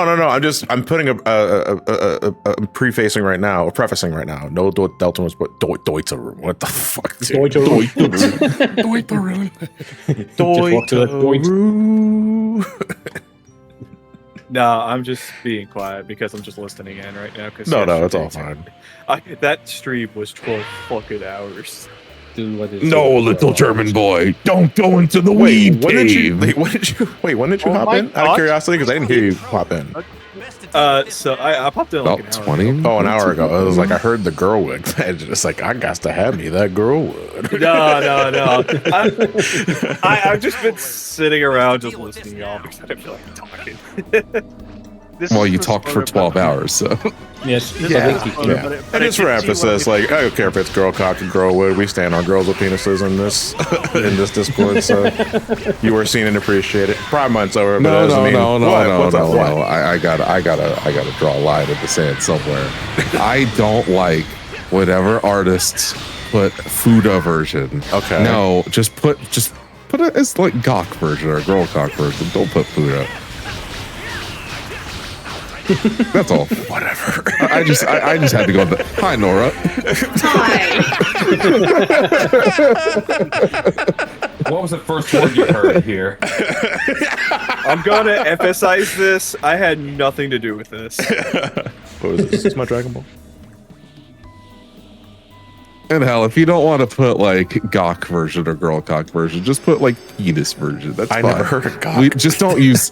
I'm putting I'm prefacing right now, or prefacing right now. No Deltarune, but Deuterune. What the fuck? Deuterune. No, I'm just being quiet because I'm just listening in right now. No, it's all fine. That stream was 12 fucking hours. do what is No, little German boy, don't go into the weed cave. When did you hop in? Out of curiosity, because I didn't hear you pop in. So I popped in like About an hour 20. ago. Oh, an hour ago. I was like, I heard the girl wood. It's like, I got to have me that girl wood. No. I've just been sitting around just listening to y'all because I didn't feel like talking. Well, you talked for 12 hours, so. Yes. Yeah. And just for emphasis, like, I don't care if it's girl cock or girl wood. We stand on girls with penises in this in this Discord. So you were seen and appreciated. Pride Month's over, but that doesn't mean No. I gotta draw a line in the sand somewhere. I don't like whatever artists put Fuda version. Okay. No, just put it as like Gawk version or girl cock version. Don't put Fuda. That's all. Whatever. I just had to go. Hi, Nora. Hi. What was the first word you heard here? I'm gonna emphasize this. I had nothing to do with this. What was this? Is this my Dragon Ball? And hell, if you don't want to put like Gawk version or girl cock version, just put like penis version. That's fine. never heard of Gawk. We just don't use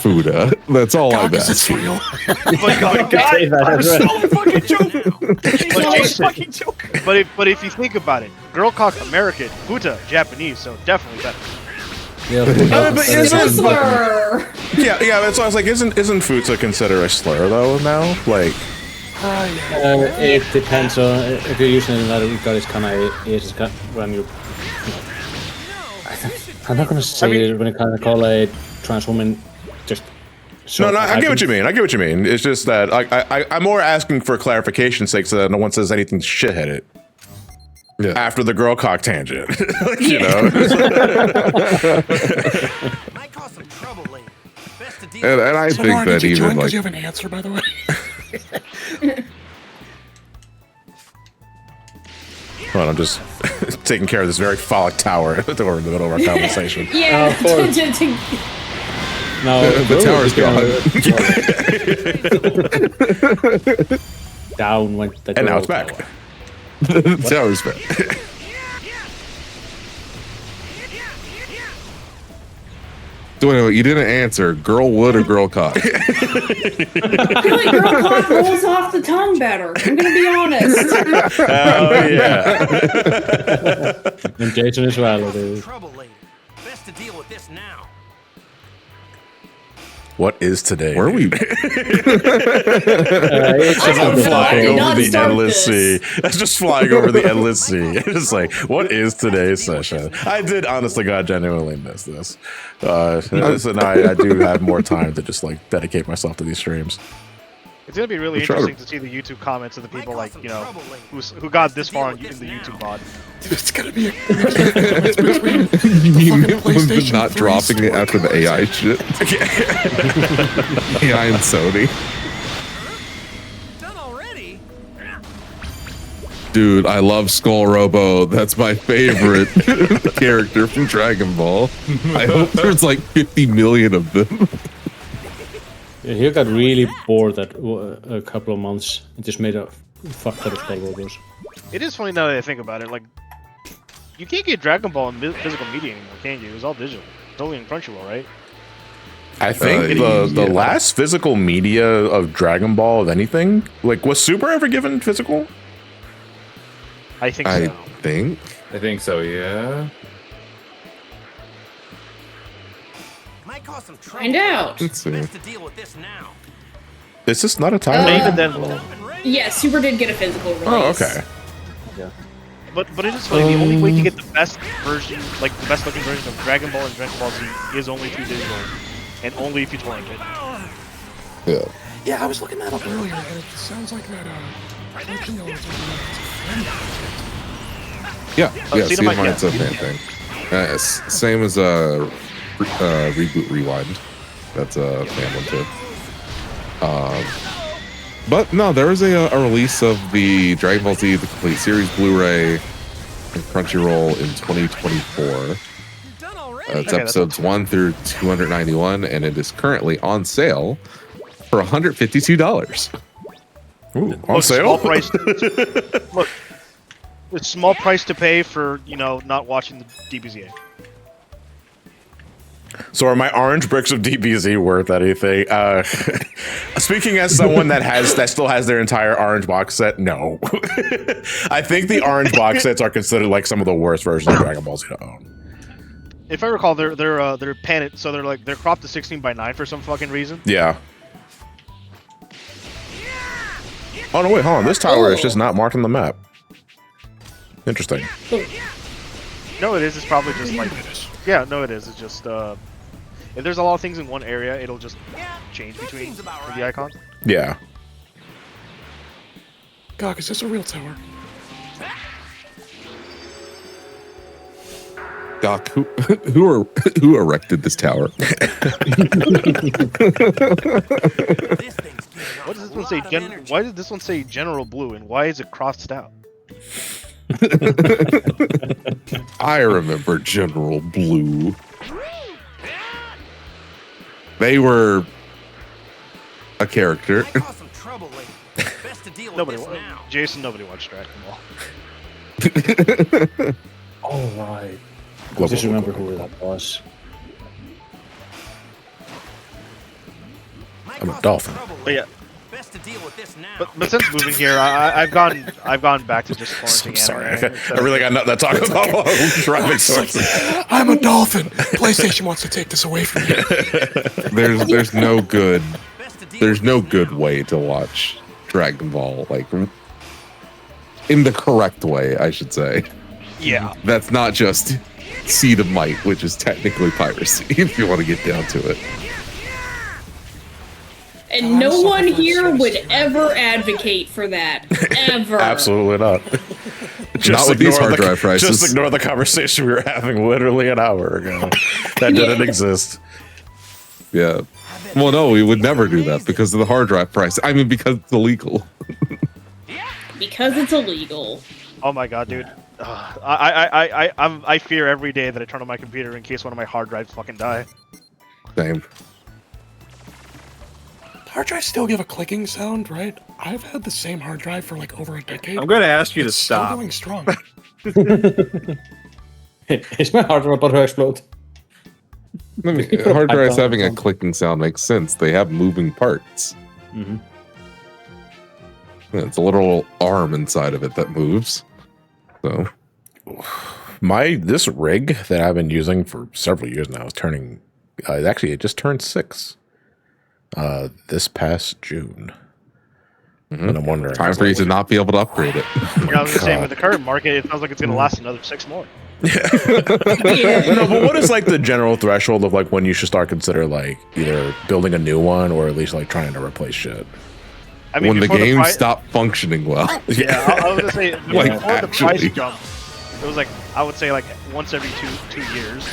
Fuda. That's all I'm asking. Oh my god, I stole the fucking joke. But if you think about it, girl cock American, Futa Japanese, so definitely better. But It's a slur. Yeah. That's why I was like, isn't Futsa considered a slur though now? Like, it depends on if you're using it in that regard. It's kind of when you. I'm not gonna say when it kind of call a trans woman just. No, I get what you mean. It's just that I'm more asking for clarification's sake so that no one says anything shitheaded. Yeah. After the girl cock tangent, you know. Might cause some trouble later. Best to deal And I think that even like. You have an answer, by the way. Well, I'm just taking care of this very phallic tower that we're in the middle of our conversation. Yeah. No, the tower's gone. Down went the. And now it's back. The tower's back. So anyway, you didn't answer. Girl wood or girl cock? I feel like girl cock rolls off the tongue better. I'm gonna be honest. Oh yeah. And Jason as well, dude. trouble later. Best to deal with this now. What is today? Where are we? It's just flying over the endless sea. It's just flying over the endless sea. It's like, what is today's session? I did, honestly, God, genuinely miss this. So now I do have more time to just like dedicate myself to these streams. It's gonna be really interesting to see the YouTube comments of the people like who got this far in the YouTube mod. It's gonna be a difference between PlayStation not dropping it after the AI shit. AI and Sony. Done already? Dude, I love Skull Robo. That's my favorite character from Dragon Ball. I hope there's like 50 million of them. He got really bored at a couple of months and just made a fuck ton of Skull Robos. It is funny now that I think about it. Like, you can't get Dragon Ball in physical media anymore, can you? It was all digital. It's only in Crunchyroll, right? I think the last physical media of Dragon Ball of anything, like, was Super ever given physical? I think so. I think so, yeah. Find out. Let's see. Best to deal with this now. Is this not a title? Even then, Yeah, Super did get a physical release. Oh, okay. but it is funny. The only way to get the best version, like the best looking version of Dragon Ball and Dragon Ball Z, is only through digital, and only if you torrent it. Yeah. Yeah, I was looking that up earlier, and it sounds like that. Crunchyroll is Yeah, Cedar Mine, Mine's a fan thing. Same as Reboot Rewind. That's a fan one too. But no, there was a release of the Dragon Ball Z the Complete Series Blu-ray and Crunchyroll in 2024. It's episodes 1 through 291, and it is currently on sale for $152. Ooh, on sale? Small price. a small price to pay for not watching the DBZA. So are my orange bricks of DBZ worth anything? Speaking as someone that still has their entire orange box set, no. I think the orange box sets are considered like some of the worst versions of Dragon Ball Z to own. If I recall, they're painted, so they're cropped to 16:9 for some fucking reason. Yeah. Oh no! Wait, hold on. This tower is just not marked on the map. Interesting. No, it is. It's probably just like yeah. No, it is. It's just if there's a lot of things in one area, it'll just change between the icons. Yeah. God, is this a real tower? Doc, who erected this tower? What does this one say? Why does this one say General Blue, and why is it crossed out? I remember General Blue. They were a character. Jason, nobody watched Dragon Ball. All right. I just remember who that was. I'm a dolphin. But yeah. But since moving here, I've gone back to just quarantine. I'm sorry, I really got nothing to talk about. Driving sources. I'm a dolphin. PlayStation wants to take this away from me. There's no good way to watch Dragon Ball, like in the correct way, I should say. Yeah. That's not just Seed of Might, which is technically piracy, if you want to get down to it. And no one here would ever advocate for that. Ever. Absolutely not. Not with these hard drive prices. Just ignore the conversation we were having literally an hour ago. That didn't exist. Yeah. Well, no, we would never do that because of the hard drive price. I mean, because it's illegal. Because it's illegal. Oh my god, dude. I fear every day that I turn on my computer in case one of my hard drives fucking die. Same. Hard drives still give a clicking sound, right? I've had the same hard drive for like over a decade. I'm going to ask you to It's stop. Still going strong. Is my hard drive about to explode? I mean, hard drives having a clicking sound makes sense. They have moving parts. Mm-hmm. It's a little arm inside of it that moves. So, this rig that I've been using for several years now is turning. Actually, it just turned 6. This past June. And I'm wondering. Time for you to not be able to upgrade it. I was just saying, with the current market, it sounds like it's going to last another 6 more. No, but what is like the general threshold of like when you should start consider like either building a new one or at least like trying to replace shit? I mean, when the game stopped functioning well. Yeah, I was going to say, like, before the price actually. jump, it was like, I would say like once every two years.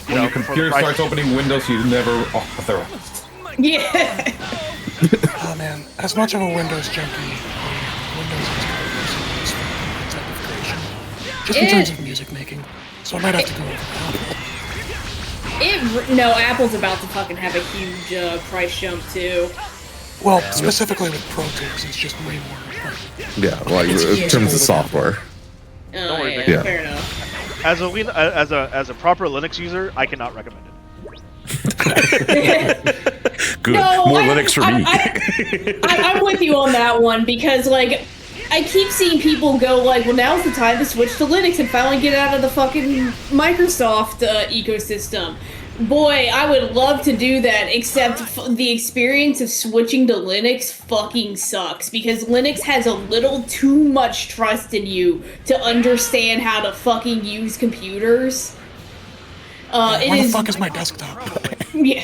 When your computer starts opening windows you never authorized. Yeah. Oh man, as much of a Windows junkie, Windows is type of creation. Just in terms of music making. So I might have to go over Apple. No, Apple's about to fucking have a huge price jump too. Well, specifically with Pro Tools, it's just way more. Yeah, like in terms of software. Oh, worry, yeah, yeah. fair enough. As a proper Linux user, I cannot recommend it. Good. No, More Linux for me. I'm with you on that one because, like, I keep seeing people go like, well, now's the time to switch to Linux and finally get out of the fucking Microsoft ecosystem. Boy, I would love to do that, except the experience of switching to Linux fucking sucks because Linux has a little too much trust in you to understand how to fucking use computers. Where the fuck is my desktop? Yeah.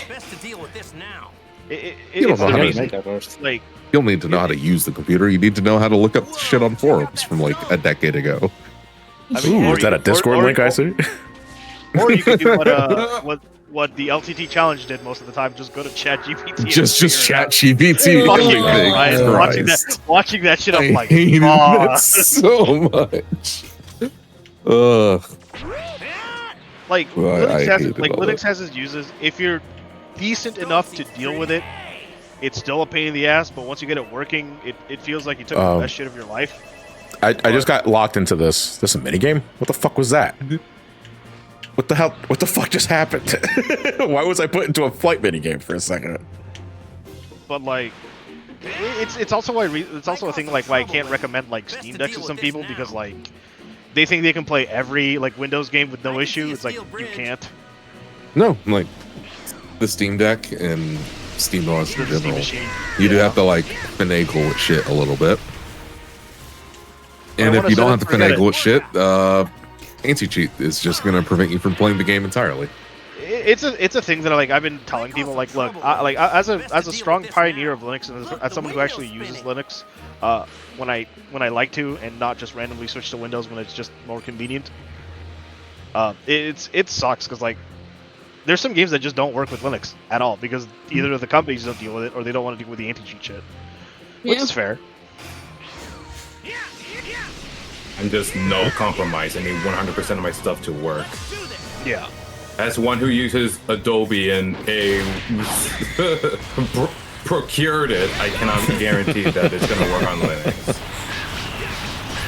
Like, you'll need to know how to use the computer. You need to know how to look up shit on forums from like a decade ago. I mean, Ooh, is that a Discord link I see? Or you could do what the LTT challenge did most of the time. Just go to ChatGPT. Just ChatGPT. Watching that shit, I'm like, hated it so much. Ugh. Like Well, Linux has its uses. If you're decent enough to deal with it, it's still a pain in the ass. But once you get it working, it feels like you took the best shit of your life. I just got locked into this. This a minigame? What the fuck was that? What the hell? What the fuck just happened? Why was I put into a flight minigame for a second? But like, it's also why it's also a thing like why I can't recommend like Steam Decks to some people because like they think they can play every like Windows game with no issue. It's like you can't. No, like the Steam Deck and SteamOS in Steam general, machine. you do have to like finagle with shit a little bit. And I if wanna you don't set have it to and forget finagle with shit, anti-cheat is just going to prevent you from playing the game entirely. It's a thing that I've been telling people like look as a strong pioneer of Linux and as someone who actually uses Linux when I like to and not just randomly switch to Windows when it's just more convenient. It sucks because like there's some games that just don't work with Linux at all because either the companies don't deal with it or they don't want to deal with the anti-cheat shit, which is fair. I'm just no compromise. I need 100% of my stuff to work. Yeah. As one who uses Adobe and procured it, I cannot guarantee that it's going to work on Linux.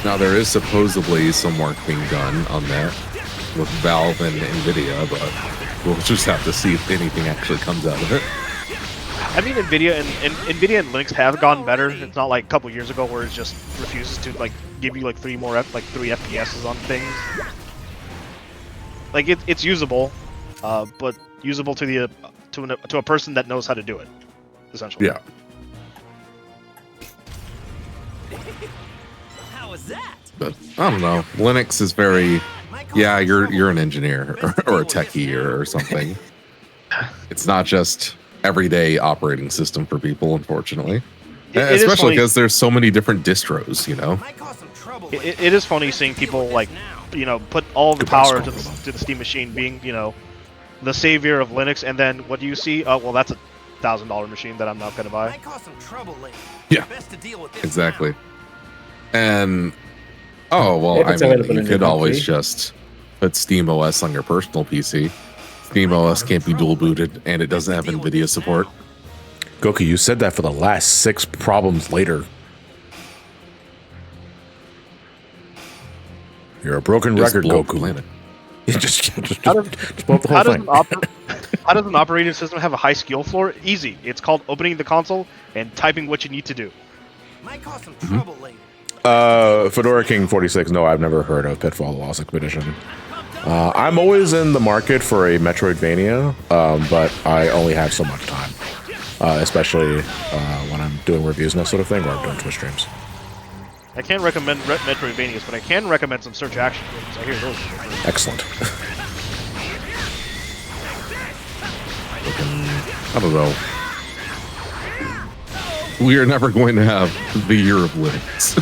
Now there is supposedly some work being done on that with Valve and Nvidia, but we'll just have to see if anything actually comes out of it. I mean, Nvidia and Linux have gotten better. It's not like a couple years ago where it just refuses to like give you like 3 FPS on things. Like it's usable, but usable to a person that knows how to do it, essentially. Yeah. How was that? But I don't know. Linux is very, yeah, you're an engineer or a techie or something. It's not just everyday operating system for people, unfortunately. Especially because there's so many different distros, you know. It is funny seeing people like, you know, put all the power to the Steam machine being, you know, the savior of Linux, and then what do you see? Oh, well, that's a $1,000 machine that I'm not going to buy. Yeah, exactly. And oh well, I mean, you could always just put SteamOS on your personal PC. SteamOS can't be dual booted, and it doesn't have NVIDIA support. Goku, you said that for the last 6 problems later. You're a broken record, Goku. Just blow up the whole thing. How does an operating system have a high skill floor? Easy. It's called opening the console and typing what you need to do. Might cause some trouble later. Fedora King 46. No, I've never heard of Pitfall: The Lost Expedition. I'm always in the market for a Metroidvania, but I only have so much time, especially when I'm doing reviews and that sort of thing, or I'm doing Twitch streams. I can't recommend Metroidvanias, but I can recommend some search action games. I hear those. Excellent. I don't know. We are never going to have the year of Linux.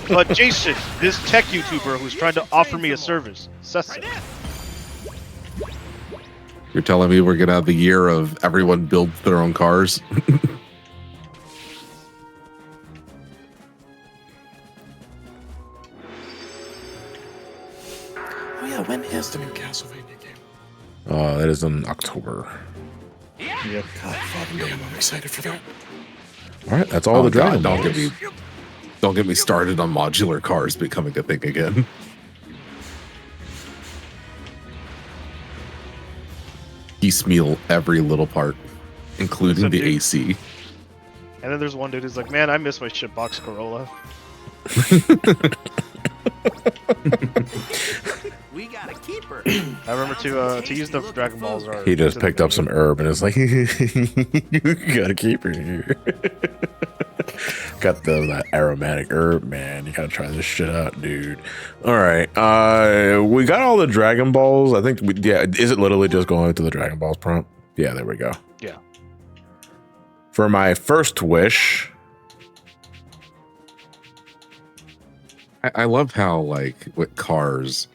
But Jason, this tech YouTuber who's trying to offer me a service, says so. You're telling me we're going to have the year of everyone builds their own cars? Oh yeah, when is the new Castlevania game? That is in October. Yep. God fucking damn, I'm excited for that. All right, that's all the Dragon Balls. Don't get me started on modular cars becoming a thing again. Piecemeal every little part, including the AC. And then there's one dude who's like, man, I miss my shitbox Corolla. We got a keeper. I remember to use the Dragon Balls. He just picked up some herb and is like, you gotta keep her here. Got that aromatic herb, man. You gotta try this shit out, dude. All right, we got all the Dragon Balls. I think, is it literally just going to the Dragon Balls prompt? Yeah, there we go. Yeah. For my first wish, I love how, like, with cars,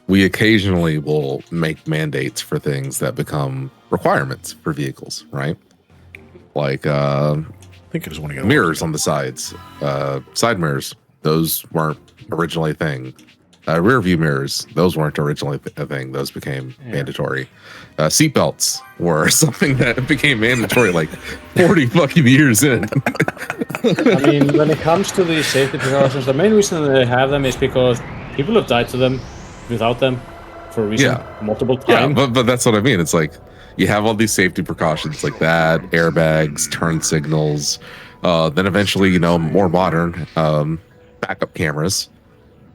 we occasionally will make mandates for things that become requirements for vehicles, right? Like, I think I just want to get mirrors on the sides, side mirrors. Those weren't originally a thing. Rear view mirrors, those weren't originally a thing. Those became mandatory. Seatbelts were something that became mandatory like 40 fucking years in. I mean, when it comes to these safety precautions, the main reason they have them is because people have died to them without them for a reason multiple times. Yeah, but that's what I mean. It's like you have all these safety precautions like that, airbags, turn signals, then eventually, you know, more modern backup cameras.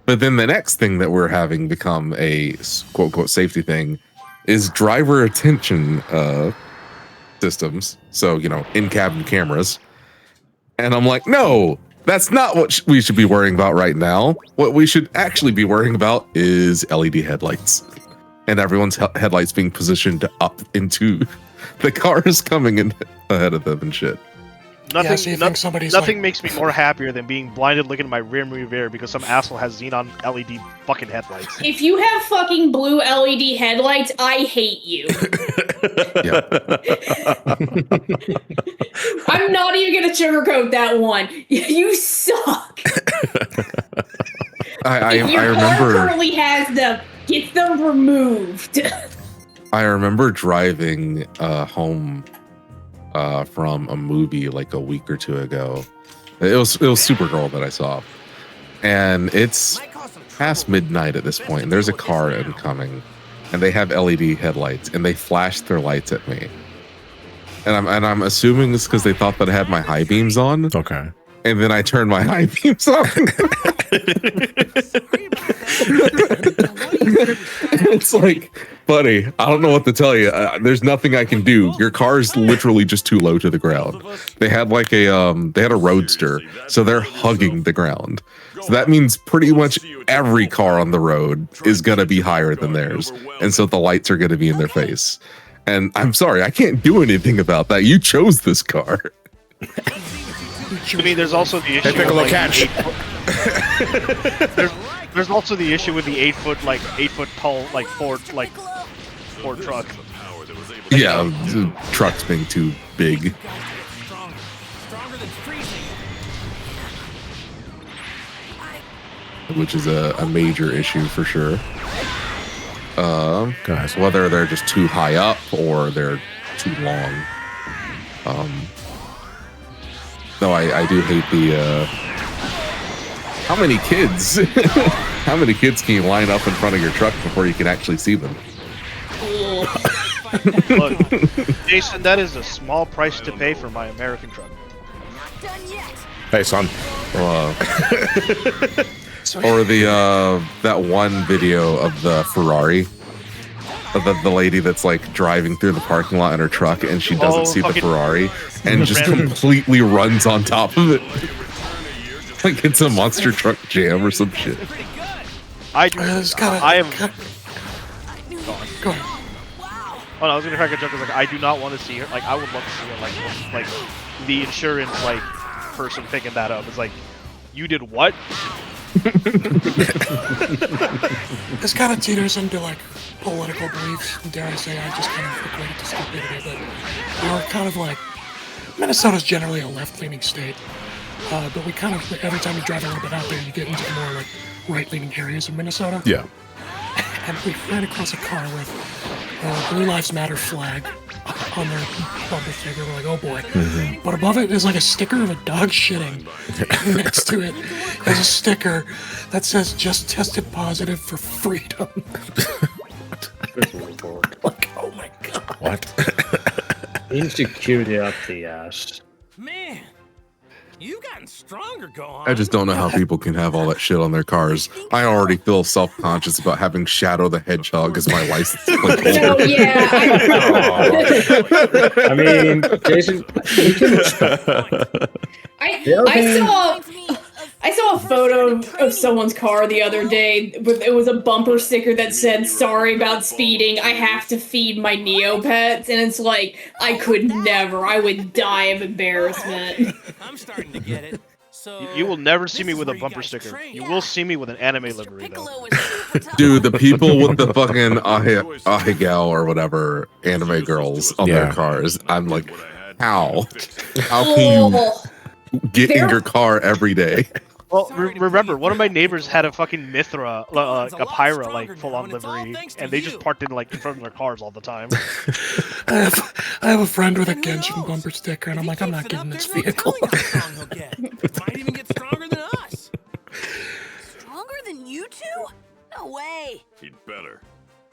But then the next thing that we're having become a quote unquote safety thing is driver attention systems. So, you know, in-cabin cameras. And I'm like, no, that's not what we should be worrying about right now. What we should actually be worrying about is LED headlights. And everyone's headlights being positioned up into the cars coming in ahead of them and shit. Nothing makes me more happier than being blinded looking at my rear mirror because some asshole has xenon LED fucking headlights. If you have fucking blue LED headlights, I hate you. I'm not even gonna sugarcoat that one. You suck. I Your remember car currently has them. Get them removed. I remember driving home from a movie like a week or two ago. It was Supergirl that I saw, and it's past midnight at this point. And there's a car incoming, and they have LED headlights, and they flash their lights at me. And I'm assuming it's because they thought that I had my high beams on. Okay. And then I turned my high beams on. It's like, buddy, I don't know what to tell you. There's nothing I can do. Your car's literally just too low to the ground. They had like a roadster, so they're hugging the ground. So that means pretty much every car on the road is gonna be higher than theirs, and so the lights are gonna be in their face. And I'm sorry, I can't do anything about that. You chose this car. I mean, there's also the issue. Hey, Piccolo, catch. There's also the issue with the 8 foot tall Ford truck. Yeah, the trucks being too big. Which is a major issue for sure. Guys, whether they're just too high up or they're too long. No, I do hate the how many kids can you line up in front of your truck before you can actually see them? Look, Jason, that is a small price to pay for my American truck. Hey, son. Or the that one video of the Ferrari, of the lady that's like driving through the parking lot in her truck and she doesn't see the Ferrari and just completely runs on top of it. Like it's a monster truck jam or some shit. I am. Go ahead. Oh, no, I was gonna crack a joke. I was like, I do not want to see her. Like, I would love to see her. Like the insurance person picking that up. It's like, you did what? This kind of teeters into like political beliefs. Dare I say, I just kind of equate it to stupidity. But we're kind of like Minnesota's generally a left-leaning state, but we kind of every time you drive a little bit out there, you get into the more like right-leaning areas of Minnesota. Yeah. And we ran across a car with Blue Lives Matter flag on their bumper sticker. We're like, oh boy. Mm-hmm. But above it is like a sticker of a dog shitting. And next to it is a sticker that says, just tested positive for freedom. Like, oh my god. What? Insecurity up the ass. Man, you've gotten stronger, Gohan. I just don't know how people can have all that shit on their cars. I already feel self-conscious about having Shadow the Hedgehog as my license plate holder. Oh, yeah. I mean, Jason, you can I saw a photo of someone's car the other day. It was a bumper sticker that said, sorry about speeding, I have to feed my Neopets. And it's like, I could never. I would die of embarrassment. I'm starting to get it. So You will never see me with a bumper sticker. You will see me with an anime livery, though. Dude, the people with the fucking Ahegao or whatever anime girls on their cars, I'm like, how? How can you get in your car every day? Well, remember, one of my neighbors had a fucking Mithra, a Pyra, like full-on livery, and they just parked in like in front of their cars all the time. I have a friend with a Genshin bumper sticker, and I'm like, I'm not getting this vehicle. Might even get stronger than us. Stronger than you two? No way. He'd better.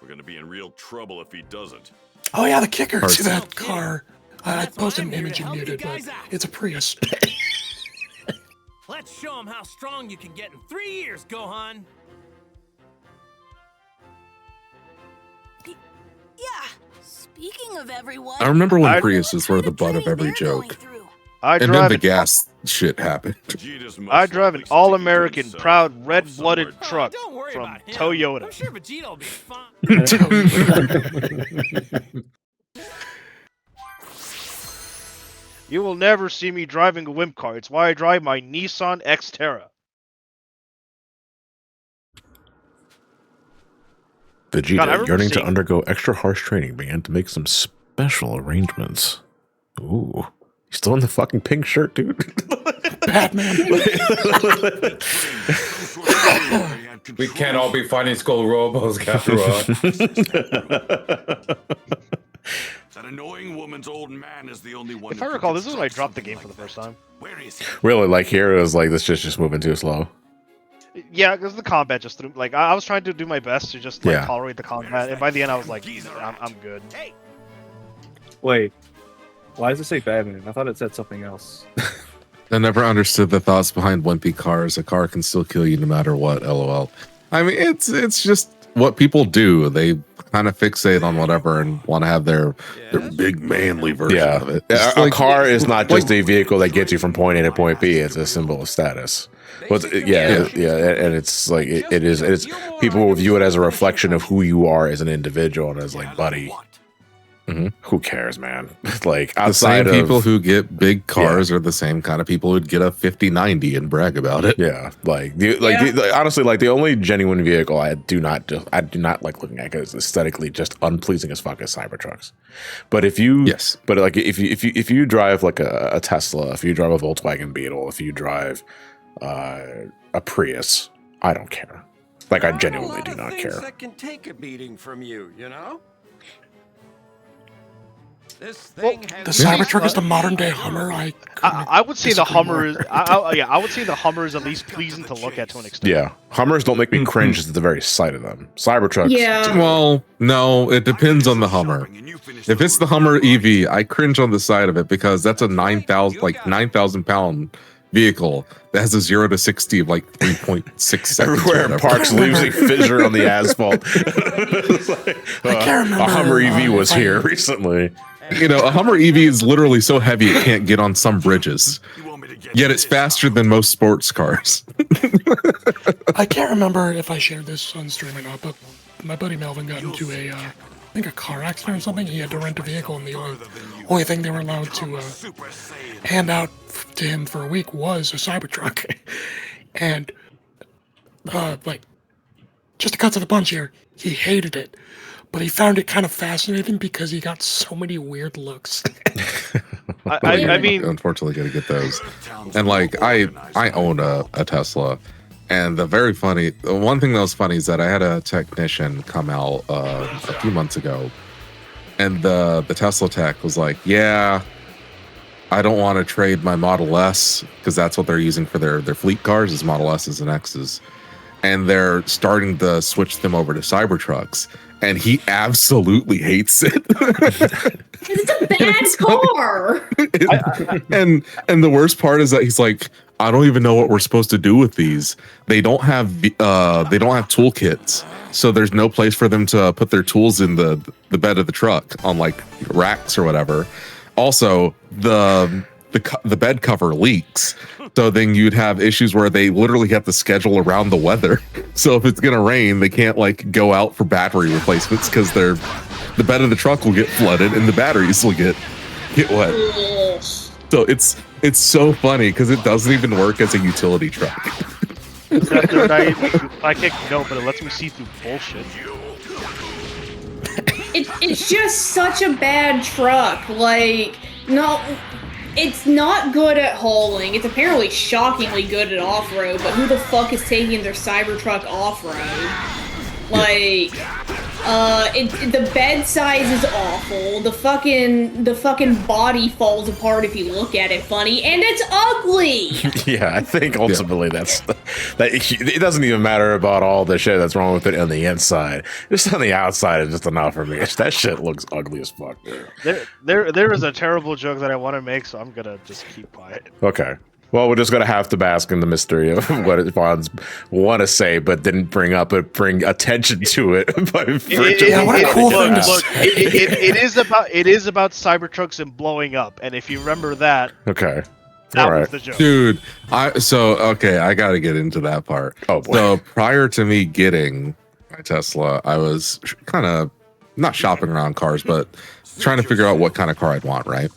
We're gonna be in real trouble if he doesn't. Oh yeah, the kicker to that car. I posted an image and muted, but it's a Prius. Let's show him how strong you can get in 3 years, Gohan. Yeah. Speaking of everyone, I remember when Priuses were the butt of every joke. And then the gas shit happened. I drive an all-American, proud, red-blooded truck from Toyota. I'm sure Vegeta will be fine. You will never see me driving a Wimp car. It's why I drive my Nissan Xterra. Vegeta, yearning to undergo extra harsh training, began to make some special arrangements. Ooh. He's still in the fucking pink shirt, dude. Batman. We can't all be fighting Skull Robos, Kakarot. That annoying woman's old man is the only one. If I recall, this is when I dropped the game for the first time. Where is he? Really, like here it was like this just moving too slow. Yeah, because the combat just threw. Like I was trying to do my best to just like tolerate the combat, and by the end I was like, I'm good. Wait, why does it say Batman? I thought it said something else. I never understood the thoughts behind wimpy cars. A car can still kill you no matter what. LOL. I mean, it's just what people do. They kind of fixate on whatever and want to have their big manly version of it. A car is not just a vehicle that gets you from point A to point B. It's a symbol of status. But and it's like it's people will view it as a reflection of who you are as an individual, and as like, buddy, who cares, man? Like outside the same of people who get big cars are the same kind of people who'd get a 5090 and brag about it. Yeah, honestly, like the only genuine vehicle I do not like looking at because it's aesthetically just unpleasing as fuck as Cybertrucks. But if you if you drive like a Tesla, if you drive a Volkswagen Beetle, if you drive a Prius, I don't care. Like I genuinely do not care. That can take a beating from you, you know. The Cybertruck is the modern day Hummer. I would say the Hummer is. I would say the Hummer is at least pleasing to look at to an extent. Yeah, Hummers don't make me cringe at the very sight of them. Cybertrucks. Yeah. Well, no, it depends on the Hummer. If it's the Hummer EV, I cringe on the side of it because that's a 9,000 pound vehicle that has a 0 to 60 of like 3.6 seconds. Everywhere it parks leaves a fissure on the asphalt. A Hummer EV was here recently. You know, a Hummer EV is literally so heavy it can't get on some bridges. Yet it's faster than most sports cars. I can't remember if I shared this on stream or not, but my buddy Melvin got into I think a car accident or something. He had to rent a vehicle, and the only thing they were allowed to hand out to him for a week was a Cybertruck. And like, just to cut to the punch here, he hated it. But he found it kind of fascinating because he got so many weird looks. I mean, unfortunately, got to get those. And like, I own a Tesla, and the one thing that was funny is that I had a technician come out a few months ago, and the Tesla tech was like, "Yeah, I don't want to trade my Model S because that's what they're using for their fleet cars is Model S's and X's, and they're starting to switch them over to Cybertrucks." And he absolutely hates it. It's a bad car. And the worst part is that he's like, I don't even know what we're supposed to do with these. They don't have toolkits, so there's no place for them to put their tools in the bed of the truck on like racks or whatever. Also, the bed cover leaks. So then you'd have issues where they literally have to schedule around the weather. So if it's gonna rain, they can't like go out for battery replacements because the bed of the truck will get flooded and the batteries will get wet. So it's so funny because it doesn't even work as a utility truck. I can't go, but it lets me see through bullshit. It's just such a bad truck. Like, no. It's not good at hauling. It's apparently shockingly good at off-road, but who the fuck is taking their Cybertruck off-road? Like, the bed size is awful. The fucking body falls apart if you look at it funny, and it's ugly. Yeah, I think ultimately that it doesn't even matter about all the shit that's wrong with it on the inside. Just on the outside is just enough for me. That shit looks ugly as fuck, dude. There is a terrible joke that I want to make, so I'm gonna just keep quiet. Okay. Well, we're just gonna have to bask in the mystery of what Fonz want to say, but didn't bring attention to it. What a cool thing! Look, it is about Cybertrucks and blowing up, and if you remember that, okay, that was the joke, dude. I got to get into that part. Oh boy! So prior to me getting my Tesla, I was kind of not shopping around cars, but trying to figure out what kind of car I'd want, right?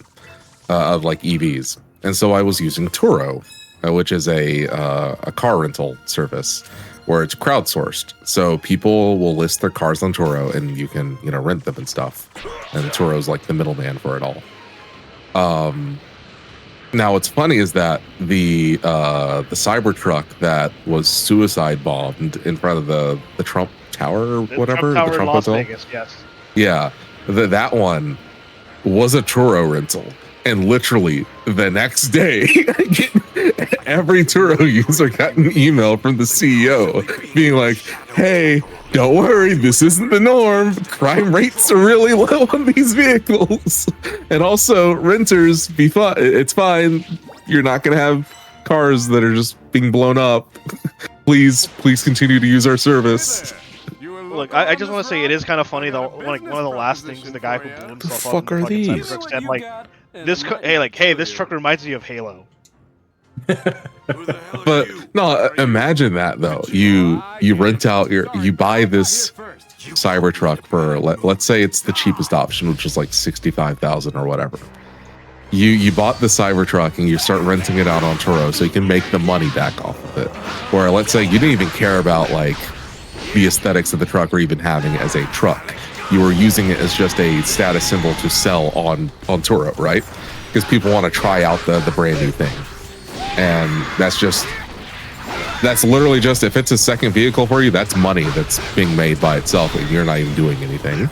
Of like EVs. And so I was using Turo, which is a car rental service where it's crowdsourced. So people will list their cars on Turo, and you can rent them and stuff. And Turo's like the middleman for it all. Now what's funny is that the Cybertruck that was suicide bombed in front of the Trump Tower or whatever, Trump Tower the Trump in Las Hotel. Vegas, yes. Yeah, that one was a Turo rental. And literally the next day, every Turo user got an email from the CEO being like, hey, don't worry, this isn't the norm. Crime rates are really low on these vehicles. And also, renters, it's fine. You're not going to have cars that are just being blown up. Please continue to use our service. Look, I just want to say it is kind of funny though. Like one of the last things the guy who blew himself up. Fuck are these? Said, like, this truck reminds me of Halo. But no, imagine that though. You rent out you buy this Cybertruck for let's say it's the cheapest option, which is like 65,000 or whatever. You bought the Cybertruck and you start renting it out on Turo so you can make the money back off of it. Or let's say you didn't even care about like the aesthetics of the truck or even having it as a truck. You were using it as just a status symbol to sell on Turo, right? Because people want to try out the brand new thing. And that's literally just, if it's a second vehicle for you, that's money that's being made by itself and you're not even doing anything.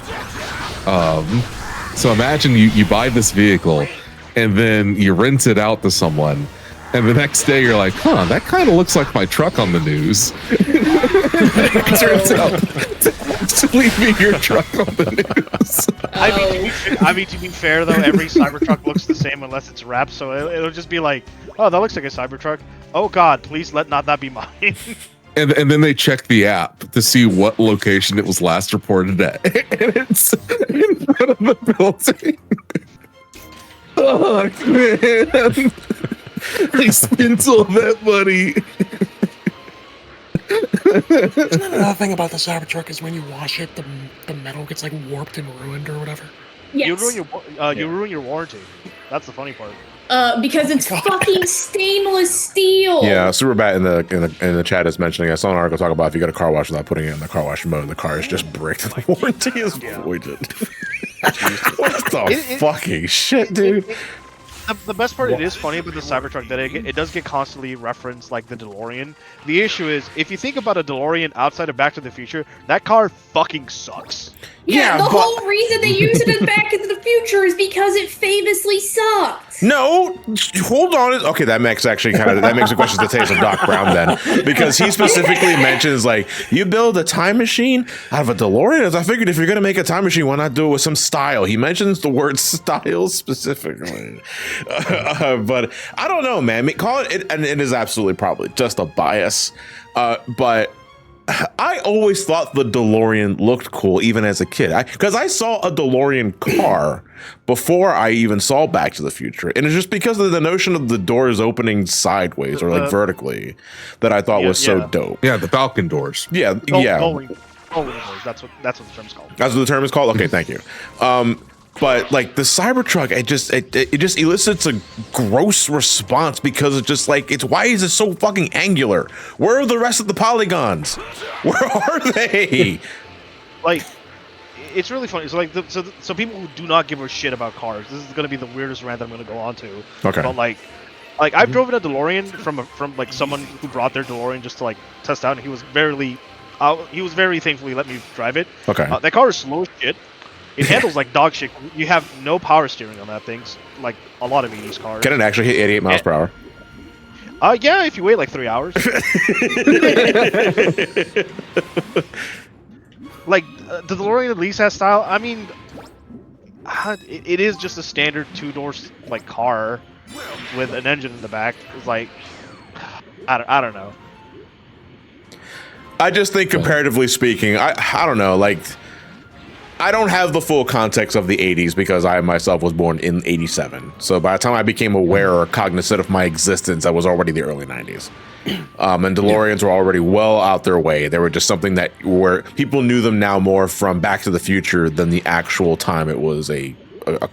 So imagine you buy this vehicle and then you rent it out to someone. And the next day you're like, that kind of looks like my truck on the news. It turns out to leave me your truck on the news. I mean, to be fair though, every Cybertruck looks the same unless it's wrapped, so it'll just be like, oh, that looks like a Cybertruck. Oh God, please let not that be mine. And then they check the app to see what location it was last reported at. And it's in front of the building. Oh man. I spent all that money. Another thing about the Cybertruck is when you wash it, the metal gets like warped and ruined or whatever. Yes. You ruin your warranty. That's the funny part. Because it's fucking stainless steel. Yeah, Superbat in the chat is mentioning. I saw an article talk about if you get a car wash without putting it in the car wash mode, the car is just bricked and the warranty is voided. What the fucking shit, dude? The best part, it is funny about the Cybertruck that it does get constantly referenced like the DeLorean. The issue is, if you think about a DeLorean outside of Back to the Future, that car fucking sucks. Yeah, the whole reason they use it in Back to the Future is because it famously sucks. No, hold on. Okay, that makes the question to taste of Doc Brown then, because he specifically mentions like you build a time machine out of a DeLorean. I figured if you're gonna make a time machine, why not do it with some style? He mentions the word style specifically, but I don't know, man. Call it, and it is absolutely probably just a bias, but. I always thought the DeLorean looked cool, even as a kid, because I saw a DeLorean car before I even saw Back to the Future, and it's just because of the notion of the doors opening sideways or like vertically that I thought was so dope. Yeah, the Falcon doors. Yeah. Doors. That's what the term's called. That's what the term is called. Okay, thank you. But like the Cybertruck, it just elicits a gross response because it's just like why is it so fucking angular? Where are the rest of the polygons? Where are they? Like it's really funny. So like, so people who do not give a shit about cars, this is gonna be the weirdest rant that I'm gonna go on to. Okay. But like I've driven a DeLorean from like someone who brought their DeLorean just to like test out, and he was very thankfully let me drive it. Okay. That car is slow as shit. It handles like dog shit. You have no power steering on that thing, like a lot of 80s cars. Can it actually hit 88 miles per hour? Yeah, if you wait like 3 hours. Like the DeLorean at least has style. I mean, it is just a standard 2-door like car with an engine in the back. It's like I don't know. I just think comparatively speaking, I don't know, like I don't have the full context of the 80s because I myself was born in 87. So by the time I became aware or cognizant of my existence, I was already the early 90s. And DeLoreans were already well out their way. They were just something that where people knew them now more from Back to the Future than the actual time it was a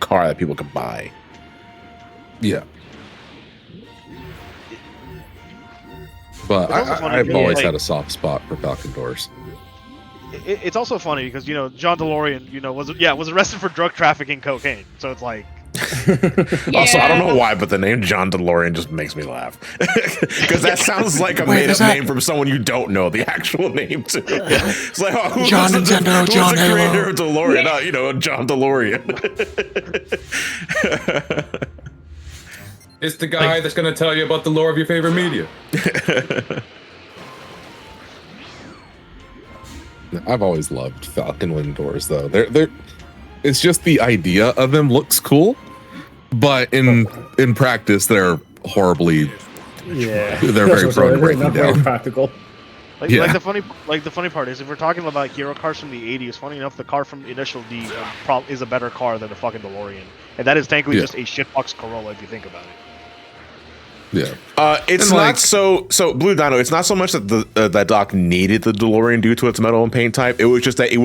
car that people could buy. Yeah. But I've always had a soft spot for Falcon doors. It's also funny because John DeLorean was arrested for drug trafficking cocaine. So it's like Also, I don't know why, but the name John DeLorean just makes me laugh because that sounds like a made-up name from someone you don't know the actual name to. It's like, oh, who's John the Nintendo, John Halo. creator of DeLorean? John DeLorean. It's the guy that's going to tell you about the lore of your favorite media. I've always loved Falcon Wing doors, though. They're it's just the idea of them looks cool, but in practice, they're horribly. Yeah, they're very prone to breaking not down. very practical. Like the funny part is if we're talking about hero cars from the 80s, funny enough, the car from Initial D is a better car than the fucking DeLorean, and that is technically just a shitbox Corolla if you think about it. Yeah. It's And, not like- so Blue Dino. It's not so much that that Doc needed the DeLorean due to its metal and paint type. It was just that it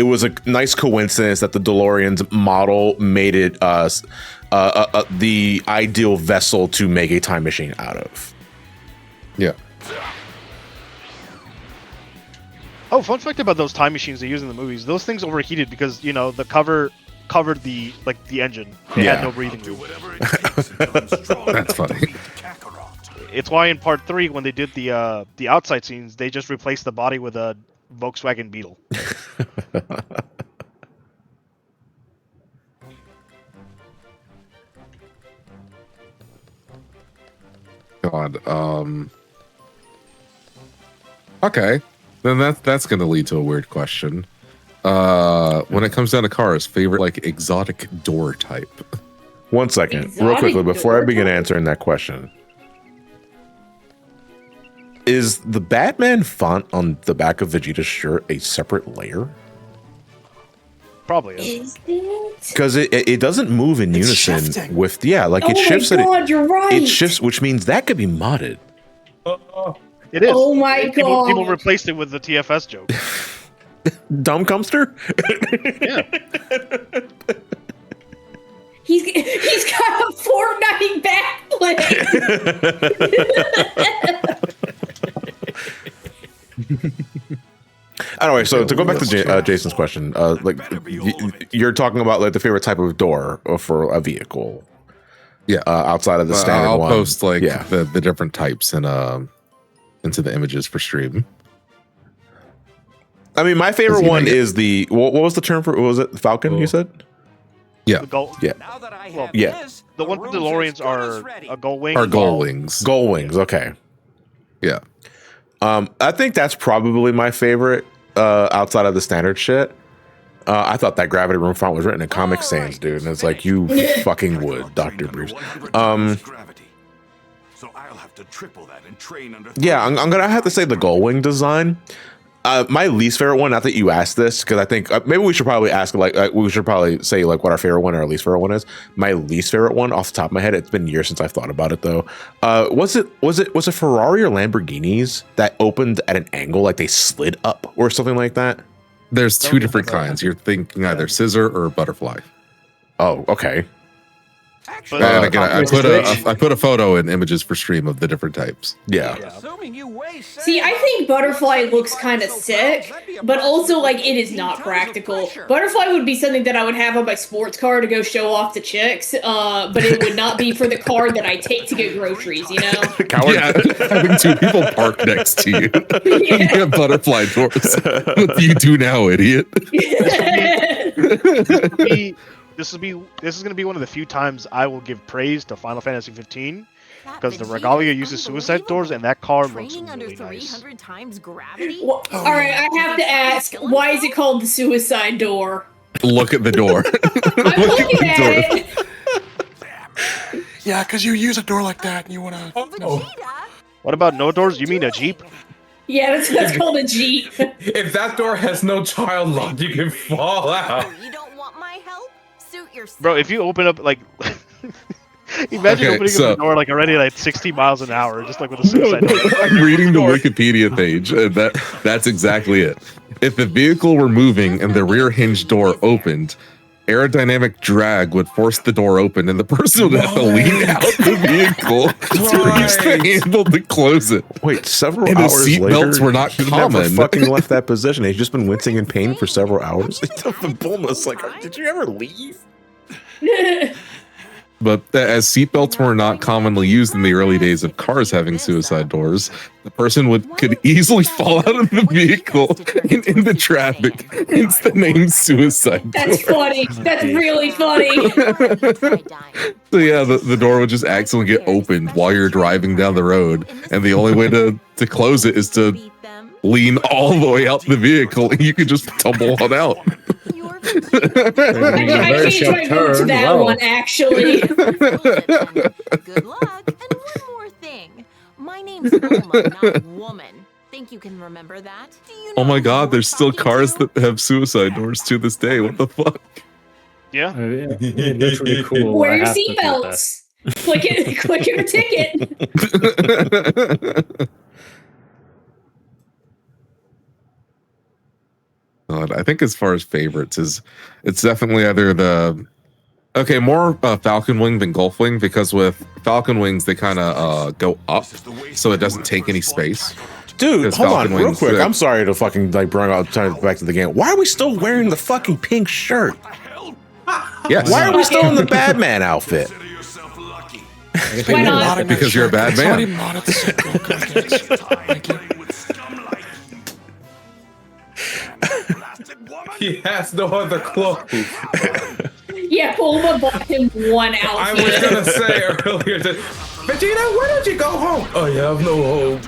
was a nice coincidence that the DeLorean's model made it the ideal vessel to make a time machine out of. Yeah. Oh, fun fact about those time machines they use in the movies: those things overheated because the cover covered the engine. It had no breathing room. That's funny. It's why in part 3, when they did the outside scenes, they just replaced the body with a Volkswagen Beetle. God. Okay. Then that's going to lead to a weird question. When it comes down to cars, favorite exotic door type. 1 second, real Exotic quickly, before I door begin type? answering that question. Is the Batman font on the back of Vegeta's shirt a separate layer? Probably is. Is it? Because it doesn't move in unison shifting. with it Oh shifts. my god, you're right. It shifts, which means that could be modded. It is. Oh my People God. replaced it with the TFS joke. Dumb Dumpster? Yeah. He's got a Fortnite backplate. Anyway, so to go back to Jason's question, you're talking about the favorite type of door for a vehicle. Yeah. Outside of the standard I'll one. post the different types into the images for stream. I mean, my favorite one is the what was the term for? What was it? Falcon? You said? Yeah. The gold. Yeah. Well, Yeah. The one with DeLoreans are a gull wing. Or gull wings. Gull wings. Okay. Yeah. I think that's probably my favorite outside of the standard shit. I thought that Gravity Room font was written in Comic Sans, dude, and it's like you fucking would, Dr. Bruce. So I'll have to triple that and train under. Yeah, I'm gonna have to say the gull wing design. My least favorite one. Not that you asked this, because I think maybe we should probably ask we should probably say what our favorite one or our least favorite one is. My least favorite one, off the top of my head, it's been years since I've thought about it though. Was it Ferrari or Lamborghinis that opened at an angle, like they slid up or something like that? There's two different kinds. You're thinking either scissor or butterfly. Oh, okay. But, And again, I put a photo in images for stream of the different types. Yeah. See, I think Butterfly looks kind of sick, but also, like, it is not practical. Butterfly would be something that I would have on my sports car to go show off to chicks, but it would not be for the car that I take to get groceries, you know? Yeah, having two people park next to you. You have butterfly doors. What do you do now, idiot? This is going to be one of the few times I will give praise to Final Fantasy 15 because the Regalia uses suicide doors and that car looks really nice. Well, all right, I have to ask, why is it called the suicide door? Look at the door. I'm looking at it. Yeah, because you use a door like that and you want to. No. What about no doors? You mean a Jeep? Yeah, that's called a Jeep. If that door has no child lock, you can fall out. You don't want my help? Suit yourself. Bro, if you open up like imagine opening up the door like already like 60 miles an hour, just like with a suicide door. I'm reading the Wikipedia page, and that's exactly it. If the vehicle were moving and the rear hinge door opened, aerodynamic drag would force the door open, and the person would have to lean out the vehicle to reach the handle to close it. Wait, several and hours seat later, belts were not he common. never fucking left that position. He's just been wincing in pain for several hours. The Bulma's like, did you ever leave? But as seatbelts were not commonly used in the early days of cars having suicide doors, the person could easily fall out of the vehicle and into traffic. Hence the name suicide door. That's funny. That's really funny. So yeah, the door would just accidentally get opened while you're driving down the road, and the only way to close it is to lean all the way out the vehicle, and you could just tumble on out. I changed my vote to that one, actually. Good luck. And one more thing. My name's Wilma, not woman. Think you can remember that? Do you know Oh my god, there's still cars that have suicide doors to this day. What the fuck? Yeah. That's really cool. Wear your seatbelts. Click your ticket. I think as far as favorites it's definitely either more Falcon Wing than Gulf Wing, because with Falcon Wings they kind of go up, so it doesn't take any space. Dude, hold on, real Wings, quick. I'm sorry to fucking like bring out time back to the game. Why are we still wearing the fucking pink shirt? Yes. Why are we still in the Batman outfit? Why not? Because you're a bad man. He has no other clothes. Yeah, Bulma bought him one outfit. I was gonna say earlier that Vegeta, why don't you go home? I have no home.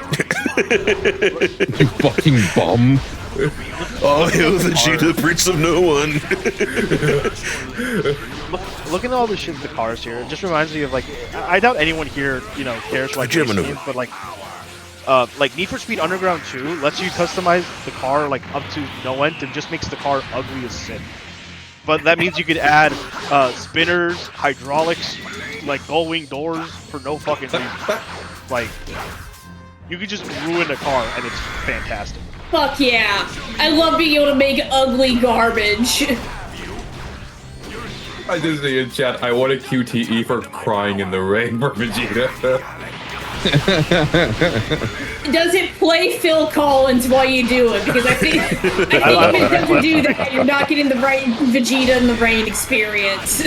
You fucking bum. Oh, Vegeta, preach of no one. Look at all the shit in the cars here. It just reminds me of like I doubt anyone here cares for like race games, but like Need for Speed Underground 2 lets you customize the car like up to no end and just makes the car ugly as sin. But that means you could add spinners, hydraulics, like gull-wing doors for no fucking reason. Like, you could just ruin a car and it's fantastic. Fuck yeah. I love being able to make ugly garbage. I just say in chat, I want a QTE for crying in the rain for Vegeta. Does it play Phil Collins while you do it? Because I think if it doesn't do that, you're not getting the right Vegeta in the rain experience.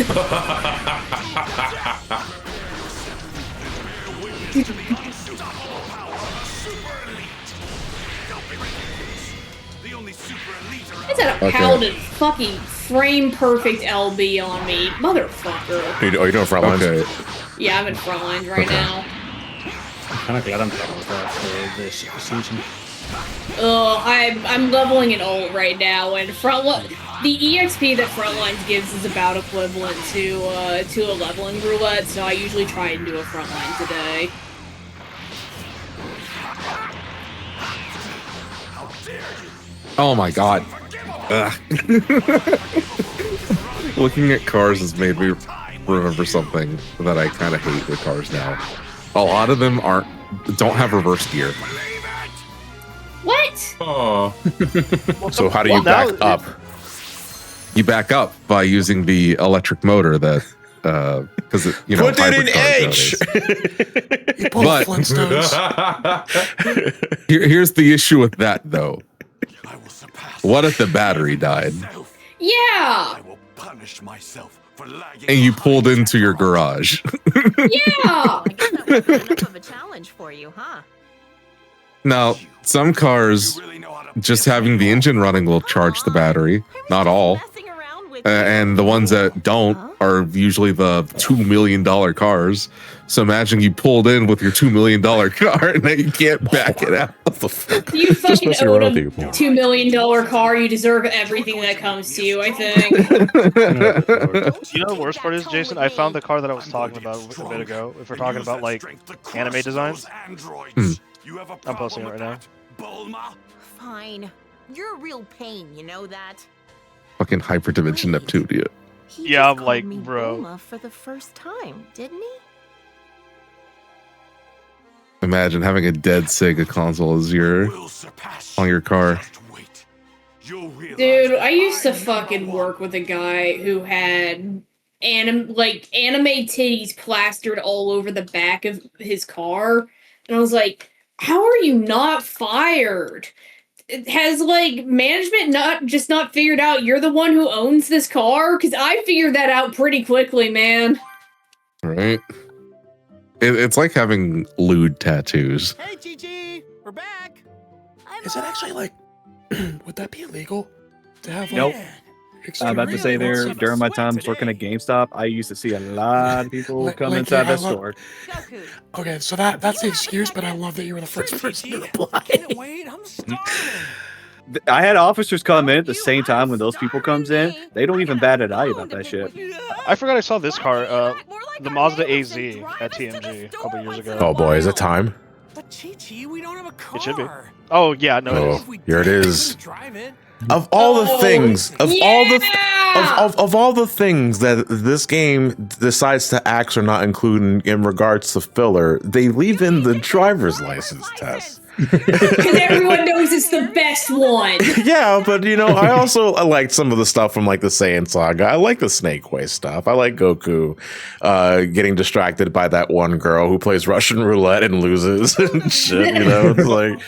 I had a paladin fucking frame perfect LB on me, motherfucker. Are you doing front lines? Okay. Yeah, I'm in front lines right now. I'm kind of glad I'm done with that for this season. I'm leveling an ult right now, and the EXP that Frontlines gives is about equivalent to a leveling roulette, so I usually try and do a Frontline today. Oh my god. Looking at cars has made me remember something that I kind of hate with cars now. A lot of them don't have reverse gear. What? Oh. So how do you back up? You back up by using the electric motor that because put it in Edge. You pull But- Flintstones. Here's the issue with that, though. What if the battery died Yeah. Punish myself for lagging. and you pulled into your garage? Yeah. I guess that wasn't enough of a challenge for you, huh? Now, some cars, just having the engine running will charge the battery. Not all. And the ones that don't are usually the $2 million cars. So imagine you pulled in with your $2 million car and now you can't back it out. What the fuck? You fucking messing own a around with people. $2 million car. You deserve everything that comes to you, I think. You know the worst part is, Jason? I found the car that I was talking about a bit ago. If we're talking about like anime designs, I'm posting it right now. Fine. You're a real pain, you know that? Fucking hyperdimension Neptunia. He Yeah, just I'm like, called me bro. Bulma for the first time, didn't he? Imagine having a dead Sega console as on your car. Dude, I used to fucking work with a guy who had anime titties plastered all over the back of his car. And I was like, how are you not fired? Has like management not figured out you're the one who owns this car? Because I figured that out pretty quickly, man. Right? It's like having lewd tattoos. Hey, Gigi, we're back. Is it actually like? Would that be illegal to have? Like, Nope. I'm about to say exterior there, during my times working at GameStop, I used to see a lot of people Like- come like, inside yeah, that I love- store. Okay, so that's the excuse, but I love that you were the first person to reply. Wait, I'm starving. I had officers come in at the same time when those people comes in. They don't even bat an eye about that shit. I forgot I saw this car, the Mazda AZ at TMG a couple years ago. Oh boy, is it time? But Chi-Chi, we don't have a car. It should be. Oh yeah, no, it Oh, is. here it is. Drive it. Of all the things, of all the Yeah! of all the things that this game decides to axe or not include in regards to filler, they leave in the driver's license test. Because everyone knows it's the best one. Yeah, but you know, I liked some of the stuff from like the Saiyan saga. I like the Snake Way stuff. I like Goku getting distracted by that one girl who plays Russian roulette and loses and shit. You know, it's like.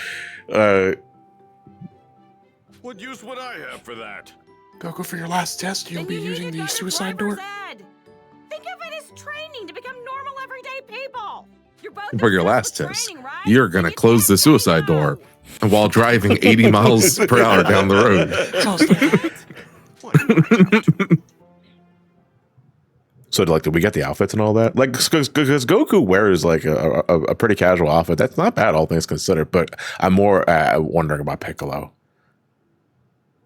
What use would I have for that? Goku, for your last test, you'll be using the suicide door. Think of it as training to become normal everyday people. You're both For your last test, you're gonna close the suicide door while driving 80 miles per hour down the road. So, like, did we get the outfits and all that? Like, because Goku wears like a pretty casual outfit. That's not bad, all things considered. But I'm more wondering about Piccolo.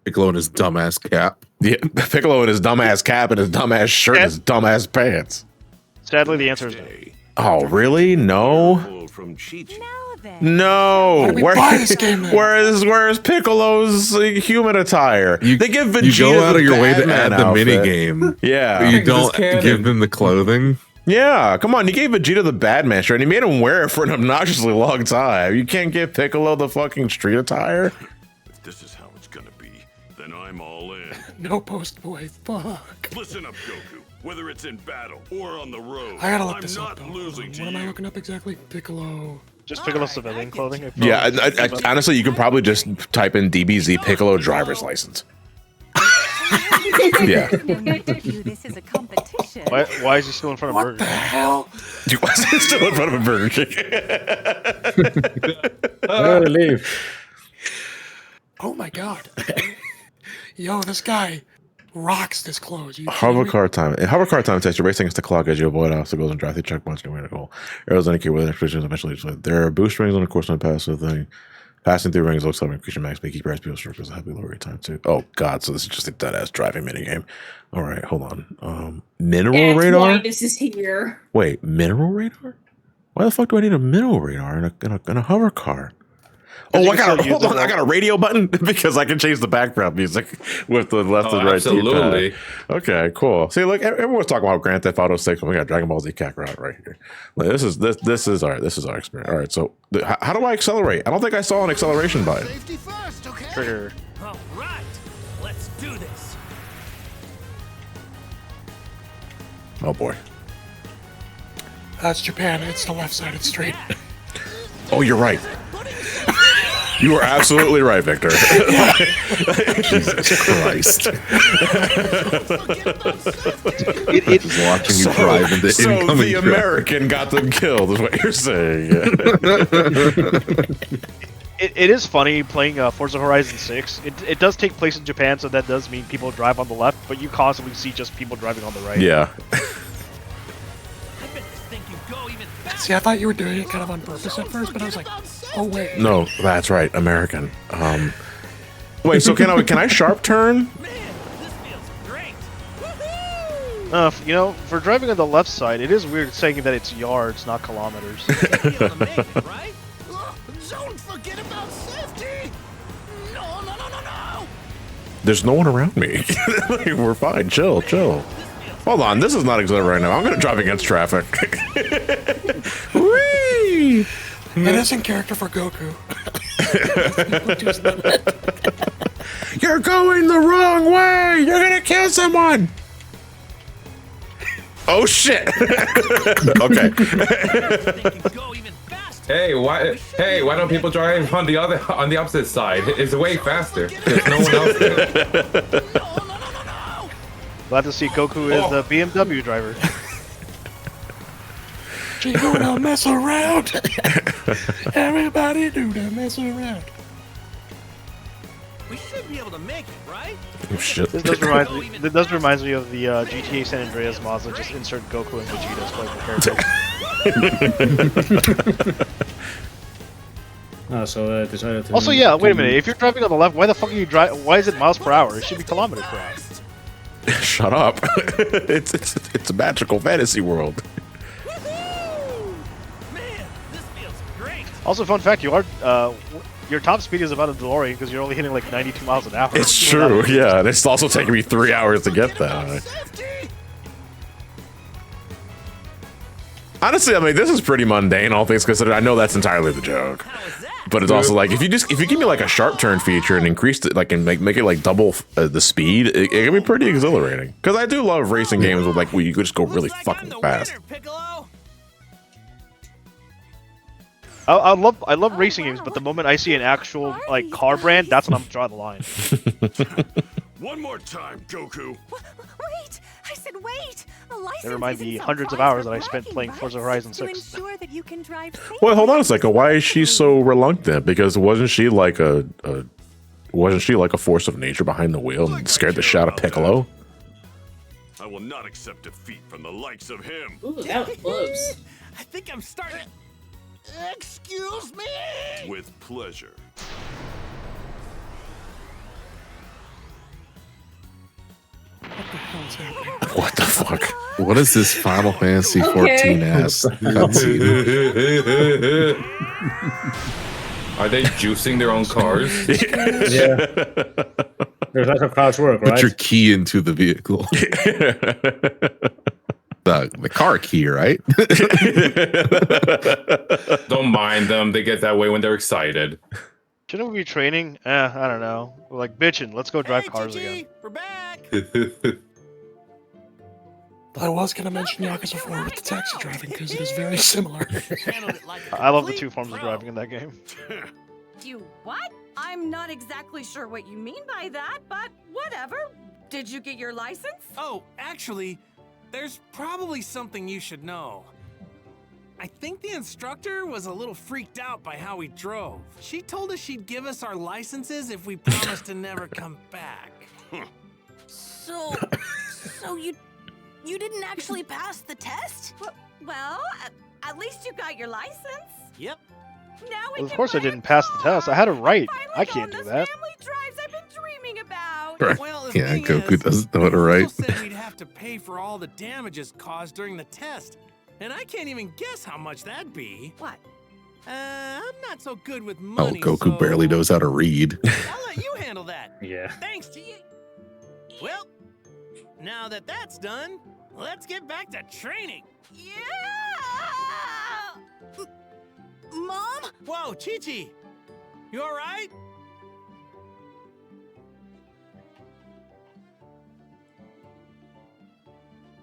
Piccolo in his dumbass cap. Yeah, Piccolo in his dumbass cap and his dumbass shirt and his dumbass pants. Sadly, the answer is no. Oh, really? No. From Chi-Chi. No. Why did we buy this game then? Where's Piccolo's human attire? They give Vegeta You go out the of your way to Batman add the mini outfit. game. Yeah. But you don't canon. give them the clothing. Yeah, come on. You gave Vegeta the Batman shirt and you made him wear it for an obnoxiously long time. You can't give Piccolo the fucking street attire? If this is how it's gonna be, then I'm all in. No post boy. Fuck. Listen up, Goku. Whether it's in battle or on the road, I gotta look I'm this not up. Though. losing to What am I you. looking up exactly? Piccolo. Just Piccolo civilian clothing. Yeah, honestly, you can probably just type in DBZ Piccolo driver's license. Yeah. This is a competition. Why is he still in front of Burger King? Hell. Dude, why is he still in front of a Burger King? I gotta leave. Oh my god. Yo, this guy rocks this clothes. You Hovercar time. In hovercar time test, you're racing against the clock as you avoid obstacles and drive through checkpoints and win a goal. Arrows indicate where the next position is eventually. There are boost rings on the course on the pass, so the thing. Passing through rings looks like increase your max speed. Keep your speed structures a happy lower your time too. Oh god, so this is just a dead ass driving minigame. All right, hold on. Mineral That's radar. why this is here. Wait, mineral radar? Why the fuck do I need a mineral radar in a hover car? Oh, You I can got still hold use on, it, I got a radio button because I can change the background music with the left and right. Absolutely. D-pad. Okay, cool. See, look, everyone's talking about Grand Theft Auto 6, and we got Dragon Ball Z Kakarot right here. Like, this is all right. This is our experience. All right, so how do I accelerate? I don't think I saw an acceleration button. Safety first, okay? Trigger. All right, let's do this. Oh boy. That's Japan. It's the left-sided street. Oh, you're right. You are absolutely right, Victor. Jesus Christ. It's watching you drive into So incoming the truck. American got them killed, is what you're saying. It is funny playing Forza Horizon 6. It does take place in Japan, so that does mean people drive on the left, but you constantly see just people driving on the right. Yeah. See, I thought you were doing it kind of on purpose at first, but I was like, oh wait. No, that's right, American. Wait, so can I sharp turn? You know, for driving on the left side, it is weird saying that it's yards, not kilometers. Don't forget about safety! No! There's no one around me. We're fine. Chill. Hold on, this is not exhilarating right now. I'm gonna drive against traffic. Whee! It is in character for Goku. You're going the wrong way! You're gonna kill someone! Oh shit! Okay. Hey, why don't people drive on the opposite side? It's way faster. There's no one else there. Glad to see Goku is the BMW driver. You don't mess around. Everybody do the mess around. We should be able to make it, right? Oh shit. This does remind me of the GTA San Andreas mods that just insert Goku and Vegeta as playable characters. So decided to. Also, yeah, wait a minute. If you're driving on the left, why the fuck are you driving? Why is it miles per hour? It should be kilometers per hour. Shut up. It's a magical fantasy world. Also, fun fact: your top speed is about a DeLorean because you're only hitting like 92 miles an hour. It's true, yeah. And it's also taking me 3 hours to get that. Honestly, I mean, this is pretty mundane, all things considered. I know that's entirely the joke. But it's also like, if you give me like a sharp turn feature and increase it, like, and make it like double the speed, it can be pretty exhilarating. Because I do love racing games with like, where you could just go really fucking fast. I love racing games, but the moment I see an actual like car brand, that's when I'm drawing the line. One more time, Goku. Wait! I said wait! A license Never mind the isn't some hundreds of prize hours for that I spent bragging playing rights Forza Horizon to 6. ensure that you can drive safely. Wait, hold on a second. Why is she so reluctant? Because wasn't she like a force of nature behind the wheel and scared the shit out of Piccolo? I will not accept defeat from the likes of him. Ooh, that was close. I think I'm starting. Excuse me? With pleasure. What the fuck? What is this Final Fantasy 14 ass cutscene? Are they juicing their own cars? Yeah. That's how cars work, right? Put your key into the vehicle. the car key, right? Don't mind them. They get that way when they're excited. Shouldn't we be training? I don't know. We're like bitching. Let's go drive cars again. We're back. I was going to mention Yakuza 4 with the taxi driving because it is very similar. I love the two forms of driving in that game. You what? I'm not exactly sure what you mean by that, but whatever. Did you get your license? Oh, actually, there's probably something you should know. I think the instructor was a little freaked out by how we drove. She told us she'd give us our licenses if we promised to never come back. So you didn't actually pass the test? Well, at least you got your license. Yep. Now we Well, of can course I buy a didn't pass the test. I had it right. I go on can't do those that. family drives I've been dreaming about. Right. Well, the Yeah, thing Goku is, doesn't know it right. people said we'd have to pay for all the damages caused during the test. And I can't even guess how much that'd be. What? I'm not so good with Oh, money. Goku so barely knows how to read. I'll let you handle that. Yeah. Thanks to you. Well, now that that's done, let's get back to training. Yeah! Mom? Whoa, Chi-Chi. You all right?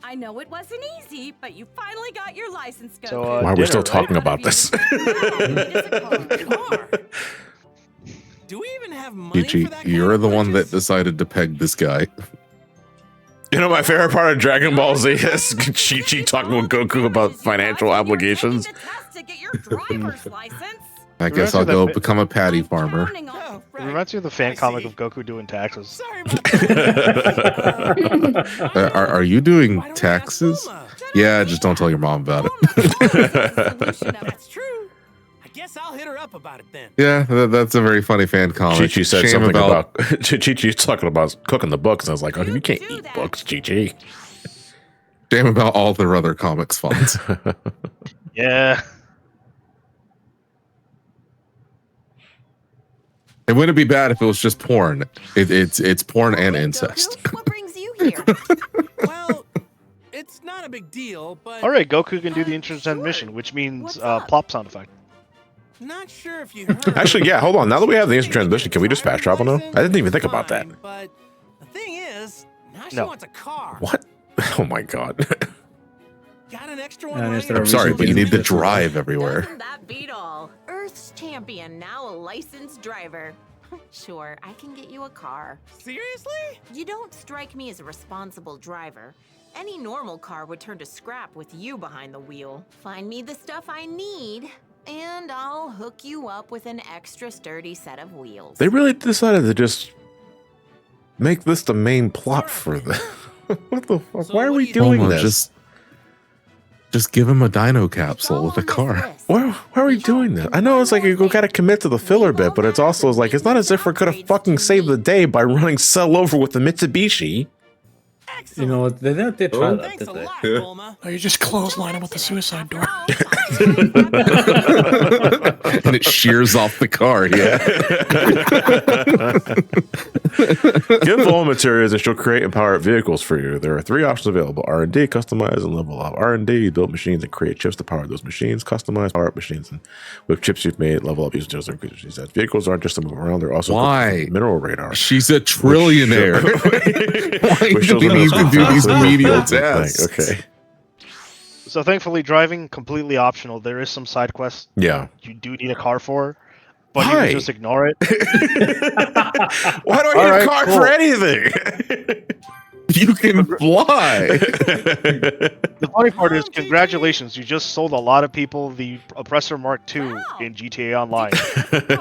I know it wasn't easy, but you finally got your license, Goku. So, Why are we still dinner, talking right? about this? Do we even have money Chi-Chi, for that you're the one that decided to peg this guy. You know, my favorite part of Dragon Ball Z is Chi-Chi talking with Goku about financial obligations. to get your driver's license? I guess I'll go become a patty farmer. It reminds me of the fan comic of Goku doing taxes. Are you doing taxes? Yeah, just don't tell your mom about it. That's true. I guess I'll hit her up about it then. Yeah, that's a very funny fan comic. Chi-Chi said Shame something about Chi-Chi's talking about cooking the books. I was like, oh, you can't eat books, Chi-Chi. Shame about all their other comics fonts. Yeah. It wouldn't be bad if it was just porn. It's porn and incest. What brings you here? Well, it's not a big deal, but All right, Goku can do the intermission, which means plop sound effect. not sure if you heard. Actually, yeah, hold on. Now that we have the instant transmission, can we just fast travel now? I didn't even think about that. But the thing is, now she No. wants a car. What? Oh my god. Got an extra one. And right is there here. a Sorry, reason but you to need to use this? drive everywhere. That beat all. Earth's champion, now a licensed driver. Sure, I can get you a car. Seriously? You don't strike me as a responsible driver. Any normal car would turn to scrap with you behind the wheel. Find me the stuff I need, and I'll hook you up with an extra sturdy set of wheels. They really decided to just make this the main plot for the. What the fuck? Why are we doing Almost this? Just give him a dino capsule with a car. Why are we doing this? I know it's like you gotta commit to the filler bit, but it's also like it's not as if we're gonna fucking save the day by running Cell over with the Mitsubishi. You know what? They did try Oh. that, did they? Oh, you just clothesline him with the suicide door. And it shears off the car, yeah. Give Vol materials and she'll create and power up vehicles for you. There are 3 options available: R&D, customize, and level up. R&D, build machines and create chips to power those machines. Customize, power up machines, and with chips you've made, level up using those machines. Vehicles aren't just to move around; they're also Why? mineral radar. She's a trillionaire. Why Which do we shows need to do these menial Thing. tasks? Okay. So thankfully, driving completely optional. There is some side quests Yeah. you do need a car for, but you Why? can just ignore it. Why do I need All a right, car cool. for anything? You can fly. The funny part is, congratulations, you just sold a lot of people the Oppressor Mark II in GTA Online.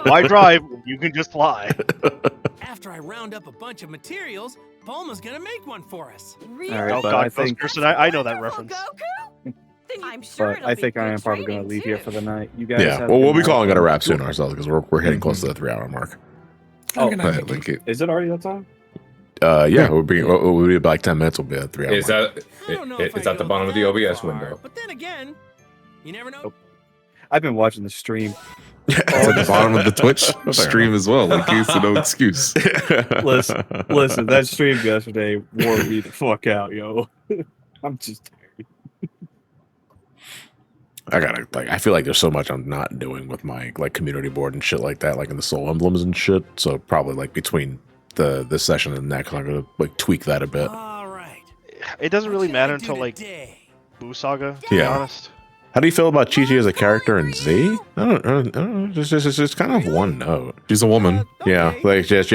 Why drive when you can just fly? After I round up a bunch of materials, Bulma's gonna make one for us. All right, Oh but god, I think, Kirsten, I know that reference. I'm sure but I think I am probably going to leave here for the night. You guys. Yeah. have Well, a we'll good be night. calling it a wrap soon ourselves because we're hitting close to the 3-hour mark. Oh, Good night, Right, link it. is it already that time? Yeah, we'll be like 10 minutes. Will be a 3-hour Is mark. that it's at the bottom of the OBS window? But then again, you never know. I've been watching the stream. It's at the bottom of the Twitch stream as well. Like, it's no excuse. Listen, that stream yesterday wore me the fuck out, yo. I'm just I gotta I feel like there's so much I'm not doing with my community board and shit like that, like in the soul emblems and shit. So probably between this session and next, I'm gonna tweak that a bit. All right. It doesn't really matter until Boo Saga, to be Yeah. honest. How do you feel about Chi-Chi as a character in Z? I don't know. It's kind of one note. She's a woman. Yeah,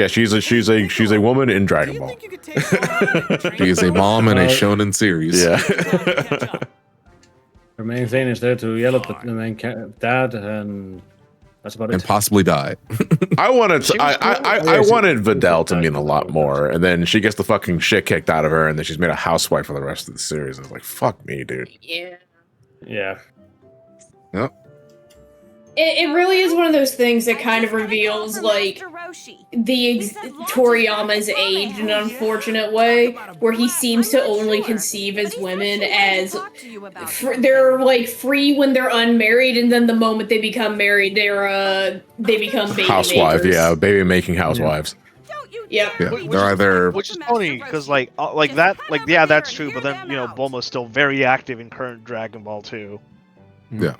she's a woman in Dragon Ball. She is a mom in a shonen series. Yeah. Her main thing is there to yell at the main dad, and that's about it. And possibly die. I wanted Videl to mean a lot more, and then she gets the fucking shit kicked out of her, and then she's made a housewife for the rest of the series. I was like, fuck me, dude. Yeah. Yeah. Yep. It really is one of those things that kind of reveals Toriyama's age in an unfortunate way, where he seems to only conceive as women as they're free when they're unmarried, and then the moment they become married, they become baby Housewife, makers. yeah, baby making housewives. Yep. Yeah, they're either Which is funny because yeah, that's true. But then Bulma's still very active in current Dragon Ball too. yeah.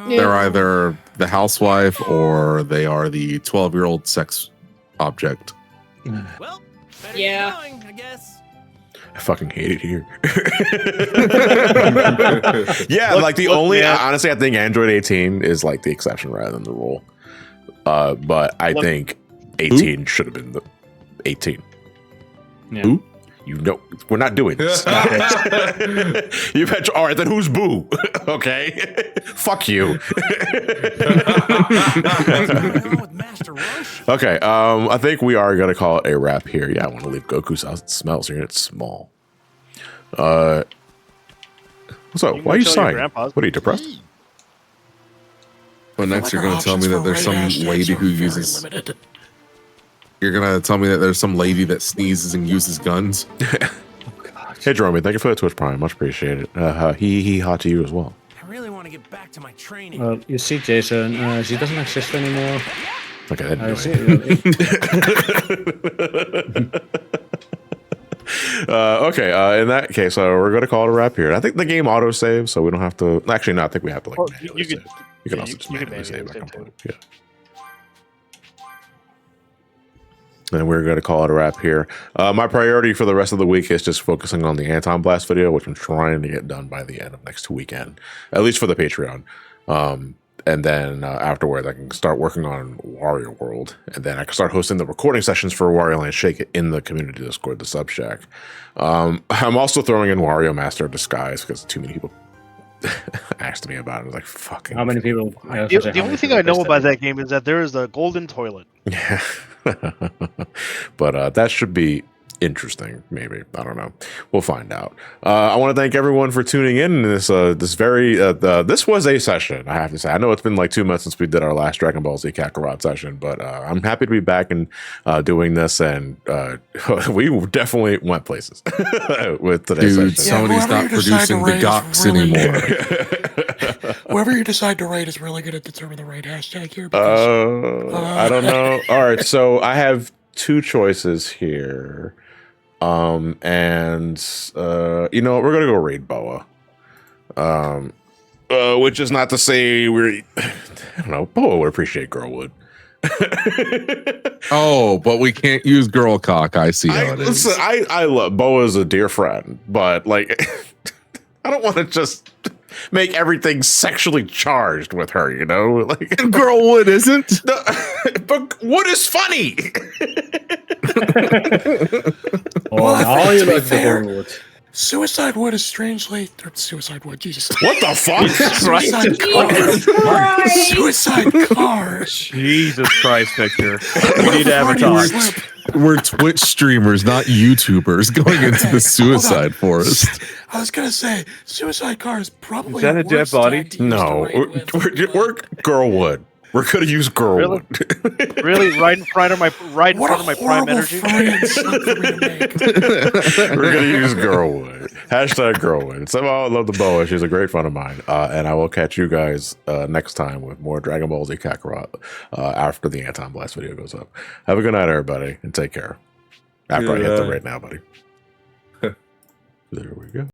They're either the housewife or they are the 12-year-old sex object. Well, Yeah. going, I guess. I fucking hate it here. Yeah, like the look, only man. honestly, I think Android 18 is like the exception rather than the rule. But I think 18 should have been the 18. Yeah. Who? You know, we're not doing this. You bet. All right, then who's Boo? Okay, fuck you. Okay, I think we are gonna call it a wrap here. Yeah, I want to leave Goku's house. It smells here. It's small. What's up? Why are you sighing? What are you depressed? Well, next you're going to tell me that there's some lady who uses. You're going to tell me that there's some lady that sneezes and uses guns. Hey, Jerome, thank you for the Twitch Prime. Much appreciated. He hot to you as well. I really want to get back to my training. You see, Jason, she doesn't exist anymore. Okay, I see. Okay, in that case, we're going to call it a wrap here. I think the game auto saves, so we don't have to. Actually, no, I think we have to like manually save. You can also just manually save by component. Yeah. And we're going to call it a wrap here. My priority for the rest of the week is just focusing on the Anton Blast video, which I'm trying to get done by the end of next weekend, at least for the Patreon. And then afterwards, I can start working on Wario World, and then I can start hosting the recording sessions for Wario Land Shake It in the community Discord, the Subshack. I'm also throwing in Wario Master of Disguise because too many people asked me about it. I was like, fucking. How many people? The only thing I know about that game is that there is a golden toilet. Yeah. But that should be interesting, maybe. I don't know. We'll find out. I want to thank everyone for tuning in. This this was a session, I have to say. I know it's been like 2 months since we did our last Dragon Ball Z Kakarot session, but I'm happy to be back and doing this, and we definitely went places with today's session. Somebody's not producing the Gox anymore. Whoever you decide to rate is really going to determine the right hashtag here. I don't know. All right, so I have two choices here. And you know what, we're gonna go raid Boa. Which is not to say I don't know, Boa would appreciate Girlwood. Oh, but we can't use girl cock. I see how it is. Listen, I love Boa's a dear friend, but like I don't want to just make everything sexually charged with her, you know? Like Girlwood isn't. No, but Wood is funny. Well, you like fair, the Suicide Wood is strangely Suicide Wood. Jesus, what the fuck? Suicide car. Suicide car. Jesus Christ, Victor. We need to have a talk. We're Twitch streamers, not YouTubers, going into the suicide forest. I was gonna say, Suicide Car is probably Is that a dead worse body? tag to use No, to rate with. we're Girlwood. We're gonna use Girlwood. Really, right in front of my prime energy. We're gonna use Girlwood. Hashtag Girlwood. Somehow I love the Boa. She's a great friend of mine. And I will catch you guys next time with more Dragon Ball Z Kakarot after the Anton Blast video goes up. Have a good night, everybody, and take care. After I hit the right now, buddy. There we go.